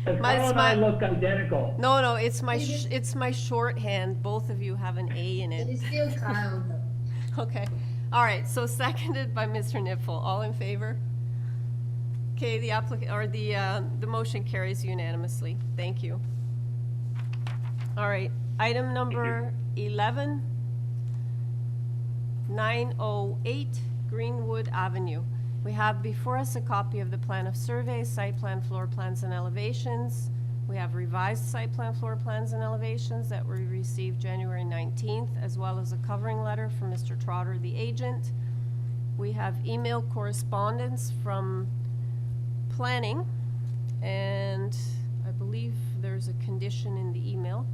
Carl and I look identical. no, it's my shorthand. Both of you have an A in it. It is still Kyle, though. Okay, all right, so seconded by Mr. Nipfel. All in favor? Okay, the motion carries unanimously. Thank you. All right, item number 11, 908 Greenwood Avenue. We have before us a copy of the plan of survey, site plan, floor plans, and elevations. We have revised site plan, floor plans, and elevations that were received January 19th, as well as a covering letter from Mr. Trotter, the agent. We have email correspondence from planning, and I believe there's a condition in the email.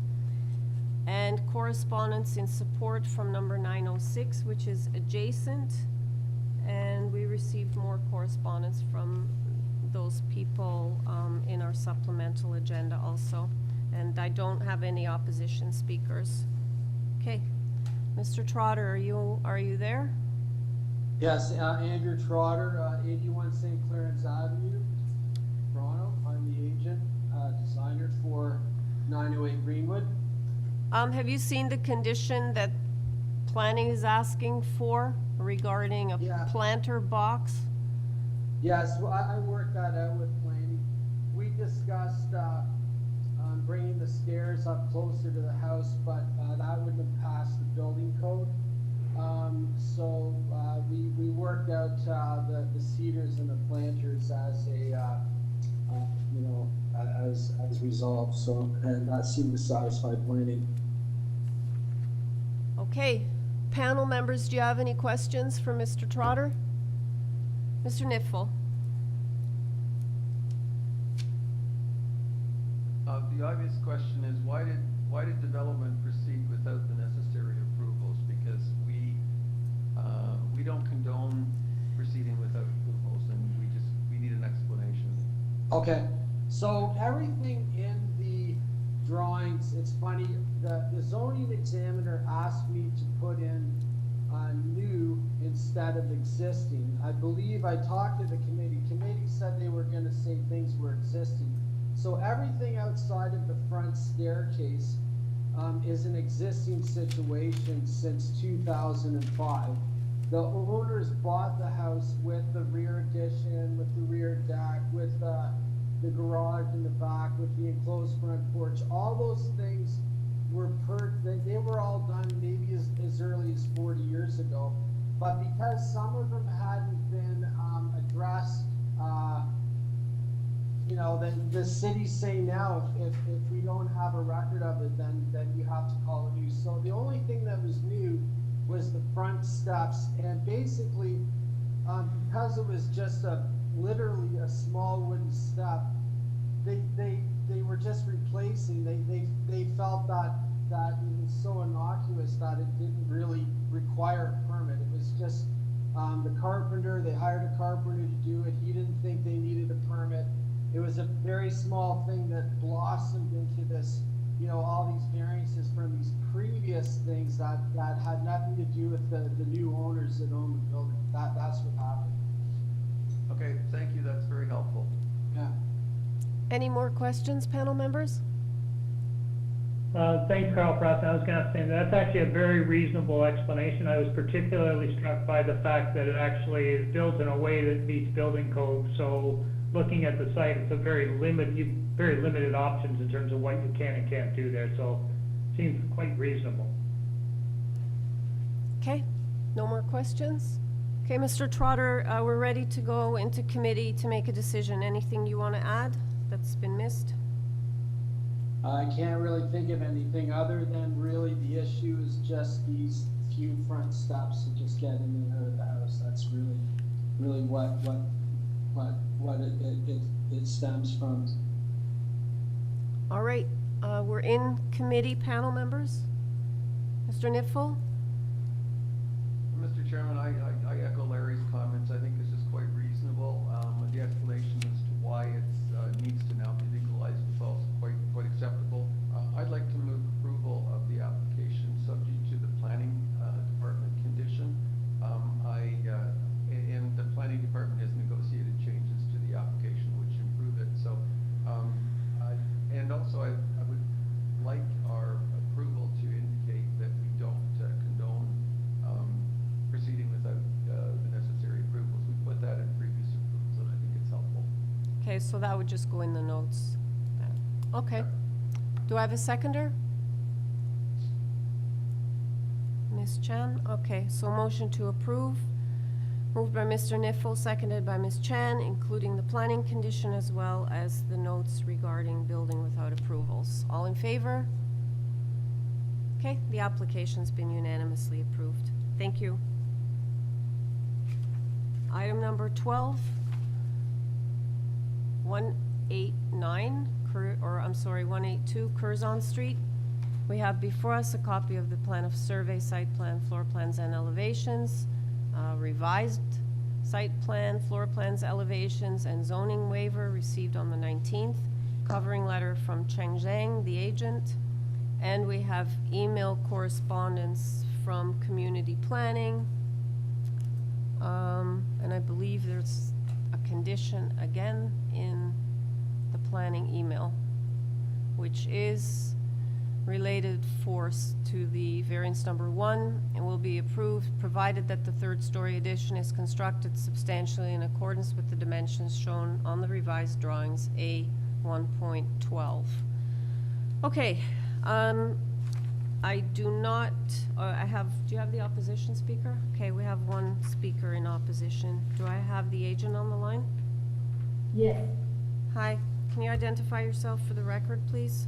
And correspondence in support from number 906, which is adjacent. And we received more correspondence from those people in our supplemental agenda also. And I don't have any opposition speakers. Okay, Mr. Trotter, are you there? Yes, Andrew Trotter, 81 St. Clarence Avenue, Toronto. I'm the agent, designer for 908 Greenwood. Have you seen the condition that planning is asking for regarding a planter box? Yes, well, I worked that out with planning. We discussed bringing the stairs up closer to the house, but that wouldn't have passed the building code. So we worked out the cedars and the planters as a as resolved. So, and that seemed to satisfy planning. Okay, panel members, do you have any questions for Mr. Trotter? Mr. Nipfel? The obvious question is why did development proceed without the necessary approvals? Because we don't condone proceeding without approvals, and we need an explanation. Okay, so everything in the drawings, it's funny, the zoning examiner asked me to put in new instead of existing. I believe I talked to the committee said they were gonna say things were existing. So everything outside of the front staircase is an existing situation since 2005. The owners bought the house with the rear addition, with the rear deck, with the garage in the back, with the enclosed front porch. All those things were they were all done maybe as early as 40 years ago. But because some of them hadn't been addressed, you know, the city's saying now, if we don't have a record of it, then you have to call it new. So the only thing that was new was the front steps, and basically, because it was just literally a small wooden step, they were just replacing. They felt that it was so innocuous that it didn't really require a permit. It was just the carpenter. They hired a carpenter to do it. He didn't think they needed a permit. It was a very small thing that blossomed into this, you know, all these variances from these previous things that had nothing to do with the new owners that own the building. That's what happened. Okay, thank you, that's very helpful. Yeah. Any more questions, panel members? Thanks, Carl Frost. I was gonna say, that's actually a very reasonable explanation. I was particularly struck by the fact that it actually is built in a way that meets building code. So looking at the site, it's a very limited options in terms of what you can and can't do there. So it seems quite reasonable. Okay, no more questions? Okay, Mr. Trotter, we're ready to go into committee to make a decision. Anything you want to add that's been missed? I can't really think of anything other than really the issue is just these few front steps to just get in and out of the house. That's really what it stems from. All right, we're in committee, panel members. Mr. Nipfel? Mr. Chairman, I echo Larry's comments. I think this is quite reasonable. The explanation as to why it needs to now be legalized is also quite acceptable. I'd like to move approval of the application subject to the planning department condition. And the planning department has negotiated changes to the application which improve it. So, and also I would like our approval to indicate that we don't condone proceeding without the necessary approvals. We put that in previous approvals, and I think it's helpful. Okay, so that would just go in the notes. Okay. Do I have a seconder? Ms. Chan? Okay, so motion to approve. Moved by Mr. Nipfel, seconded by Ms. Chan, including the planning condition as well as the notes regarding building without approvals. All in favor? Okay, the application's been unanimously approved. Thank you. Item number 12, 182 Curzon Street. We have before us a copy of the plan of survey, site plan, floor plans, and elevations, revised site plan, floor plans, elevations, and zoning waiver received on the 19th, covering letter from Cheng Zhang, the agent, and we have email correspondence from community planning. And I believe there's a condition again in the planning email, which is related force to the variance number 1 and will be approved provided that the third-story addition is constructed substantially in accordance with the dimensions shown on the revised drawings A 1.12. Okay, I do not, do you have the opposition speaker? Okay, we have one speaker in opposition. Do I have the agent on the line? Yes. Hi, can you identify yourself for the record, please?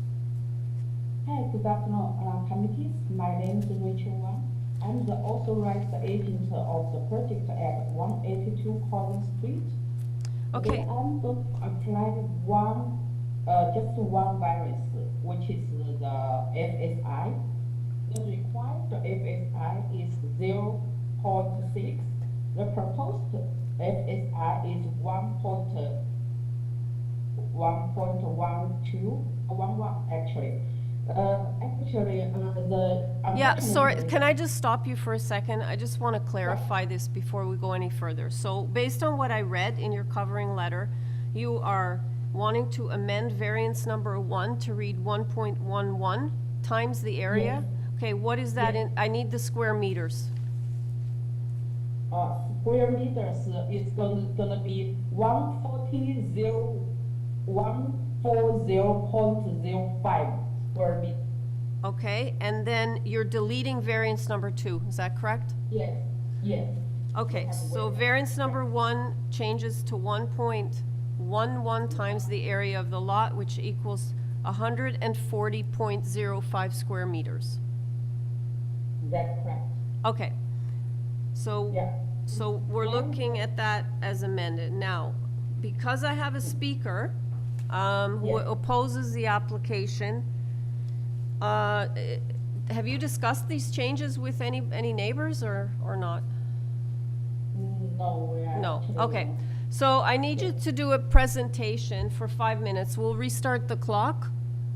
Hi, good afternoon, committees. My name is Rachel Wang. I'm the authorized agent of the project at 182 Curzon Street. Okay. I'm going to apply just one variance, which is the FSI. The required FSI is 0.6. The proposed FSI is 1.12, 11 actually. Actually, Yeah, sorry, unfortunately- can I just stop you for a second? I just want to clarify this before we go any further. So based on what I read in your covering letter, you are wanting to amend variance number 1 to read 1.11 times the area? Yes. Okay, what is that in, I need the square meters. Square meters is gonna be 140.05 square meter. Okay, and then you're deleting variance number 2, is that correct? Yes, yes. Okay, so variance number 1 changes to 1.11 times the area of the lot, which equals 140.05 square meters. That's correct. Okay, so, Yeah. so we're looking at that as amended. Now, because I have a speaker who Yes. opposes the application, have you discussed these changes with any neighbors or not? No, we are. No, actually okay. not. So I need you to do a presentation for 5 minutes. We'll restart the clock,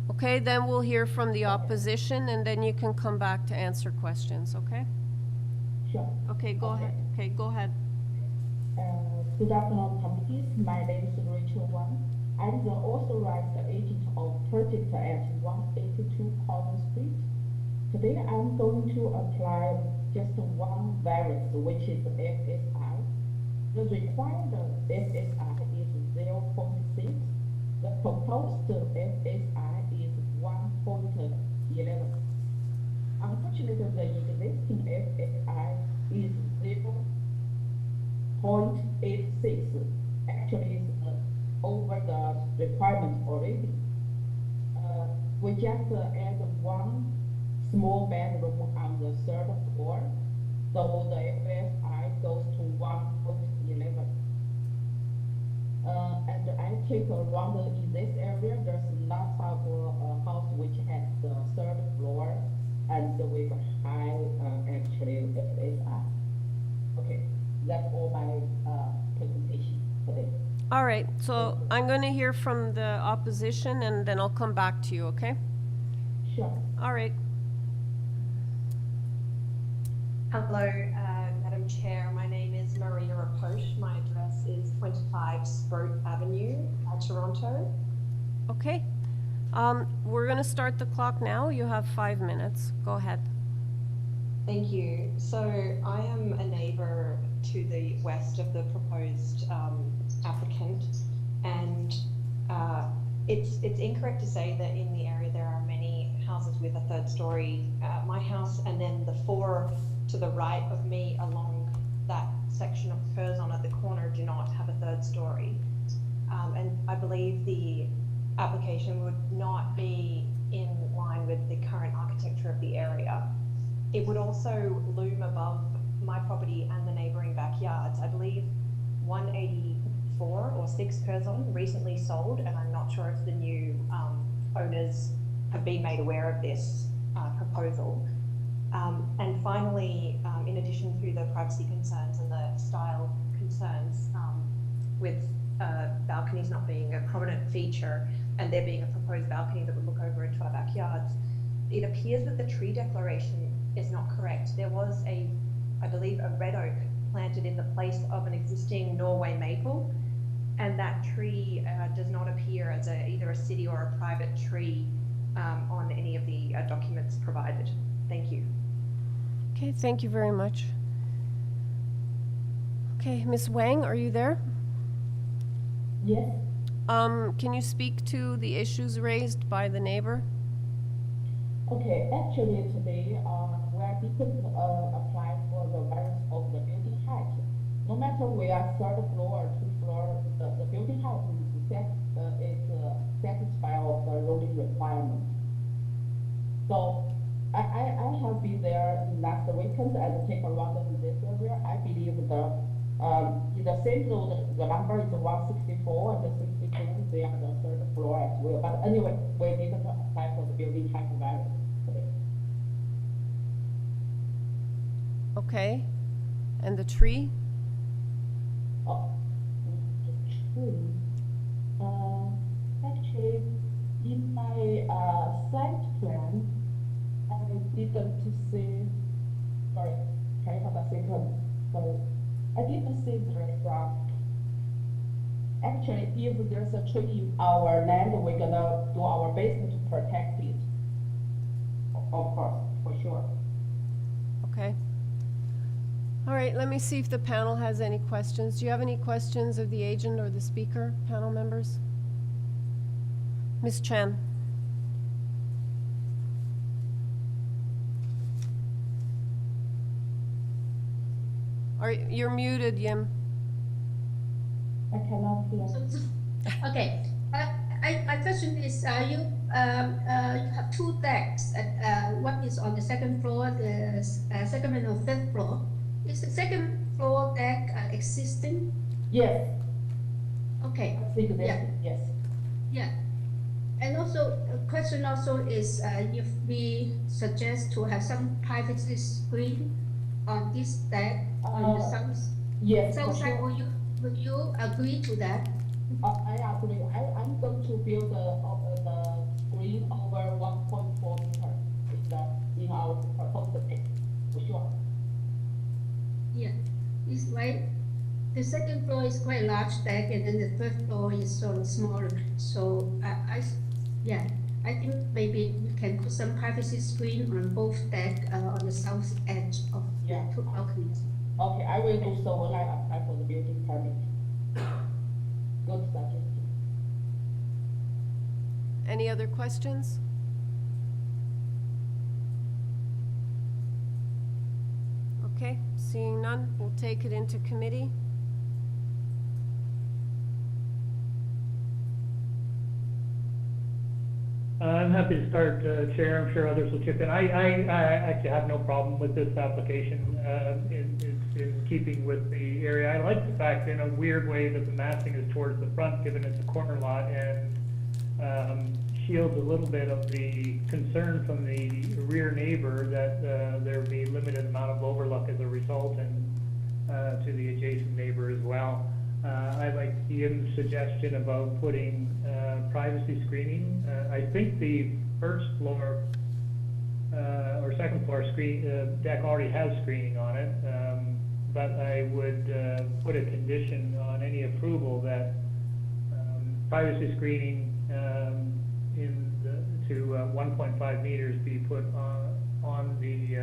okay? Then we'll hear from the opposition, and then you can come back to answer questions, okay? Sure. Okay, go ahead. Okay, go ahead. Good afternoon, committees. My name is Rachel Wang. I'm the authorized agent of project at 182 Curzon Street. Today, I'm going to apply just one variance, which is FSI. The required FSI is 0.6. The proposed FSI is 1.11. Unfortunately, the existing FSI is 0.86. Actually, it's over the requirement already. We just add one small bedroom on the third floor, so the FSI goes to 1.11. And I check around in this area, there's lots of house which has the third floor and with high actually FSI. Okay, that's all my presentation today. All right, so I'm going to hear from the opposition, and then I'll come back to you, okay? Sure. All right. Hello, Madam Chair. My name is Marina Rapoche. My address is 25 Sproat Avenue, Toronto. Okay. We're going to start the clock now. You have 5 minutes. Go ahead. Thank you. So I am a neighbour to the west of the proposed applicant, and it's incorrect to say that in the area there are many houses with a third story. My house and then the 4 to the right of me along that section of Curzon at the corner do not have a third story. And I believe the application would not be in line with the current architecture of the area. It would also loom above my property and the neighbouring backyards. I believe 184 or 6 Curzon recently sold, and I'm not sure if the new owners have been made aware of this proposal. And finally, in addition to the privacy concerns and the style concerns, with balconies not being a prominent feature and there being a proposed balcony that would look over into our backyards, it appears that the tree declaration is not correct. There was I believe, a red oak planted in the place of an existing Norway maple, and that tree does not appear as either a city or a private tree on any of the documents provided. Thank you. Okay, thank you very much. Okay, Ms. Wang, are you there? Yes. Can you speak to the issues raised by the neighbor? Okay, actually today, we are beginning to apply for the variance of the building height. No matter we are third floor or 2 floor, the building height is satisfy of the loading requirement. So I have been there last weekend and take a run in this area. I believe in the same road, the number is 164 and the 62, they are the third floor as well. But anyway, we need to apply for the building height variance today. Okay, and the tree? Oh, the tree. Actually, in my site plan, didn't see this. Actually, if there's a tree in our land, we're gonna do our best to protect it. Of course, for sure. Okay. All right, let me see if the panel has any questions. Do you have any questions of the agent or the speaker, panel members? Ms. Chen? You're muted, Yim. I cannot hear. Okay, my question is, you have two decks. One is on the second floor, the second and fifth floor. Is the second floor deck existing? Yes. Okay. Yeah. Yes. Yeah. And also, a question also is, if we suggest to have some privacy screen on this deck, on the south, yes, south for side, sure. will you agree to that? I agree. I'm going to build the screen over 1.4 meters in our proposed deck, for sure. Yeah, it's like, the second floor is quite large deck, and then the third floor is sort of smaller. So I think maybe we can put some privacy screen on both deck on the south edge of the two balconies. Okay, I will do so when I apply for the building permit. Good suggestion. Any other questions? Okay, seeing none, we'll take it into committee. I'm happy to start, Chair. I'm sure others will chip in. I actually have no problem with this application in keeping with the area. I like the fact, in a weird way, that the massing is towards the front, given it's a corner lot, and shields a little bit of the concern from the rear neighbor that there would be limited amount of overlook as a result, and to the adjacent neighbor as well. I like Ian's suggestion about putting privacy screening. I think the first floor or second floor deck already has screening on it, but I would put a condition on any approval that privacy screening to 1.5 meters be put on the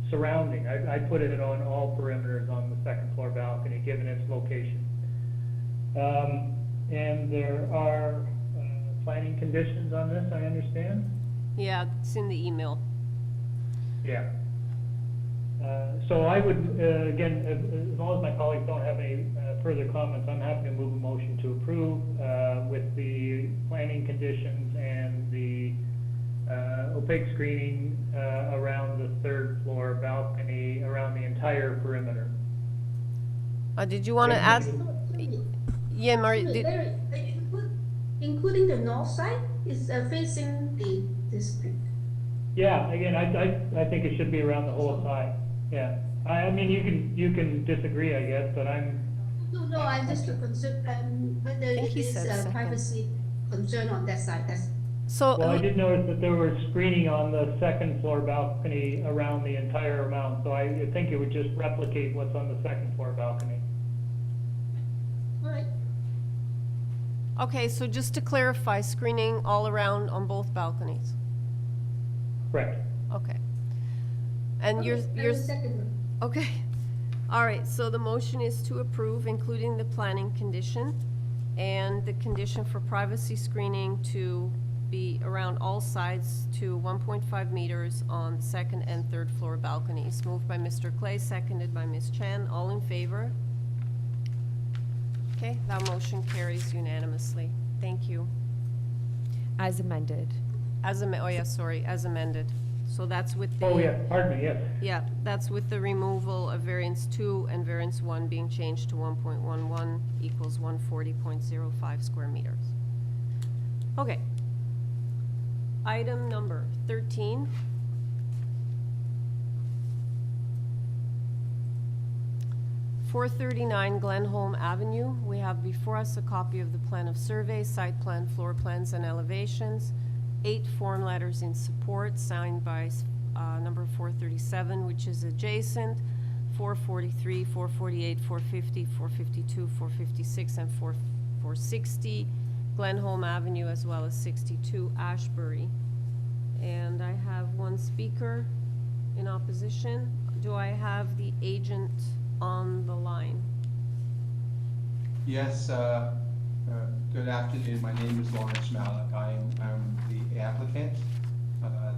surrounding. I'd put it on all perimeters on the second floor balcony, given its location. And there are planning conditions on this, I understand? Yeah, it's in the email. Yeah. So I would, again, as long as my colleagues don't have any further comments, I'm happy to move a motion to approve with the planning conditions and the opaque screening around the third floor balcony, around the entire perimeter. Did you want to add? Yeah, Including the north side is facing the street. Yeah, again, I think it should be around the whole side. Yeah, I mean, you can disagree, I guess, but No, I'm just concerned whether it is a privacy concern on that side. Well, I did notice that there was screening on the second floor balcony around the entire amount, so I think it would just replicate what's on the second floor balcony. All right. Okay, so just to clarify, screening all around on both balconies? Correct. Okay. And you're okay. All right, so the motion is to approve, including the planning condition and the condition for privacy screening to be around all sides to 1.5 meters on second and third floor balconies. Moved by Mr. Clay, seconded by Ms. Chan. All in favor? Okay, that motion carries unanimously. Thank you. As amended. As amended. So that's with the... Oh, yeah, pardon me, yes. Yeah, that's with the removal of variance 2 and variance 1 being changed to 1.11 equals 140.05 square meters. Okay. Item number 13. .439 Glenholme Avenue. We have before us a copy of the plan of survey, site plan, floor plans, and elevations. 8 form letters in support signed by number 437, which is adjacent. 443, 448, 450, 452, 456, and 460 Glenholme Avenue, as well as 62 Ashbury. And I have one speaker in opposition. Do I have the agent on the line? Yes, good afternoon. My name is Lawrence Malik. I'm the applicant,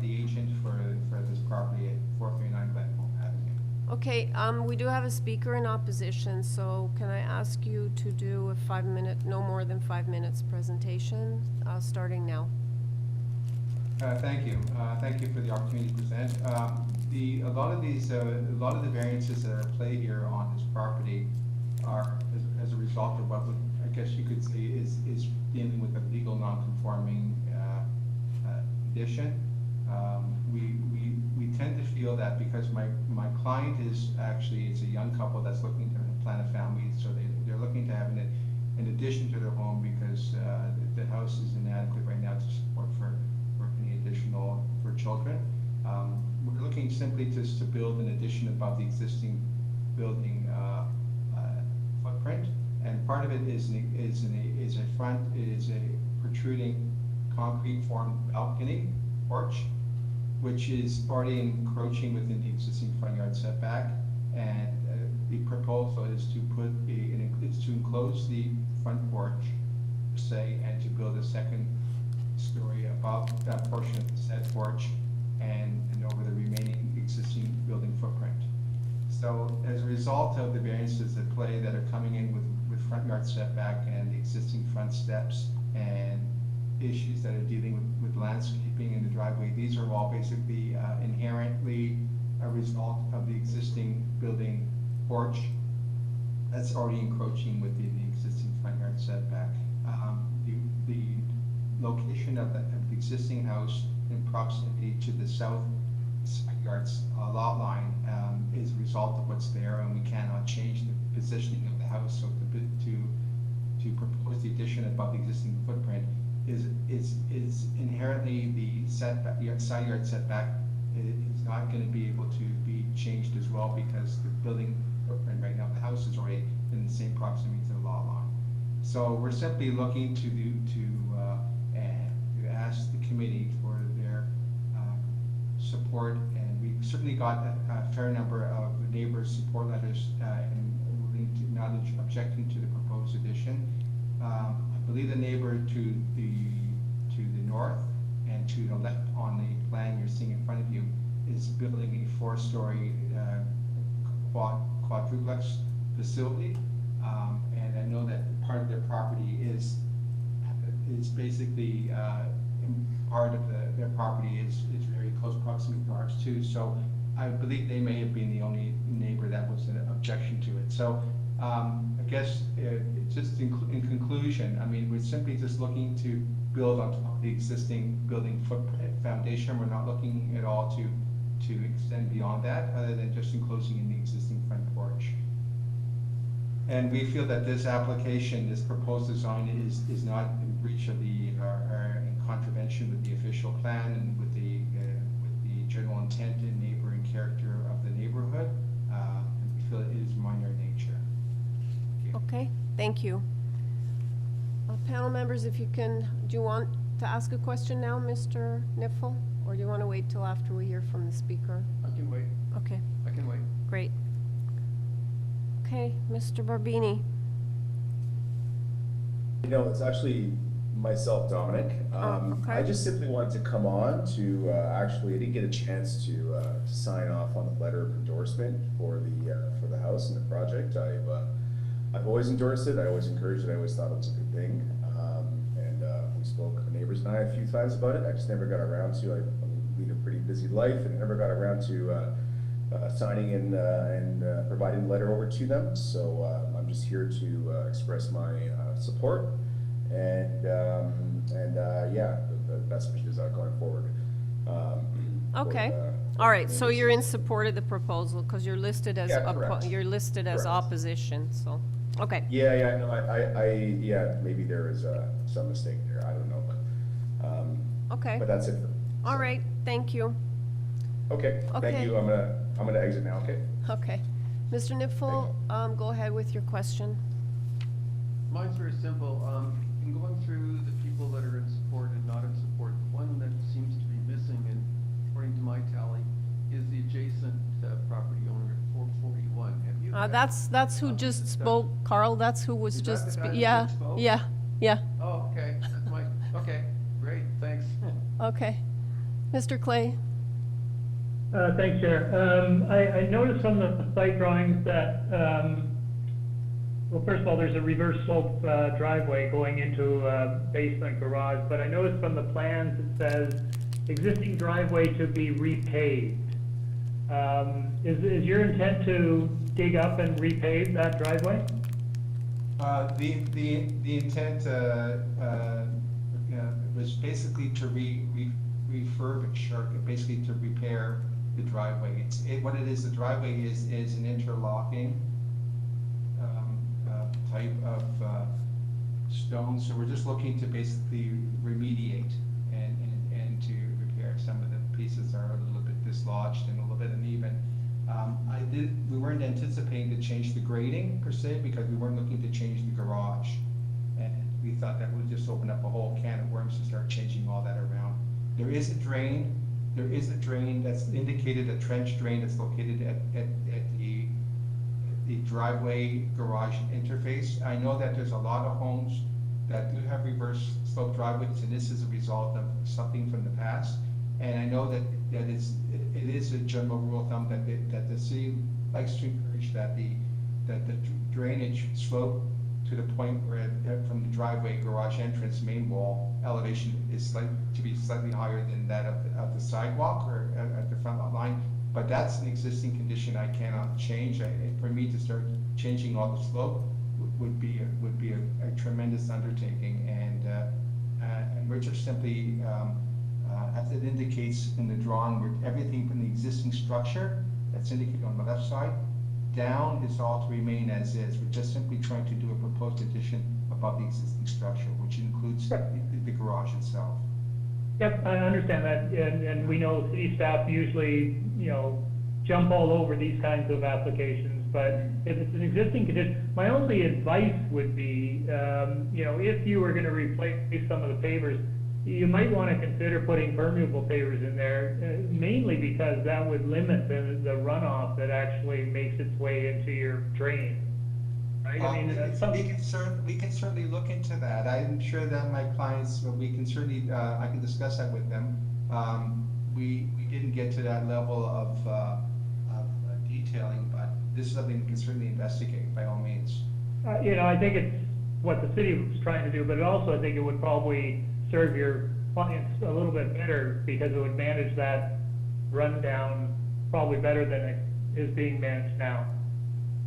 the agent for this property at 439 Glenholme Avenue. Okay, we do have a speaker in opposition, so can I ask you to do a 5-minute, no more than 5 minutes presentation, starting now? Thank you. Thank you for the opportunity to present. A lot of the variances that are at play here on this property are as a result of what I guess you could say is dealing with a legal non-conforming condition. We tend to feel that because my client is actually, it's a young couple that's looking to plan a family, so they're looking to have an addition to their home because the house is inadequate right now to support for any additional for children. We're looking simply just to build an addition above the existing building footprint, and part of it is a protruding concrete formed balcony porch, which is already encroaching within the existing front yard setback. And the proposal is to enclose the front porch, say, and to build a second story above that portion of the said porch and over the remaining existing building footprint. So as a result of the variances at play that are coming in with front yard setback and the existing front steps and issues that are dealing with landscaping in the driveway, these are all basically inherently a result of the existing building porch that's already encroaching within the existing front yard setback. The location of the existing house in proximity to the south side yard's lot line is a result of what's there, and we cannot change the positioning of the house. So to propose the addition above the existing footprint is inherently the setback, the side yard setback is not going to be able to be changed as well, because the building footprint right now, the house is already in the same proximity to the lot line. So we're simply looking to ask the committee for their support, and we certainly got a fair number of neighbors' support letters not objecting to the proposed addition. I believe the neighbor to the north and to the left on the plan you're seeing in front of you is building a 4-story quadruplex facility, and I know that part of their property is basically part of their property is very close proximity to ours too. So I believe they may have been the only neighbor that was an objection to it. So I guess just in conclusion, I mean, we're simply just looking to build on top of the existing building footprint foundation. We're not looking at all to extend beyond that, other than just enclosing in the existing front porch. And we feel that this application, this proposed design is not in breach of or in contravention with the official plan and with the general intent and neighboring character of the neighborhood. And we feel it is minor in nature. Okay, thank you. Panel members, if you can, do you want to ask a question now, Mr. Nipfel? Or do you want to wait till after we hear from the speaker? I can wait. Okay. I can wait. Great. Okay, Mr. Barbini. You know, it's actually myself, Dominic. Okay. I just simply wanted to come on to actually, I didn't get a chance to sign off on the letter of endorsement for the house and the project. I've always endorsed it. I always encouraged it. I always thought it was a good thing. And we spoke, the neighbors and I, a few times about it. I just never got around to. I lead a pretty busy life, and I never got around to signing and providing the letter over to them. So I'm just here to express my support, and yeah, that's what it is going forward. Okay. All right, so you're in support of the proposal because you're listed as you're listed as opposition. So, okay. Yeah. No, yeah, maybe there is some mistake there. I don't know, but okay. But that's it. All right. Thank you. Okay. Thank you. I'm gonna exit now. Okay. Okay. Mr. Nipfel, go ahead with your question. Mine's very simple. In going through the people that are in support and not in support, the one that seems to be missing, and according to my tally, is the adjacent property owner at 441. Have you? That's who just spoke, Carl. That's who was Is that just, the guy that yeah, just spoke? yeah. Oh, okay. That's my, okay, great, thanks. Okay. Mr. Clay? Thanks, Chair. I noticed from the site drawings that, well, first of all, there's a reverse slope driveway going into a basement garage, but I noticed from the plans it says existing driveway to be repaved. Is your intent to dig up and repave that driveway? The intent was basically to refurbish, or basically to repair the driveway. What it is, the driveway is an interlocking type of stone, so we're just looking to basically remediate and to repair. Some of the pieces are a little bit dislodged and a little bit uneven. We weren't anticipating to change the grading per se, because we weren't looking to change the garage. And we thought that would just open up a whole can of worms to start changing all that around. There is a drain that's indicated, a trench drain that's located at the driveway garage interface. I know that there's a lot of homes that do have reverse slope driveways, and this is a result of something from the past. And I know that it is a general rule of thumb that the city likes to encourage that the drainage slope to the point where from the driveway garage entrance main wall elevation is to be slightly higher than that of the sidewalk or at the front lot line. But that's an existing condition I cannot change. For me to start changing all the slope would be a tremendous undertaking, and we're just simply, as it indicates in the drawing, where everything from the existing structure that's indicated on the left side down is all to remain as is. We're just simply trying to do a proposed addition above the existing structure, which includes the garage itself. Yep, I understand that, and we know city staff usually, jump all over these kinds of applications, but if it's an existing condition, my only advice would be, if you were gonna replace some of the pavers, you might wanna consider putting permeable pavers in there, mainly because that would limit the runoff that actually makes its way into your drain. Right? We can certainly look into that. I'm sure that my clients, we can certainly, I can discuss that with them. We didn't get to that level of detailing, but this is something we can certainly investigate by all means. I think it's what the city was trying to do, but also I think it would probably serve your clients a little bit better, because it would manage that rundown probably better than it is being managed now.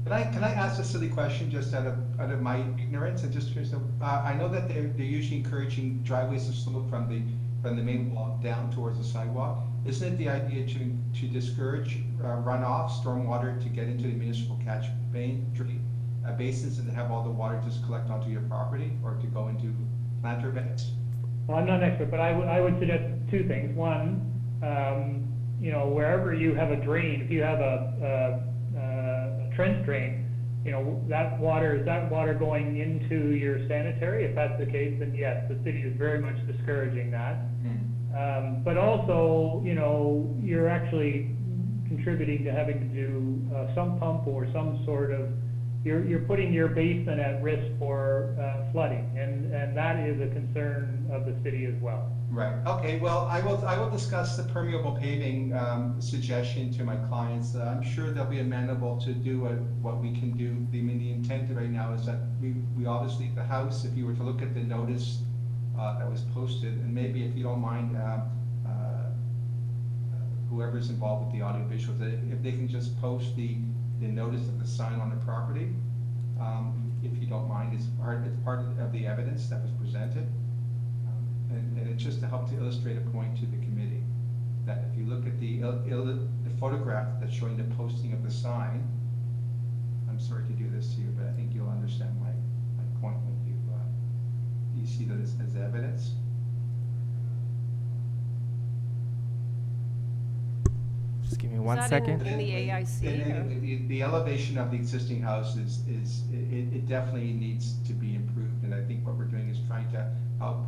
Can I ask a silly question just out of my ignorance? And just curious, I know that they're usually encouraging driveways to slope from the main wall down towards the sidewalk. Isn't it the idea to discourage runoff, stormwater to get into the municipal catch basins and to have all the water just collect onto your property, or to go into planter beds? Well, I'm not an expert, but I would suggest two things. One, wherever you have a drain, if you have a trench drain, is that water going into your sanitary? If that's the case, then yes, the city is very much discouraging that. But also, you're actually contributing to having to do some pump or some sort of, you're putting your basement at risk for flooding, and that is a concern of the city as well. Right. Okay. Well, I will discuss the permeable paving suggestion to my clients. I'm sure they'll be amenable to do what we can do. The intent right now is that we obviously, the house, if you were to look at the notice that was posted, and maybe if you don't mind, whoever's involved with the audio visuals, if they can just post the notice of the sign on the property, if you don't mind, it's part of the evidence that was presented. And it's just to help to illustrate a point to the committee, that if you look at the photograph that's showing the posting of the sign, I'm sorry to do this to you, but I think you'll understand my point when you see this as evidence. Just give me Is one that second. in the AIC? or- The elevation of the existing house it definitely needs to be improved, and I think what we're doing is trying to help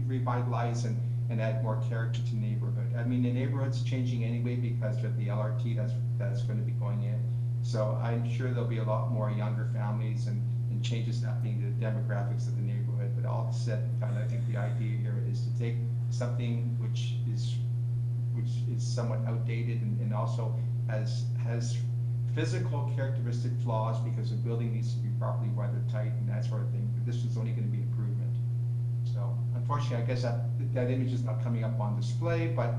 revitalize and add more character to neighborhood. I mean, the neighborhood's changing anyway because of the LRT that's going to be going in. So I'm sure there'll be a lot more younger families and changes happening to the demographics of the neighborhood. But all said, I think the idea here is to take something which is somewhat outdated and also has physical characteristic flaws because the building needs to be properly weathertight and that sort of thing. But this is only going to be improvement. So unfortunately, I guess that image is not coming up on display, but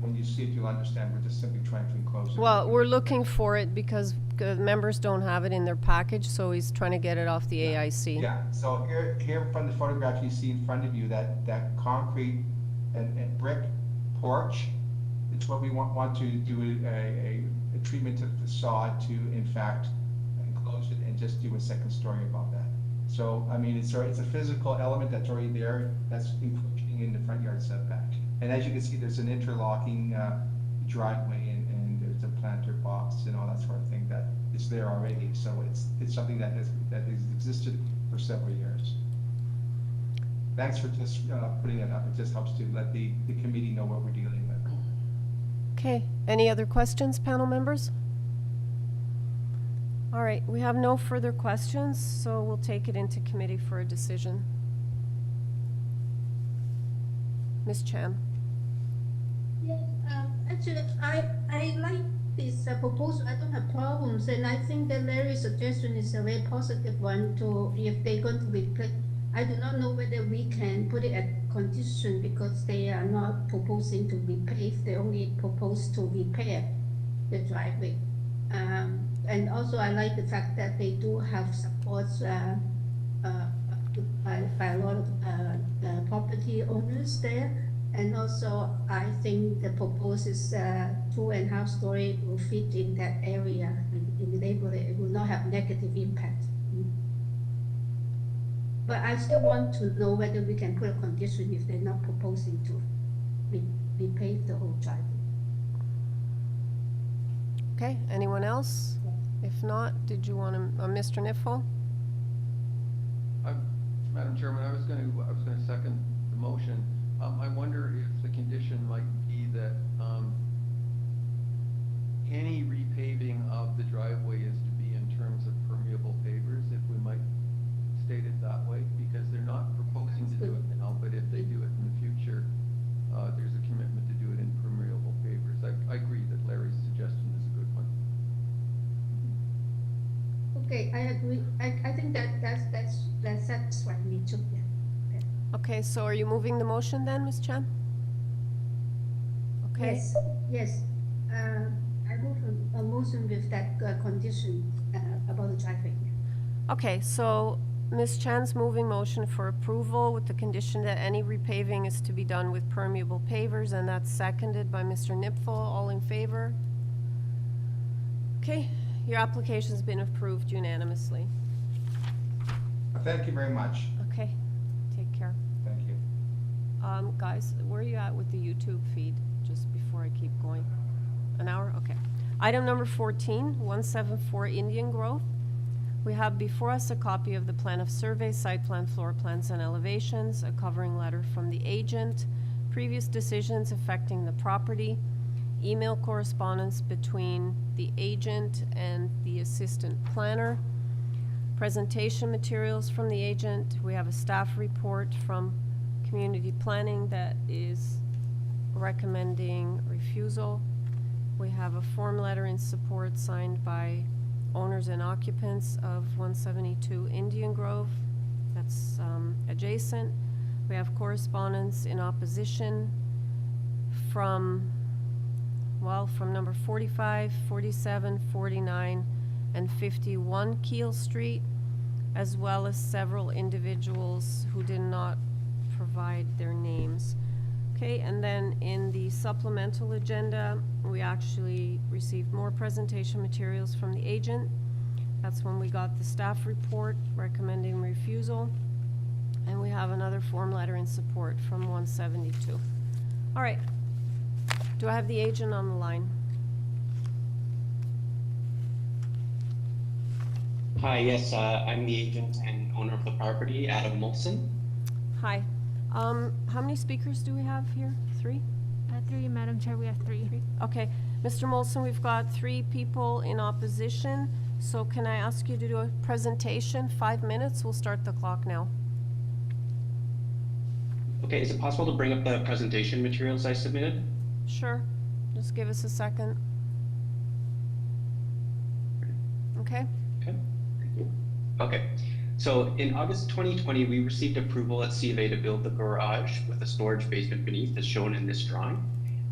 when you see it, you'll understand. We're just simply trying to enclose it. Well, we're looking for it because members don't have it in their package, so he's trying to get it off the AIC. Yeah, so here from the photograph you see in front of you, that concrete and brick porch, it's what we want to do a treatment to the facade to, in fact, enclose it and just do a second story above that. So, I mean, it's a physical element that's already there, that's encroaching in the front yard setback. And as you can see, there's an interlocking driveway and there's a planter box and all that sort of thing that is there already. So it's something that has existed for several years. Thanks for just putting it up. It just helps to let the committee know what we're dealing with. Okay, any other questions, panel members? All right, we have no further questions, so we'll take it into committee for a decision. Ms. Chan. Yes, actually, I like this proposal. I don't have problems, and I think that Larry's suggestion is a very positive one to, if they're going to replace. I do not know whether we can put it at condition because they are not proposing to repave, they only propose to repair the driveway. And also I like the fact that they do have supports by a lot of property owners there. And also I think the proposed 2.5 story will fit in that area in the neighborhood. It will not have negative impact. But I still want to know whether we can put a condition if they're not proposing to repave the whole driveway. Okay, anyone else? If not, did you want to, Mr. Niffel? Madam Chairman, I was going to second the motion. I wonder if the condition might be that any repaving of the driveway is to be in terms of permeable pavers, if we might state it that way, because they're not proposing to do it now, but if they do it in the future, there's a commitment to do it in permeable pavers. I agree that Larry's suggestion is a good one. Okay, I agree. I think that satisfies me too. Yeah. Okay, so are you moving the motion then, Ms. Chan? Okay. Yes. I move a motion with that condition about the driveway. Okay, so Ms. Chan's moving motion for approval with the condition that any repaving is to be done with permeable pavers, and that's seconded by Mr. Nipfel. All in favor? Okay, your application's been approved unanimously. Thank you very much. Okay, take care. Thank you. Guys, where are you at with the YouTube feed, just before I keep going? An hour? Okay. Item number 14, 174 Indian Grove. We have before us a copy of the plan of survey, site plan, floor plans, and elevations, a covering letter from the agent, previous decisions affecting the property, email correspondence between the agent and the assistant planner, presentation materials from the agent. We have a staff report from community planning that is recommending refusal. We have a form letter in support signed by owners and occupants of 172 Indian Grove, that's adjacent. We have correspondence in opposition from number 45, 47, 49, and 51 Keel Street, as well as several individuals who did not provide their names. Okay, and then in the supplemental agenda, we actually received more presentation materials from the agent. That's when we got the staff report recommending refusal. And we have another form letter in support from 172. All right. Do I have the agent on the line? Hi, yes, I'm the agent and owner of the property, Adam Molson. Hi. How many speakers do we have here? 3? 3, Madam Chair, we have 3. Okay, Mr. Molson, we've got 3 people in opposition, so can I ask you to do a presentation? 5 minutes, we'll start the clock now. Okay, is it possible to bring up the presentation materials I submitted? Sure, just give us a second. Okay? Okay, thank you. Okay, so in August 2020, we received approval at C of A to build the garage with a storage basement beneath, as shown in this drawing.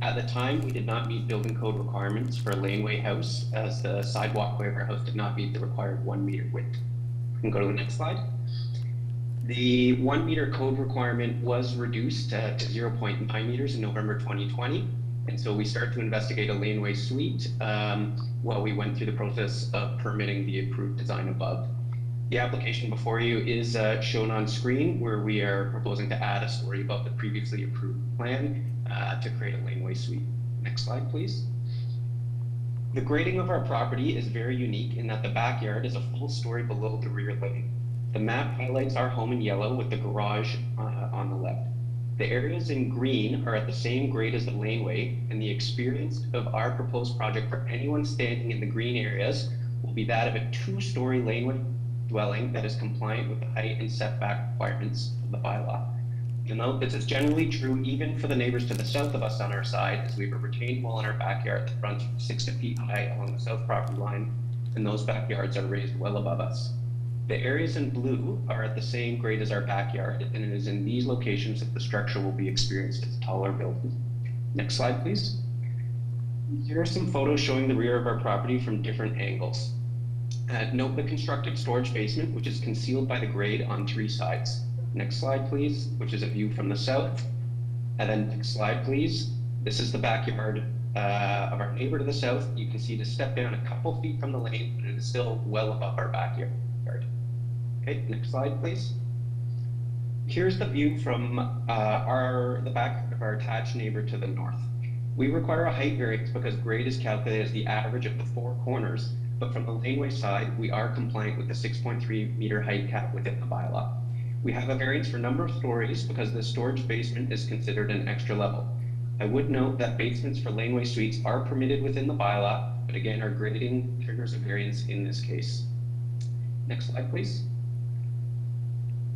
At the time, we did not meet building code requirements for a laneway house, as the side walkway of our house did not meet the required 1 meter width. We can go to the next slide. The 1 meter code requirement was reduced to 0.9 meters in November 2020. And so we started to investigate a laneway suite while we went through the process of permitting the approved design above. The application before you is shown on screen, where we are proposing to add a story above the previously approved plan to create a laneway suite. Next slide, please. The grading of our property is very unique in that the backyard is a full story below the rear lane. The map highlights our home in yellow with the garage on the left. The areas in green are at the same grade as the laneway, and the experience of our proposed project for anyone standing in the green areas will be that of a 2-story laneway dwelling that is compliant with the height and setback requirements of the bylaw. You'll note this is generally true even for the neighbors to the south of us on our side, as we have a retaining wall in our backyard that runs from 6 feet high along the south property line, and those backyards are raised well above us. The areas in blue are at the same grade as our backyard, and it is in these locations that the structure will be experienced as a taller building. Next slide, please. Here are some photos showing the rear of our property from different angles. Note the constructed storage basement, which is concealed by the grade on 3 sides. Next slide, please, which is a view from the south. And then next slide, please. This is the backyard of our neighbor to the south. You can see to step down a couple feet from the lane, but it is still well above our backyard. Okay, next slide, please. Here's the view from the back of our attached neighbor to the north. We require a height variance because grade is calculated as the average of the 4 corners, but from the laneway side, we are compliant with the 6.3 meter height cap within the bylaw. We have a variance for number of stories because the storage basement is considered an extra level. I would note that basements for laneway suites are permitted within the bylaw, but again, our grading triggers a variance in this case. Next slide, please.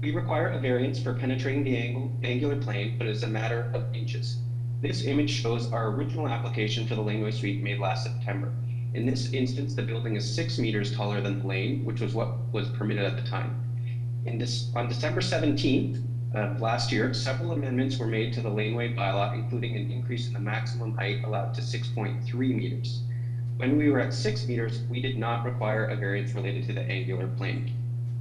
We require a variance for penetrating the angular plane, but it's a matter of inches. This image shows our original application for the laneway suite made last September. In this instance, the building is 6 meters taller than the lane, which was what was permitted at the time. On December 17th of last year, several amendments were made to the laneway bylaw, including an increase in the maximum height allowed to 6.3 meters. When we were at 6 meters, we did not require a variance related to the angular plane.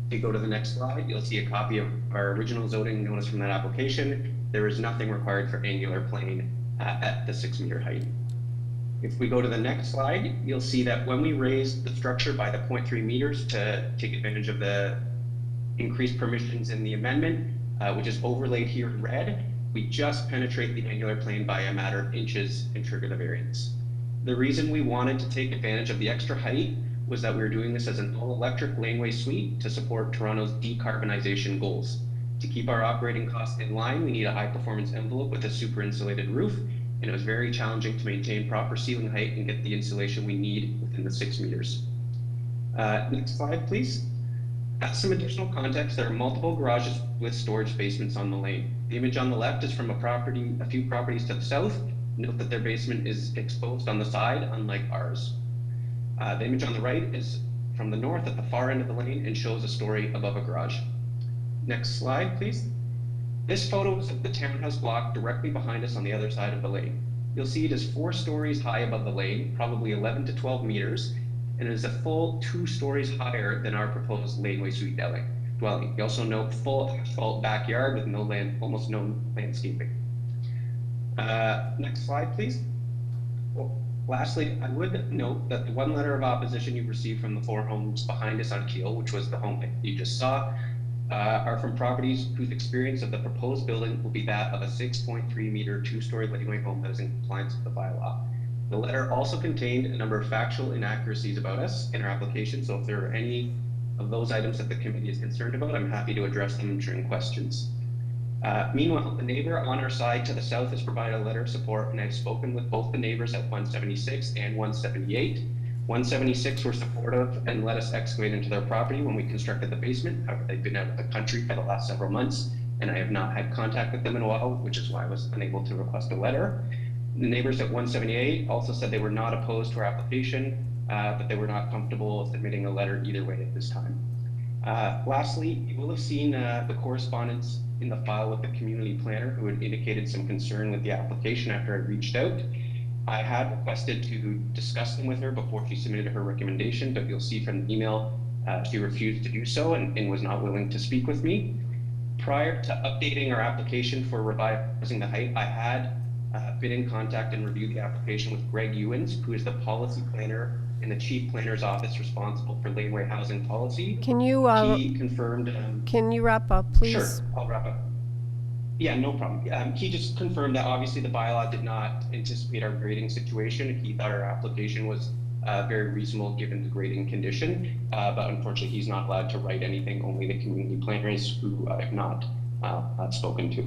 If you go to the next slide, you'll see a copy of our original zoning notice from that application. There is nothing required for angular plane at the 6 meter height. If we go to the next slide, you'll see that when we raised the structure by the 0.3 meters to take advantage of the increased permissions in the amendment, which is overlaid here in red, we just penetrate the angular plane by a matter of inches and trigger the variance. The reason we wanted to take advantage of the extra height was that we were doing this as an all-electric laneway suite to support Toronto's decarbonization goals. To keep our operating costs in line, we need a high-performance envelope with a super insulated roof, and it was very challenging to maintain proper ceiling height and get the insulation we need within the 6 meters. Next slide, please. As some additional context, there are multiple garages with storage basements on the lane. The image on the left is from a few properties to the south. Note that their basement is exposed on the side, unlike ours. The image on the right is from the north at the far end of the lane and shows a story above a garage. Next slide, please. This photo is of the townhouse block directly behind us on the other side of the lane. You'll see it is 4 stories high above the lane, probably 11 to 12 meters, and it is a full 2 stories higher than our proposed laneway suite dwelling. You also note full asphalt backyard with almost no landscaping. Next slide, please. Lastly, I would note that the 1 letter of opposition you received from the 4 homes behind us on Keel, which was the home that you just saw, are from properties whose experience of the proposed building will be that of a 6.3 meter two-story laneway home that is in compliance with the bylaw. The letter also contained a number of factual inaccuracies about us in our application, so if there are any of those items that the committee is concerned about, I'm happy to address them during questions. Meanwhile, the neighbor on our side to the south has provided a letter of support, and I've spoken with both the neighbors at 176 and 178. 176 were supportive and let us excavate into their property when we constructed the basement. However, they've been out of the country for the last several months, and I have not had contact with them in a while, which is why I was unable to request a letter. The neighbors at 178 also said they were not opposed to our application, but they were not comfortable submitting a letter either way at this time. Lastly, you will have seen the correspondence in the file with the community planner who had indicated some concern with the application after I reached out. I had requested to discuss them with her before she submitted her recommendation, but you'll see from the email she refused to do so and was not willing to speak with me. Prior to updating our application for revising the height, I had been in contact and reviewed the application with Greg Ewens, who is the policy planner in the chief planner's office responsible for laneway housing policy. Can you, he confirmed. Can you wrap up, please? Sure, I'll wrap up. Yeah, no problem. He just confirmed that obviously the bylaw did not anticipate our grading situation. He thought our application was very reasonable given the grading condition, but unfortunately he's not allowed to write anything. Only the community planners who I have not spoken to.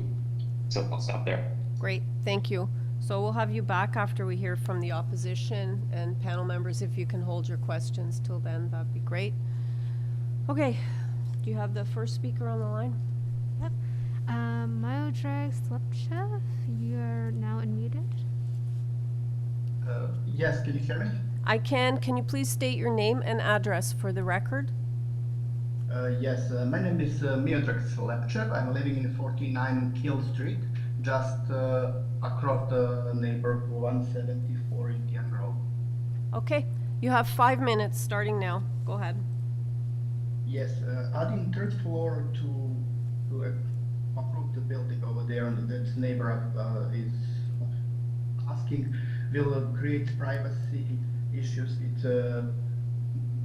So I'll stop there. Great, thank you. So we'll have you back after we hear from the opposition, and panel members, if you can hold your questions till then, that'd be great. Okay, do you have the first speaker on the line? Yep. Myodrag Slepchev, you are now unmuted. Yes, can you hear me? I can. Can you please state your name and address for the record? Yes, my name is Miodrag Slepchev. I'm living in 49 Kill Street, just across the neighbor 174 Indian Road. Okay, you have 5 minutes starting now. Go ahead. Yes, adding third floor to approve the building over there, and this neighbor is asking will create privacy issues with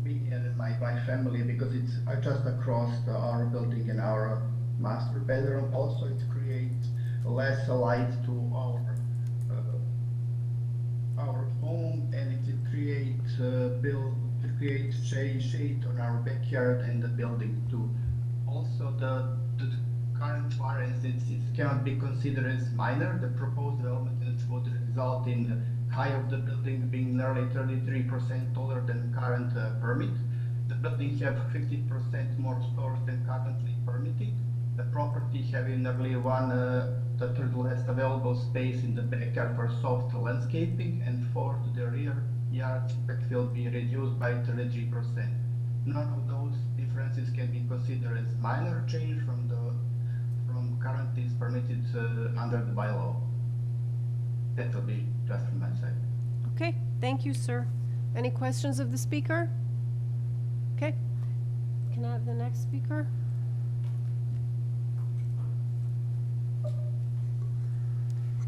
me and my family, because it's just across our building and our master bedroom. Also, it creates less light to our home, and it creates shade on our backyard and the building too. Also, the current variance it cannot be considered as minor. The proposed development would result in the height of the building being nearly 33% taller than current permit. The building have 50% more stores than currently permitted. The property having nearly the third less available space in the backyard for soft landscaping, and fourth, the rear yard impact will be reduced by 33%. None of those differences can be considered as minor change from currently permitted under the bylaw. That will be just from my side. Okay, thank you, sir. Any questions of the speaker? Okay, can I have the next speaker?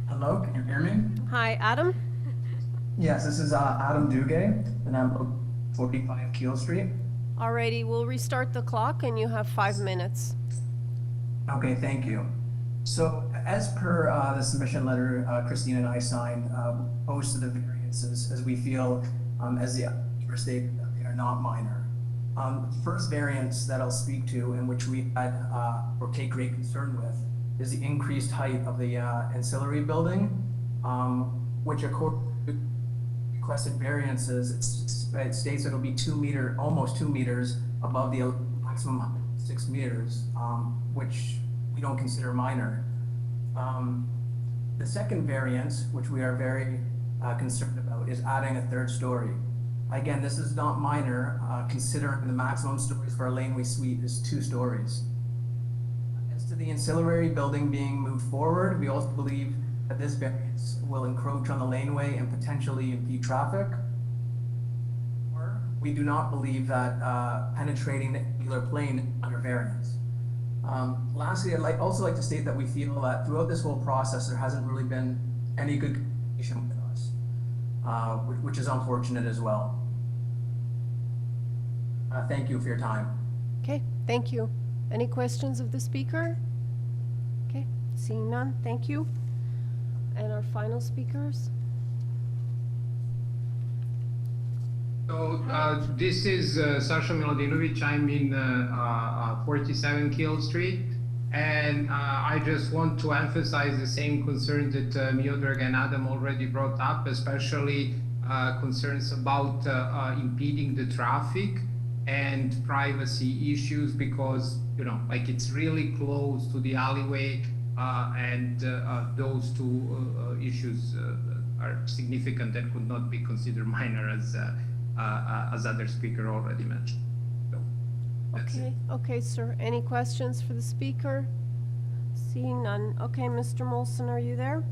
Hello, can you hear me? Hi, Adam? Yes, this is Adam Duguay, and I'm 45 Keel Street. Alrighty, we'll restart the clock and you have 5 minutes. Okay, thank you. So as per the submission letter Christine and I signed, most of the variances, as we feel, as the stated, that they are not minor. The first variance that I'll speak to, and which we had or take great concern with, is the increased height of the ancillary building, which according to requested variances, it states that it'll be almost 2 meters above the maximum 6 meters, which we don't consider minor. The second variance, which we are very concerned about, is adding a third story. Again, this is not minor, considering the maximum stories for a laneway suite is 2 stories. As to the ancillary building being moved forward, we also believe that this variance will encroach on the laneway and potentially impede traffic. Or we do not believe that penetrating the angular plane under variance. Lastly, I'd also like to state that we feel that throughout this whole process, there hasn't really been any good communication with us, which is unfortunate as well. Thank you for your time. Okay, thank you. Any questions of the speaker? Okay, seeing none, thank you. And our final speakers? So this is Sasha Miladinovich. I'm in 47 Kill Street, and I just want to emphasize the same concerns that Miodrag and Adam already brought up, especially concerns about impeding the traffic and privacy issues, because like it's really close to the alleyway, and those two issues are significant and could not be considered minor, as other speaker already mentioned. So, Okay, okay, sir. Any questions for the speaker? Seeing none. Okay, Mr. Molson, are you there?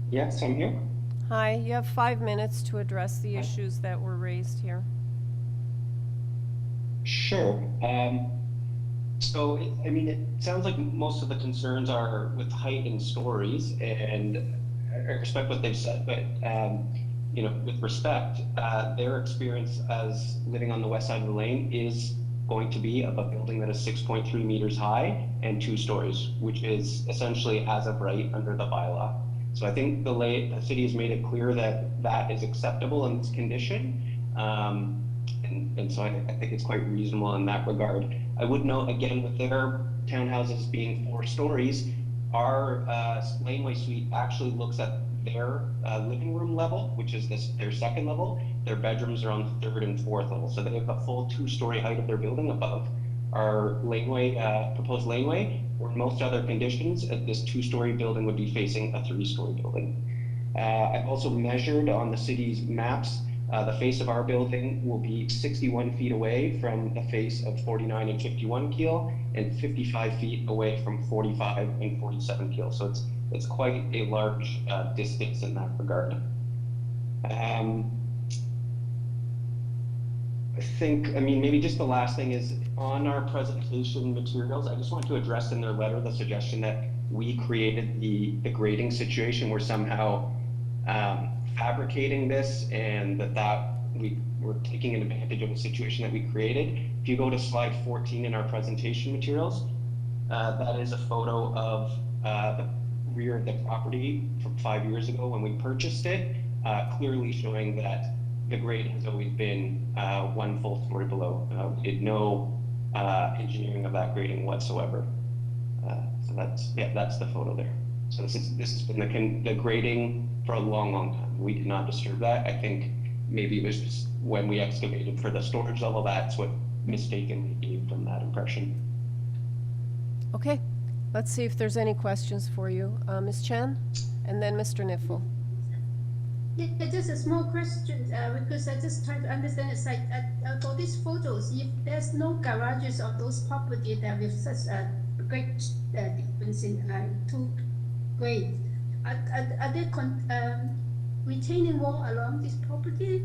Yes, I'm here. Hi, you have 5 minutes to address the issues that were raised here. Sure. So, it sounds like most of the concerns are with height and stories, and I respect what they've said, but, with respect, their experience as living on the west side of the lane is going to be of a building that is 6.3 meters high and 2 stories, which is essentially as of right under the bylaw. So I think the city has made it clear that that is acceptable in this condition. And so I think it's quite reasonable in that regard. I would note again, with their townhouses being 4 stories, our laneway suite actually looks at their living room level, which is their second level. Their bedrooms are on the 3rd and 4th level. So they have a full 2-story height of their building above our laneway, proposed laneway, where in most other conditions, this 2-story building would be facing a 3-story building. I've also measured on the city's maps, the face of our building will be 61 feet away from the face of 49 and 51 Keel, and 55 feet away from 45 and 47 Keel. So it's quite a large distance in that regard. I think, maybe just the last thing is on our presentation materials, I just want to address in their letter the suggestion that we created the grading situation. We're somehow fabricating this, and that we were taking advantage of a situation that we created. If you go to slide 14 in our presentation materials, that is a photo of the rear of the property from 5 years ago when we purchased it, clearly showing that the grade has always been 1 full story below. We did no engineering of that grading whatsoever. So that's the photo there. So this has been the grading for a long, long time. We did not disturb that. I think maybe it was just when we excavated for the storage level, that's what mistakenly gave them that impression. Okay, let's see if there's any questions for you. Ms. Chan, and then Mr. Niffel. Yeah, just a small question, because I just try to understand. It's like for these photos, if there's no garages on those properties that with such a great difference in 2 grades, are there retaining wall along this property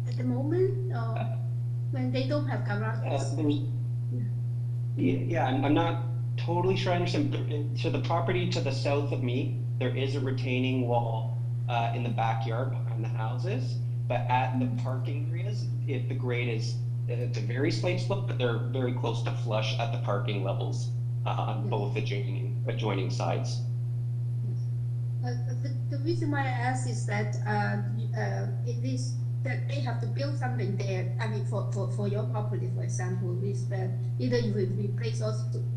at the moment, or when they don't have garages? Yeah, I'm not totally sure I understand. So the property to the south of me, there is a retaining wall in the backyard behind the houses, but at the parking areas, the grade is, it's a very slight slope, but they're very close to flush at the parking levels on both adjoining sides. The reason why I ask is that it is that they have to build something there. I mean, for your property, for example, is that either you will replace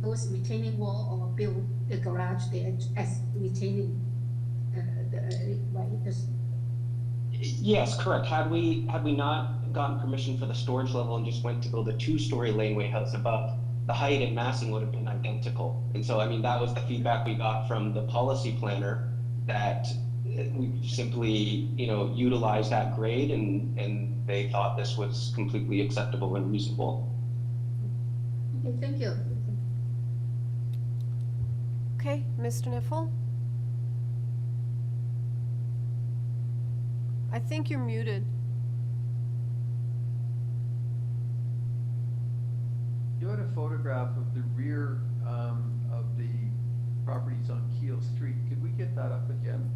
those retaining wall or build the garage there as retaining Yes, correct. Had we not gotten permission for the storage level and just went to build a 2-story laneway house above, the height and massing would have been identical. And so, that was the feedback we got from the policy planner, that we simply, utilized that grade, and they thought this was completely acceptable and reasonable. Okay, thank you. Okay, Mr. Niffel? I think you're muted. You had a photograph of the rear of the properties on Keel Street. Could we get that up again?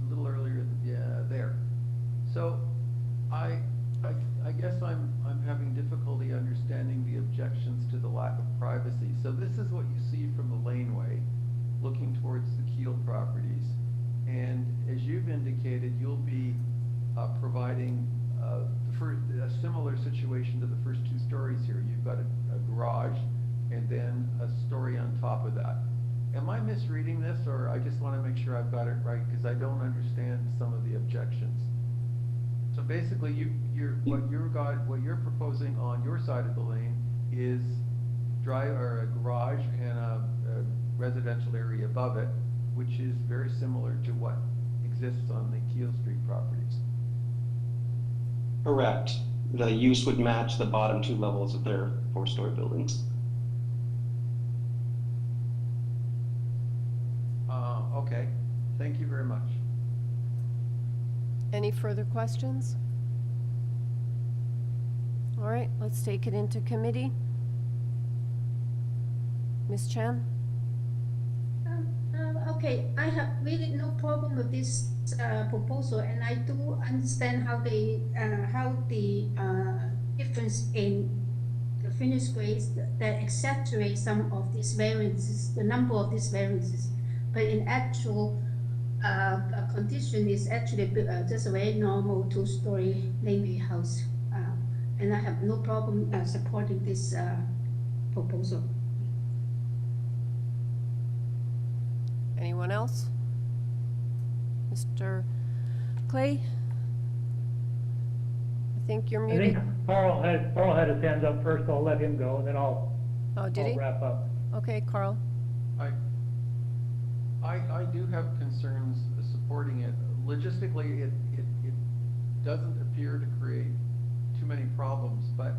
A little earlier, yeah, there. So I lack of privacy. So this is what you see from the laneway, looking towards the Keel properties. And as you've indicated, you'll be providing a similar situation to the first 2 stories here. You've got a garage and then a story on top of that. Am I misreading this, or I just want to make sure I've got it right, because I don't understand some of the objections. So basically, what you're proposing on your side of the lane is a garage and a residential area above it, which is very similar to what exists on the Keel Street properties. Correct. The use would match the bottom 2 levels of their 4-story buildings. Okay, thank you very much. Any further questions? All right, let's take it into committee. Ms. Chan? Okay, I have really no problem with this proposal, and I do understand how the difference in the finished grades that exaggerate some of these variances, the number of these variances, but in actual condition is actually just a very normal 2-story laneway house, and I have no problem supporting this proposal. Anyone else? Mr. Clay? I think you're I muted. think Carl had his hands up first, I'll let him go, and then I'll wrap up. Okay, Carl. I do have concerns supporting it. Logistically, it doesn't appear to create too many problems, but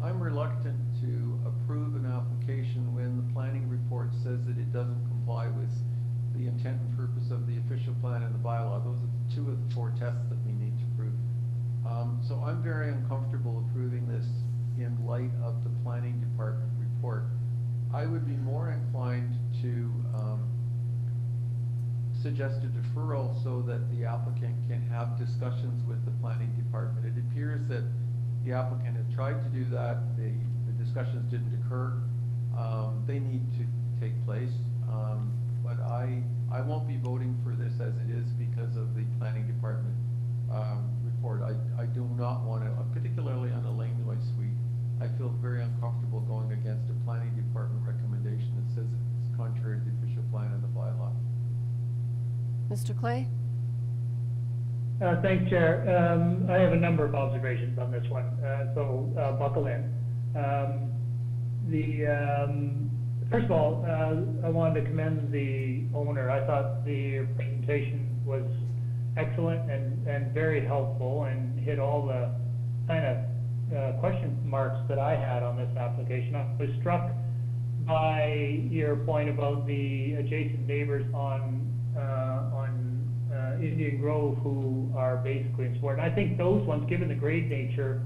I'm reluctant to approve an application when the planning report says that it doesn't comply with the intent and purpose of the official plan and the bylaw. Those are 2 of the 4 tests that we need to prove. So I'm very uncomfortable approving this in light of the planning department report. I would be more inclined to suggest a deferral so that the applicant can have discussions with the planning department. It appears that the applicant had tried to do that. The discussions didn't occur. They need to take place. But I won't be voting for this as it is because of the planning department report. I do not want to, particularly on the laneway suite, I feel very uncomfortable going against a planning department recommendation that says it's contrary to the official plan and the bylaw. Mr. Clay? Thanks, Chair. I have a number of observations on this one, so buckle in. First of all, I wanted to commend the owner. I thought the presentation was excellent and very helpful and hit all the kind of question marks that I had on this application. I was struck by your point about the adjacent neighbors on Indian Grove who are basically in support. And I think those ones, given the grade nature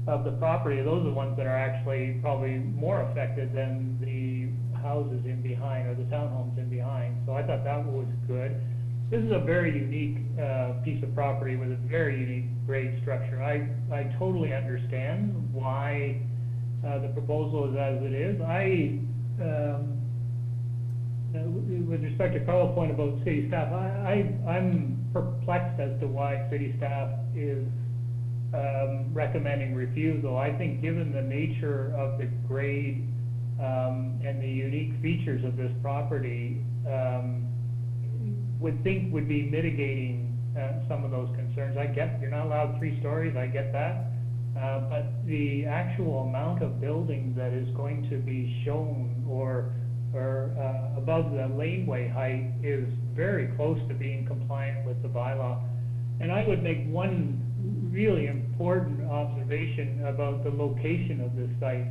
of the property, those are the ones that are actually probably more affected than the houses in behind or the townhomes in behind. So I thought that was good. This is a very unique piece of property with a very unique grade structure. I totally understand why the proposal is as it is. With respect to Carl's point about city staff, I'm perplexed as to why city staff is recommending refusal. I think given the nature of the grade and the unique features of this property, would be mitigating some of those concerns. I get you're not allowed 3 stories, I get that, but the actual amount of building that is going to be shown or above the laneway height is very close to being compliant with the bylaw. And I would make one really important observation about the location of this site.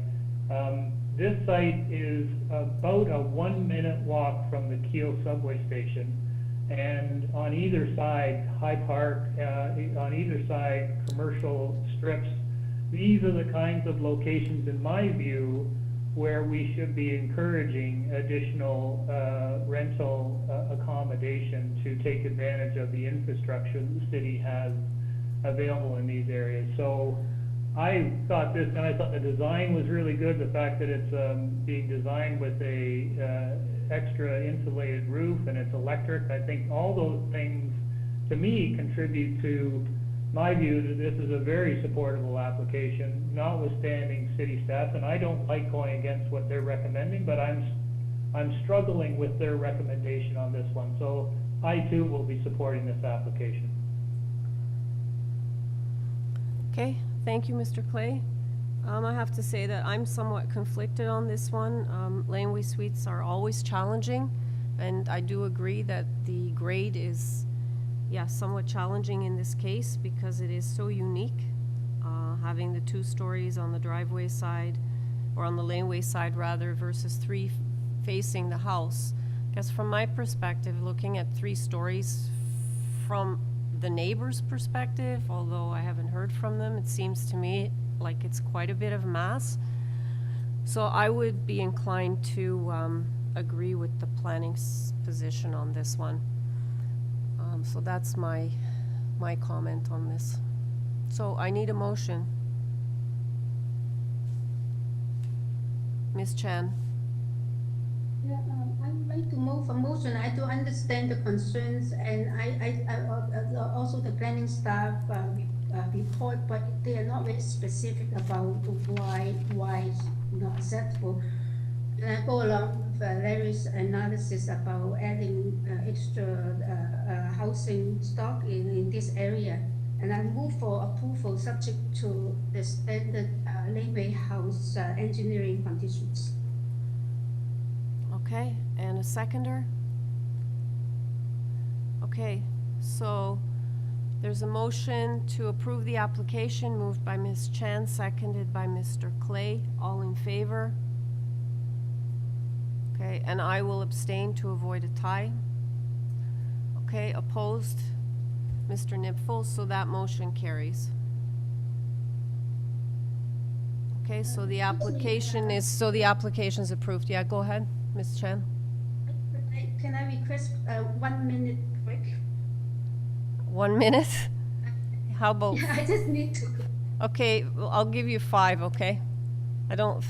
This site is about a 1-minute walk from the Keel subway station, and on either side, High Park, on either side, commercial strips. These are the kinds of locations, in my view, where we should be encouraging additional rental accommodation to take advantage of the infrastructure that the city has available in these areas. So I thought this, and I thought the design was really good, the fact that it's being designed with a extra insulated roof and it's electric. I think all those things, to me, contribute to my view that this is a very supportable application, notwithstanding city staff, and I don't like going against what they're recommending, but I'm struggling with their recommendation on this one, so I too will be supporting this application. Okay, thank you, Mr. Clay. I have to say that I'm somewhat conflicted on this one. Laneway Suites are always challenging, and I do agree that the grade is, yeah, somewhat challenging in this case because it is so unique. Having the 2 stories on the driveway side, or on the laneway side rather, versus 3 facing the house. I guess from my perspective, looking at 3 stories from the neighbor's perspective, although I haven't heard from them, it seems to me like it's quite a bit of mass. So I would be inclined to agree with the planning's position on this one. So that's my comment on this. So I need a motion. Ms. Chan. Yeah, I would like to move a motion. I do understand the concerns, and I also the planning staff report, but they are not very specific about why it's not acceptable. And I go along with Larry's analysis about adding extra housing stock in this area. And I move for approval subject to the standard laneway house engineering conditions. Okay, and a seconder? Okay, so there's a motion to approve the application moved by Ms. Chan, seconded by Mr. Clay. All in favor? Okay, and I will abstain to avoid a tie. Okay, opposed? Mr. Nipfel, so that motion carries. Okay, so the application is approved. Yeah, go ahead, Ms. Chan. Can I request 1 minute break? 1 minute? How about? I just need to. Okay, well, I'll give you 5, okay? I don't.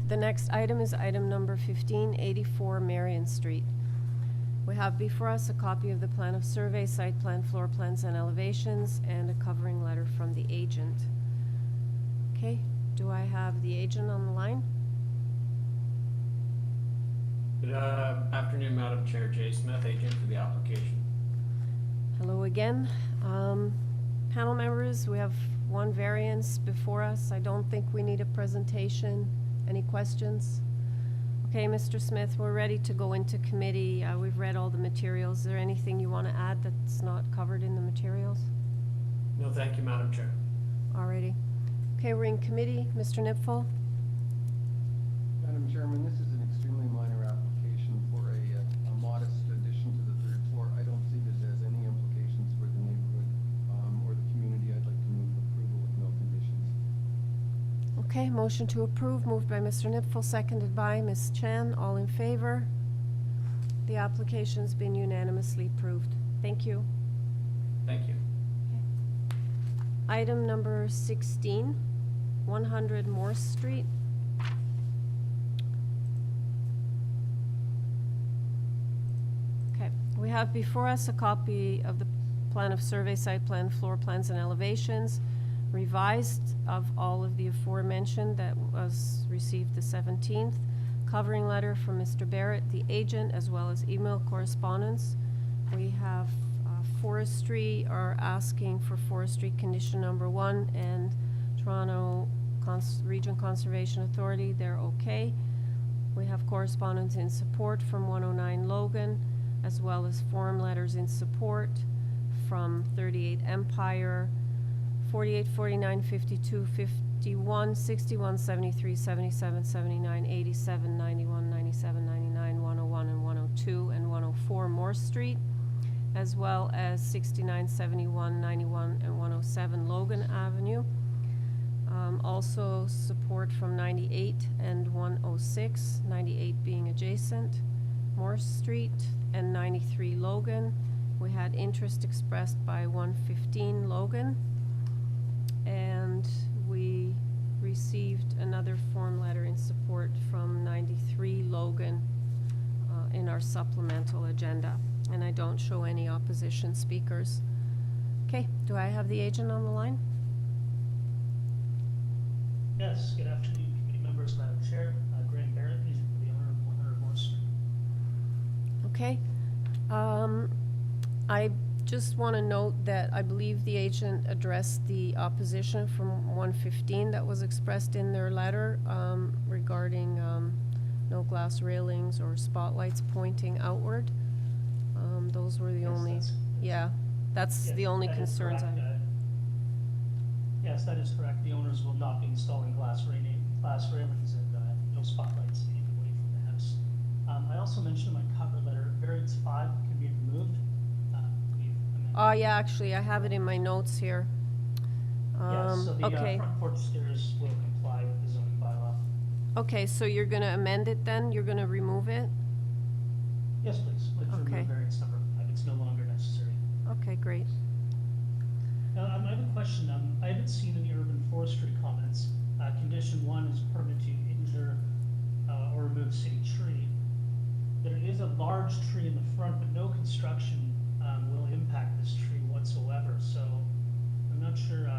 The next item is item number 1584 Marion Street. We have before us a copy of the plan of survey, site plan, floor plans, and elevations, and a covering letter from the agent. Okay, do I have the agent on the line? Good afternoon, Madam Chair. Jay Smith, agent for the application. Hello again. Panel members, we have one variance before us. I don't think we need a presentation. Any questions? Okay, Mr. Smith, we're ready to go into committee. We've read all the materials. Is there anything you want to add that's not covered in the materials? No, thank you, Madam Chair. Alrighty. Okay, we're in committee. Mr. Nipfel? Madam Chairman, this is an extremely minor application for a modest addition to the third floor. I don't see this as any implications for the neighborhood or the community. I'd like to move approval with no conditions. Okay, motion to approve, moved by Mr. Nipfel, seconded by Ms. Chan. All in favor? The application's been unanimously approved. Thank you. Thank you. Item number 16, 100 Morse Street. Okay, we have before us a copy of the plan of survey, site plan, floor plans, and elevations, revised of all of the aforementioned that was received the 17th, covering letter from Mr. Barrett, the agent, as well as email correspondence. We have forestry are asking for forestry condition number 1, and Toronto Region Conservation Authority, they're okay. We have correspondence in support from 109 Logan, as well as form letters in support from 38 Empire, 48, 49, 52, 51, 61, 73, 77, 79, 87, 91, 97, 99, 101, and 102, and 104 Morse Street, as well as 69, 71, 91, and 107 Logan Avenue. Also support from 98 and 106, 98 being adjacent, Morse Street, and 93 Logan. We had interest expressed by 115 Logan, and we received another form letter in support from 93 Logan in our supplemental agenda, and I don't show any opposition speakers. Okay, do I have the agent on the line? Yes, good afternoon, committee members, Madam Chair. Graham Barrett, agent for the owner of 100 Morse Street. Okay. I just want to note that I believe the agent addressed the opposition from 115 that was expressed in their letter regarding no glass railings or spotlights pointing outward. Those were the only, that's the only concerns I have. Yes, that is correct. The owners will not be installing glass railings and no spotlights either way from the house. I also mentioned in my cover letter, variance 5 can be removed. Oh, yeah, actually, I have it in my notes here. Yes, so the okay. front porch stairs will comply with the zoning bylaw. Okay, so you're going to amend it then? You're going to remove it? Yes, please. Let's remove variance number 5. It's no longer necessary. Okay, great. Now, I have a question. I haven't seen any urban forestry comments. Condition 1 is permit to injure or remove city tree. There is a large tree in the front, but no construction will impact this tree whatsoever. So I'm not sure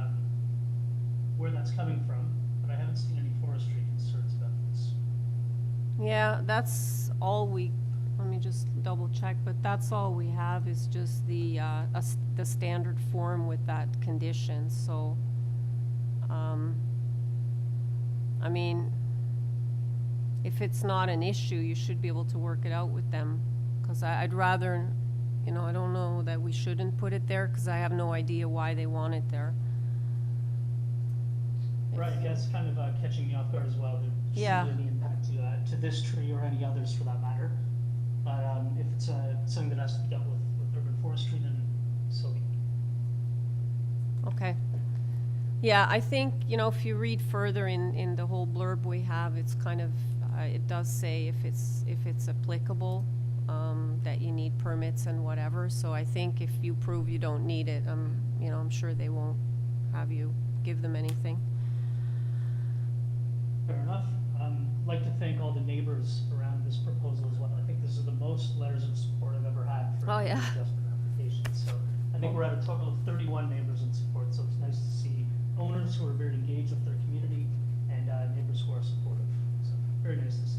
where that's coming from, but I haven't seen any forestry concerns about this. Yeah, that's all let me just double check, but that's all we have is just the standard form with that condition. So, I mean, if it's not an issue, you should be able to work it out with them. Because I'd rather, I don't know that we shouldn't put it there because I have no idea why they want it there. Right, yeah, it's kind of catching me off guard as well. There shouldn't be any impact to this tree or any others for that matter. But if it's something that has to be dealt with urban forestry, then so be it. Okay. Yeah, I think, you know, if you read further in the whole blurb we have, it's kind of, it does say if it's applicable, that you need permits and whatever. So I think if you prove you don't need it, you know, I'm sure they won't have you give them anything. Fair enough. I'd like to thank all the neighbors around this proposal as well. I think this is the most letters of support I've ever had for Oh, an yeah. adjustment application. So I think we're at a total of 31 neighbors in support. So it's nice to see owners who are very engaged with their community and neighbors who are supportive. So very nice to see.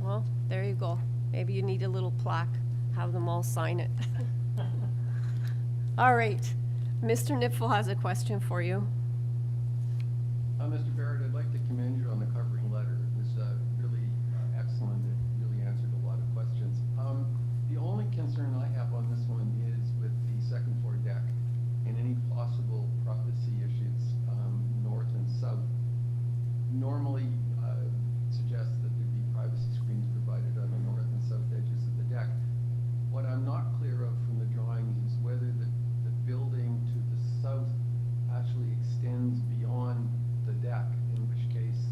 Well, there you go. Maybe you need a little plaque, have them all sign it. All right, Mr. Nipfel has a question for you. Mr. Barrett, I'd like to commend you on the covering letter. It was really excellent. It really answered a lot of questions. The only concern I have on this one is with the second floor deck and any possible privacy issues, north and south. Normally suggests that there be privacy screens provided on the north and south edges of the deck. What I'm not clear of from the drawings is whether the building to the south actually extends beyond the deck, in which case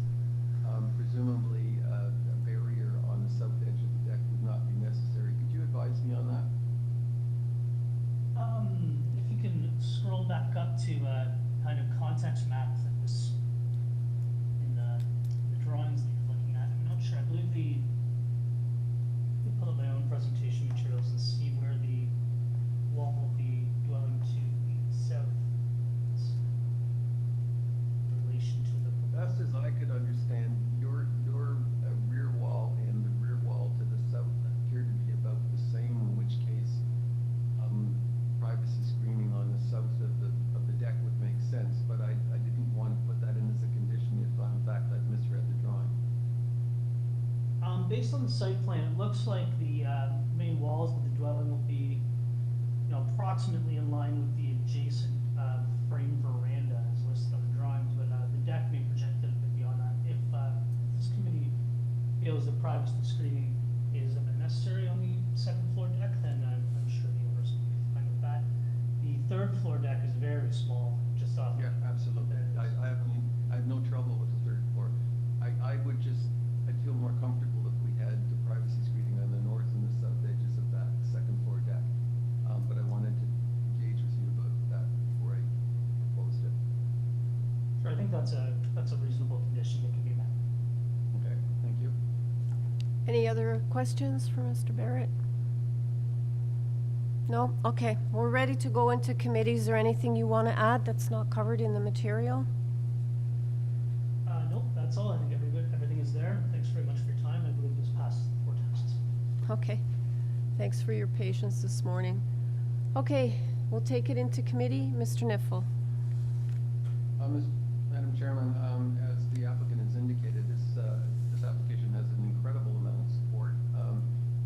presumably a barrier on the south edge of the deck would not be necessary. Could you advise me on that? If you can scroll back up to kind of context map that was in the drawings that you're looking at. I'm not sure. I believe let me pull up my own presentation materials and see where the wall will be dwelling to the south is in relation to the. Best as I could understand, your rear wall and the rear wall to the south appear to be about the same, in which case privacy screening on the south of the deck would make sense, but I didn't want to put that in as a condition if in fact I'd misread the drawing. Based on the site plan, it looks like the main walls of the dwelling will be, you know, approximately in line with the adjacent frame veranda as listed on the drawings, but the deck may project a bit beyond that. If this committee feels that privacy screening is necessary on the second floor deck, then I'm sure the owners will be fine with that. The third floor deck is very small, just off. Yeah, absolutely. I have no trouble with the third floor. I'd feel more comfortable if we had the privacy screening on the north and the south edges of that second floor deck. But I wanted to engage with you about that before I proposed it. Sure, I think that's a reasonable condition that can be met. Okay, thank you. Any other questions for Mr. Barrett? No? Okay, we're ready to go into committees. Is there anything you want to add that's not covered in the material? Nope, that's all. I think everything is there. Thanks very much for your time. I believe this passed 4 tests. Okay, thanks for your patience this morning. Okay, we'll take it into committee. Mr. Nipfel. Madam Chairman, as the applicant has indicated, this application has an incredible amount of support,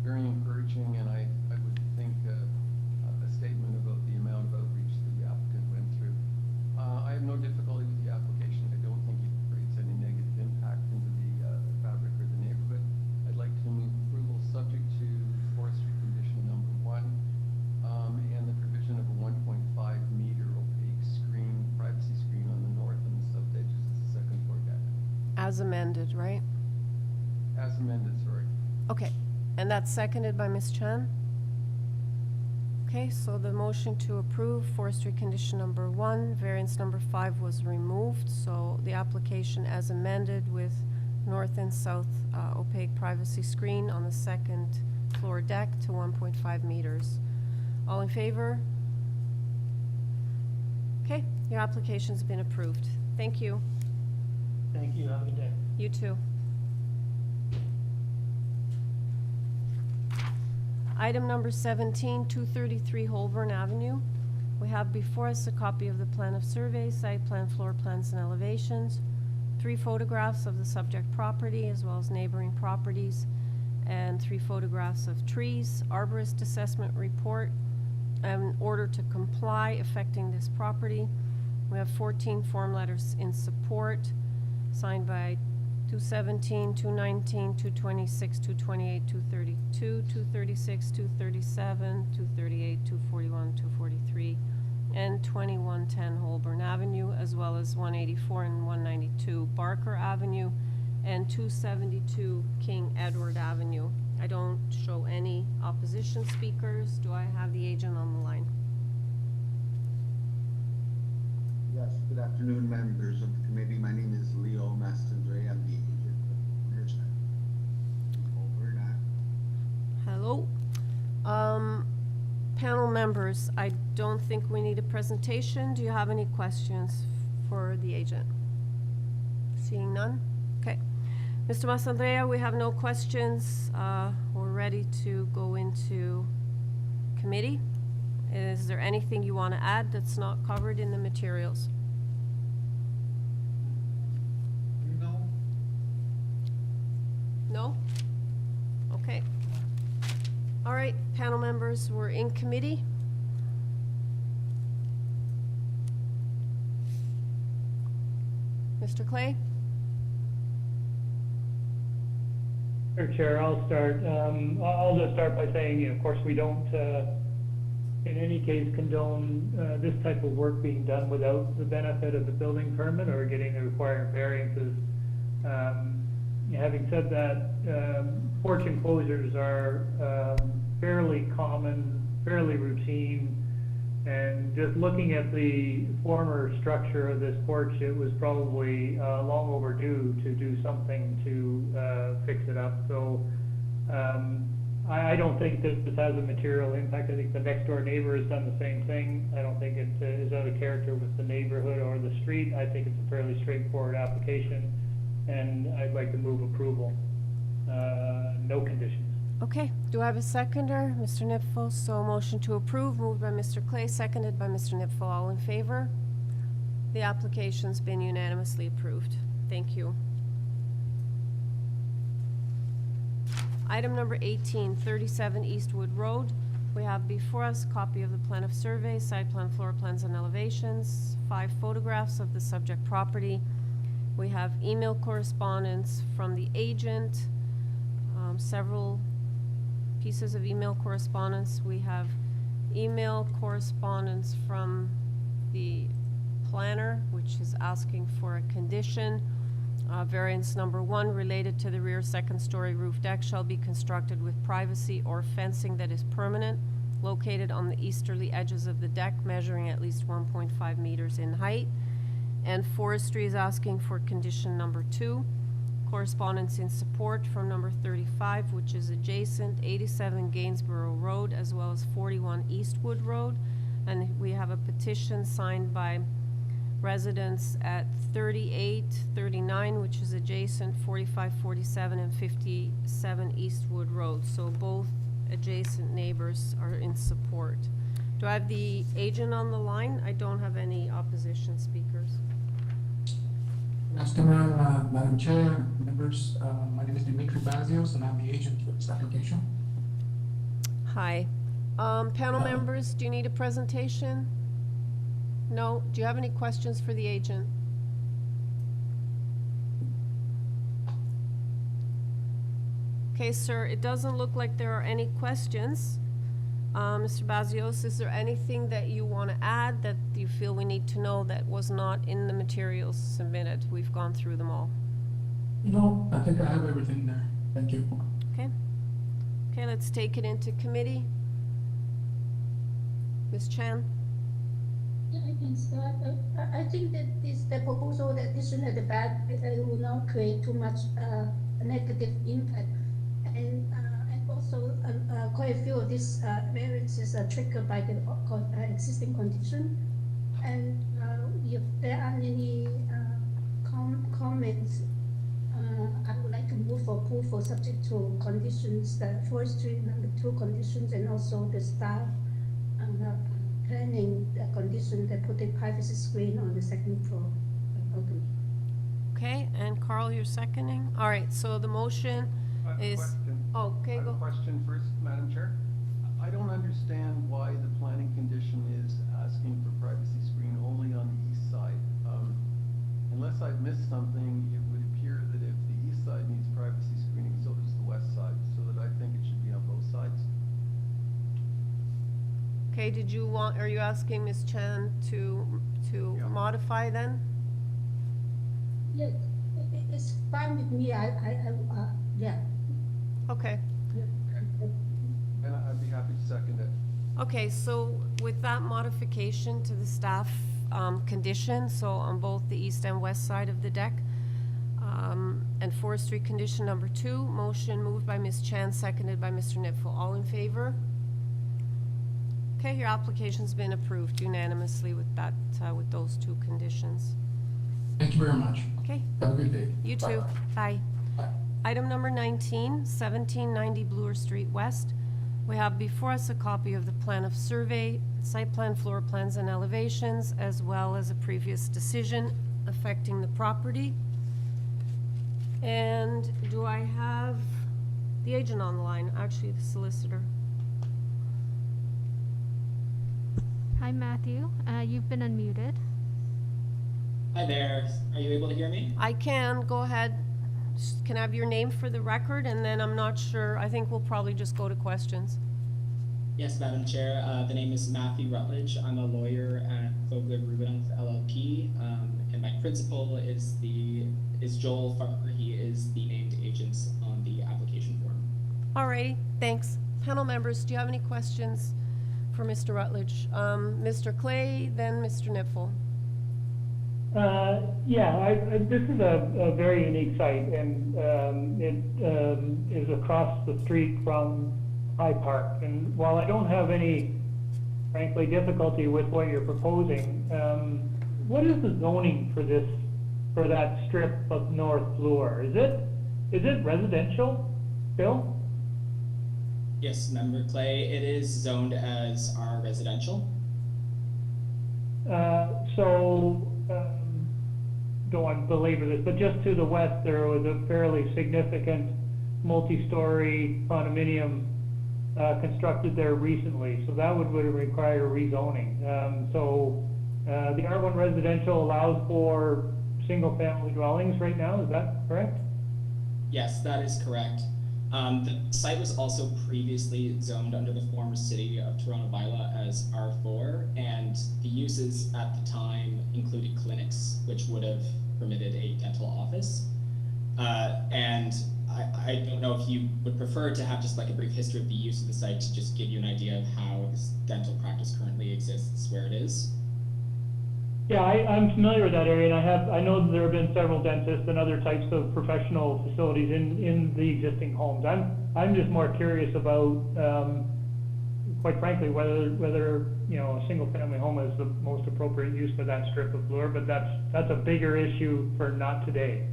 very encouraging, and I would think a statement about the amount of outreach that the applicant went through. I have no difficulty with the application. I don't think it creates any negative impact into the fabric or the neighborhood. I'd like to move approval subject to forestry condition number 1 and the provision of a 1.5 meter opaque screen, privacy screen on the north and the south edges of the second floor deck. As amended, right? As amended, sorry. Okay, and that's seconded by Ms. Chan? Okay, so the motion to approve forestry condition number 1, variance number 5 was removed, so the application as amended with north and south opaque privacy screen on the second floor deck to 1.5 meters. All in favor? Okay, your application's been approved. Thank you. Thank you. Have a good day. You too. Item number 17, 233 Holborne Avenue. We have before us a copy of the plan of survey, site plan, floor plans, and elevations, 3 photographs of the subject property as well as neighboring properties, and 3 photographs of trees, arborist assessment report, in order to comply affecting this property. We have 14 form letters in support, signed by 217, 219, 226, 228, 232, 236, 237, 238, 241, 243, and 2110 Holborn Avenue, as well as 184 and 192 Barker Avenue, and 272 King Edward Avenue. I don't show any opposition speakers. Do I have the agent on the line? Yes, good afternoon, members of the committee. My name is Leo Mastandre. I'm the agent of owners over that. Hello. Panel members, I don't think we need a presentation. Do you have any questions for the agent? Seeing none? Okay. Mr. Mastandrea, we have no questions. We're ready to go into committee. Is there anything you want to add that's not covered in the materials? No. No? Okay. All right, panel members, we're in committee. Mr. Clay? Sure, Chair, I'll start. I'll just start by saying, of course, we don't, in any case, condone this type of work being done without the benefit of the building permit or getting the required variances. Having said that, porch enclosures are fairly common, fairly routine, and just looking at the former structure of this porch, it was probably long overdue to do something to fix it up. So I don't think that this has a material impact. I think the next door neighbor has done the same thing. I don't think it is out of character with the neighborhood or the street. I think it's a fairly straightforward application, and I'd like to move approval. No conditions. Okay, do I have a seconder? Mr. Nipfel, so motion to approve, moved by Mr. Clay, seconded by Mr. Nipfel. All in favor? The application's been unanimously approved. Thank you. Item number 18, 37 Eastwood Road. We have before us a copy of the plan of survey, site plan, floor plans, and elevations, 5 photographs of the subject property. We have email correspondence from the agent, several pieces of email correspondence. We have email correspondence from the planner, which is asking for a condition. Variance number 1 related to the rear second-story roof deck shall be constructed with privacy or fencing that is permanent, located on the easterly edges of the deck, measuring at least 1.5 meters in height. And forestry is asking for condition number 2. Correspondence in support from number 35, which is adjacent 87 Gainsborough Road, as well as 41 Eastwood Road. And we have a petition signed by residents at 38, 39, which is adjacent 45, 47, and 57 Eastwood Road. So both adjacent neighbors are in support. Do I have the agent on the line? I don't have any opposition speakers. Good afternoon, Madam Chair, members. My name is Dimitri Bazios, and I'm the agent for this application. Hi. Panel members, do you need a presentation? No? Do you have any questions for the agent? Okay, sir, it doesn't look like there are any questions. Mr. Bazios, is there anything that you want to add that you feel we need to know that was not in the materials submitted? We've gone through them all. No, I think I have everything there. Thank you. Okay. Okay, let's take it into committee. Ms. Chan? Yeah, I can start. I think that the proposal that this should have the bad, it will not create too much negative impact. And also, quite a few of these variances are triggered by the existing condition. And if there are any comments, I would like to move for approval subject to conditions, the forestry number 2 conditions, and also the staff planning condition that put a privacy screen on the second floor. Okay, and Carl, you're seconding? All right, so the motion is... Question. Oh, okay, go. Question first, Madam Chair. I don't understand why the planning condition is asking for privacy screen only on the east side. Unless I've missed something, it would appear that if the east side needs privacy screening, so does the west side, so that I think it should be on both sides. Okay, are you asking Ms. Chan to modify then? Yeah, it's fine with me, yeah. Okay. And I'd be happy to second it. Okay, so with that modification to the staff condition, so on both the east and west side of the deck, and forestry condition number 2, motion moved by Ms. Chan, seconded by Mr. Nipfel. All in favor? Okay, your application's been approved unanimously with that, with those 2 conditions. Thank you very much. Okay. Have a good day. You too. Bye. Item number 19, 1790 Bloor Street West. We have before us a copy of the plan of survey, site plan, floor plans, and elevations, as well as a previous decision affecting the property. And do I have the agent on the line? Actually, the solicitor. Hi, Matthew. You've been unmuted. Hi there. Are you able to hear me? I can. Go ahead. Can I have your name for the record? And then I'm not sure. I think we'll probably just go to questions. Yes, Madam Chair. The name is Matthew Rutledge. I'm a lawyer at Vogler Rubinoff LLP, and my principal is Joel Farber. He is the named agent on the application form. All right. Thanks. Panel members, do you have any questions for Mr. Rutledge? Mr. Clay, then Mr. Nipfel. This is a very unique site, and it is across the street from High Park. And while I don't have any, frankly, difficulty with what you're proposing, what is the zoning for that strip of North Bloor? Is it residential, Bill? Yes, Member Clay, it is zoned as R residential. Don't want to belabor this, but just to the west, there was a fairly significant multi-story condominium constructed there recently, so that would require rezoning. The R1 residential allows for single-family dwellings right now, is that correct? Yes, that is correct. The site was also previously zoned under the former City of Toronto bylaw as R4, and the uses at the time included clinics, which would have permitted a dental office. And I don't know if you would prefer to have just like a brief history of the use of the site to just give you an idea of how this dental practice currently exists where it is. Yeah, I'm familiar with that area, and I know that there have been several dentists and other types of professional facilities in the existing homes. I'm just more curious about, quite frankly, whether a single family home is the most appropriate use for that strip of Bloor, but that's a bigger issue for not today.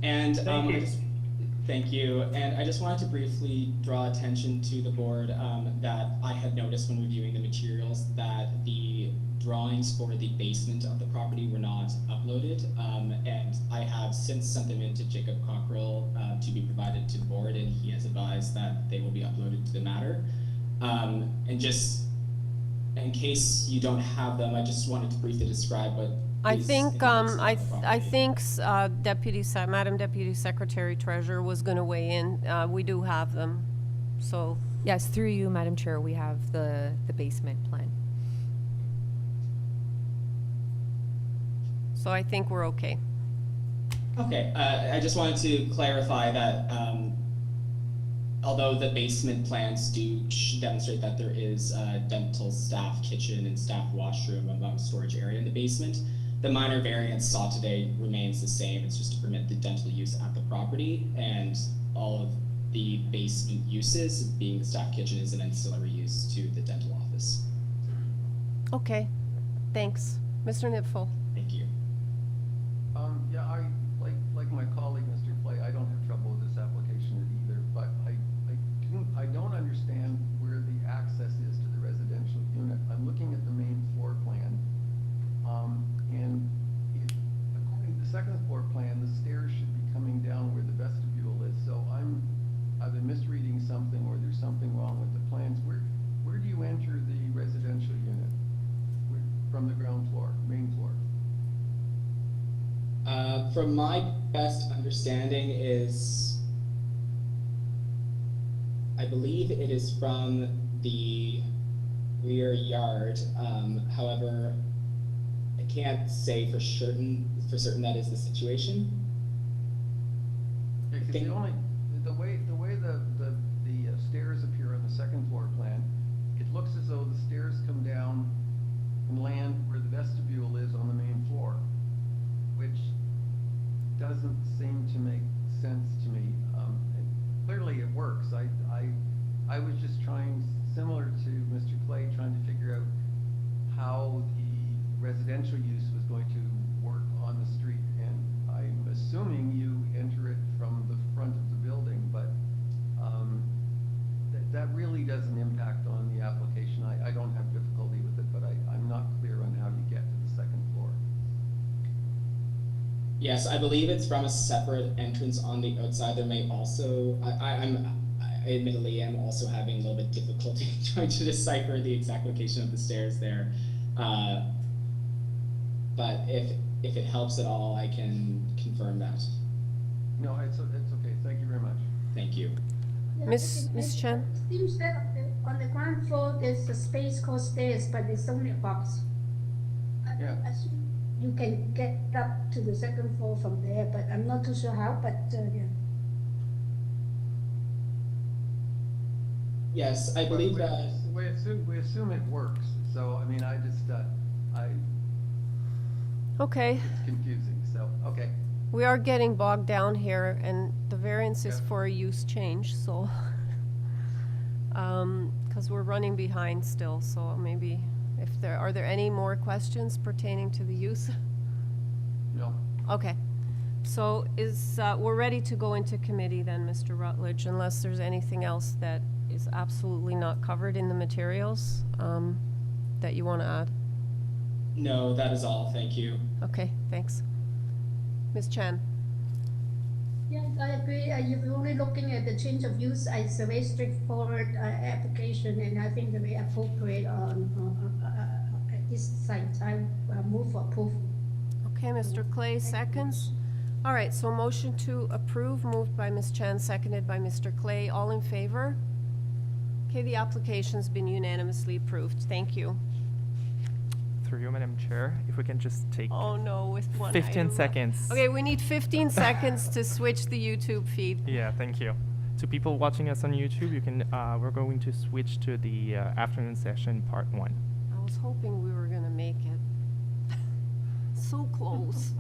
And thank you. And I just wanted to briefly draw attention to the board that I had noticed when reviewing the materials that the drawings for the basement of the property were not uploaded. And I have since sent them in to Jacob Cockrell to be provided to the board, and he has advised that they will be uploaded to the matter. And just in case you don't have them, I just wanted to briefly describe what I think Madam Deputy Secretary Treasurer was going to weigh in. We do have them, so. Yes, through you, Madam Chair, we have the basement plan. So I think we're okay. Okay, I just wanted to clarify that although the basement plans do demonstrate that there is a dental staff kitchen and staff washroom among storage area in the basement, the minor variance sought today remains the same. It's just to permit the dental use at the property, and all of the basement uses, being the staff kitchen, is an ancillary use to the dental office. Okay, thanks. Mr. Nipfel. Thank you. Yeah, like my colleague, Mr. Clay, I don't have trouble with this application either, but I don't understand where the access is to the residential unit. I'm looking at the main floor plan, and according to the second floor plan, the stairs should be coming down where the vestibule is. So I'm either misreading something or there's something wrong with the plans. Where do you enter the residential unit from the ground floor, main floor? From my best understanding is, I believe it is from the rear yard. However, I can't say for certain that is the situation. Yeah, 'cause the way the stairs appear on the second floor plan, it looks as though the stairs come down and land where the vestibule is on the main floor, which doesn't seem to make sense to me. Clearly it works. I was just trying, similar to Mr. Clay, trying to figure out how the residential use was going to work on the street, and I'm assuming you enter it from the front of the building, but that really doesn't impact on the application. I don't have difficulty with it, but I'm not clear on how you get to the second floor. Yes, I believe it's from a separate entrance on the outside. There may also, I admittedly am also having a little bit difficulty trying to decipher the exact location of the stairs there. But if it helps at all, I can confirm that. No, it's okay. Thank you very much. Thank you. Miss Chen? It seems that on the ground floor, there's a space called stairs, but it's only a box. Yeah. I assume you can get up to the second floor from there, but I'm not too sure how, but yeah. Yes, I believe that. We assume it works, so, I mean, Okay. it's confusing, so, okay. We are getting bogged down here, and the variance is for a use change, so, because we're running behind still, so maybe are there any more questions pertaining to the use? No. Okay, so we're ready to go into committee then, Mr. Rutledge, unless there's anything else that is absolutely not covered in the materials, that you want to add? No, that is all. Thank you. Okay, thanks. Ms. Chan? Yeah, I agree. If you're only looking at the change of use, it's a very straightforward application, and I think very appropriate at this site. I move for approval. Okay, Mr. Clay, seconds. All right, so motion to approve, moved by Ms. Chan, seconded by Mr. Clay. All in favor? Okay, the application's been unanimously approved. Thank you. Through you, Madam Chair, if we can just take Oh no, with one 15 item left. seconds. Okay, we need 15 seconds to switch the YouTube feed. Yeah, thank you. To people watching us on YouTube, you can. We're going to switch to the afternoon session, part 1. I was hoping we were gonna make it. So close.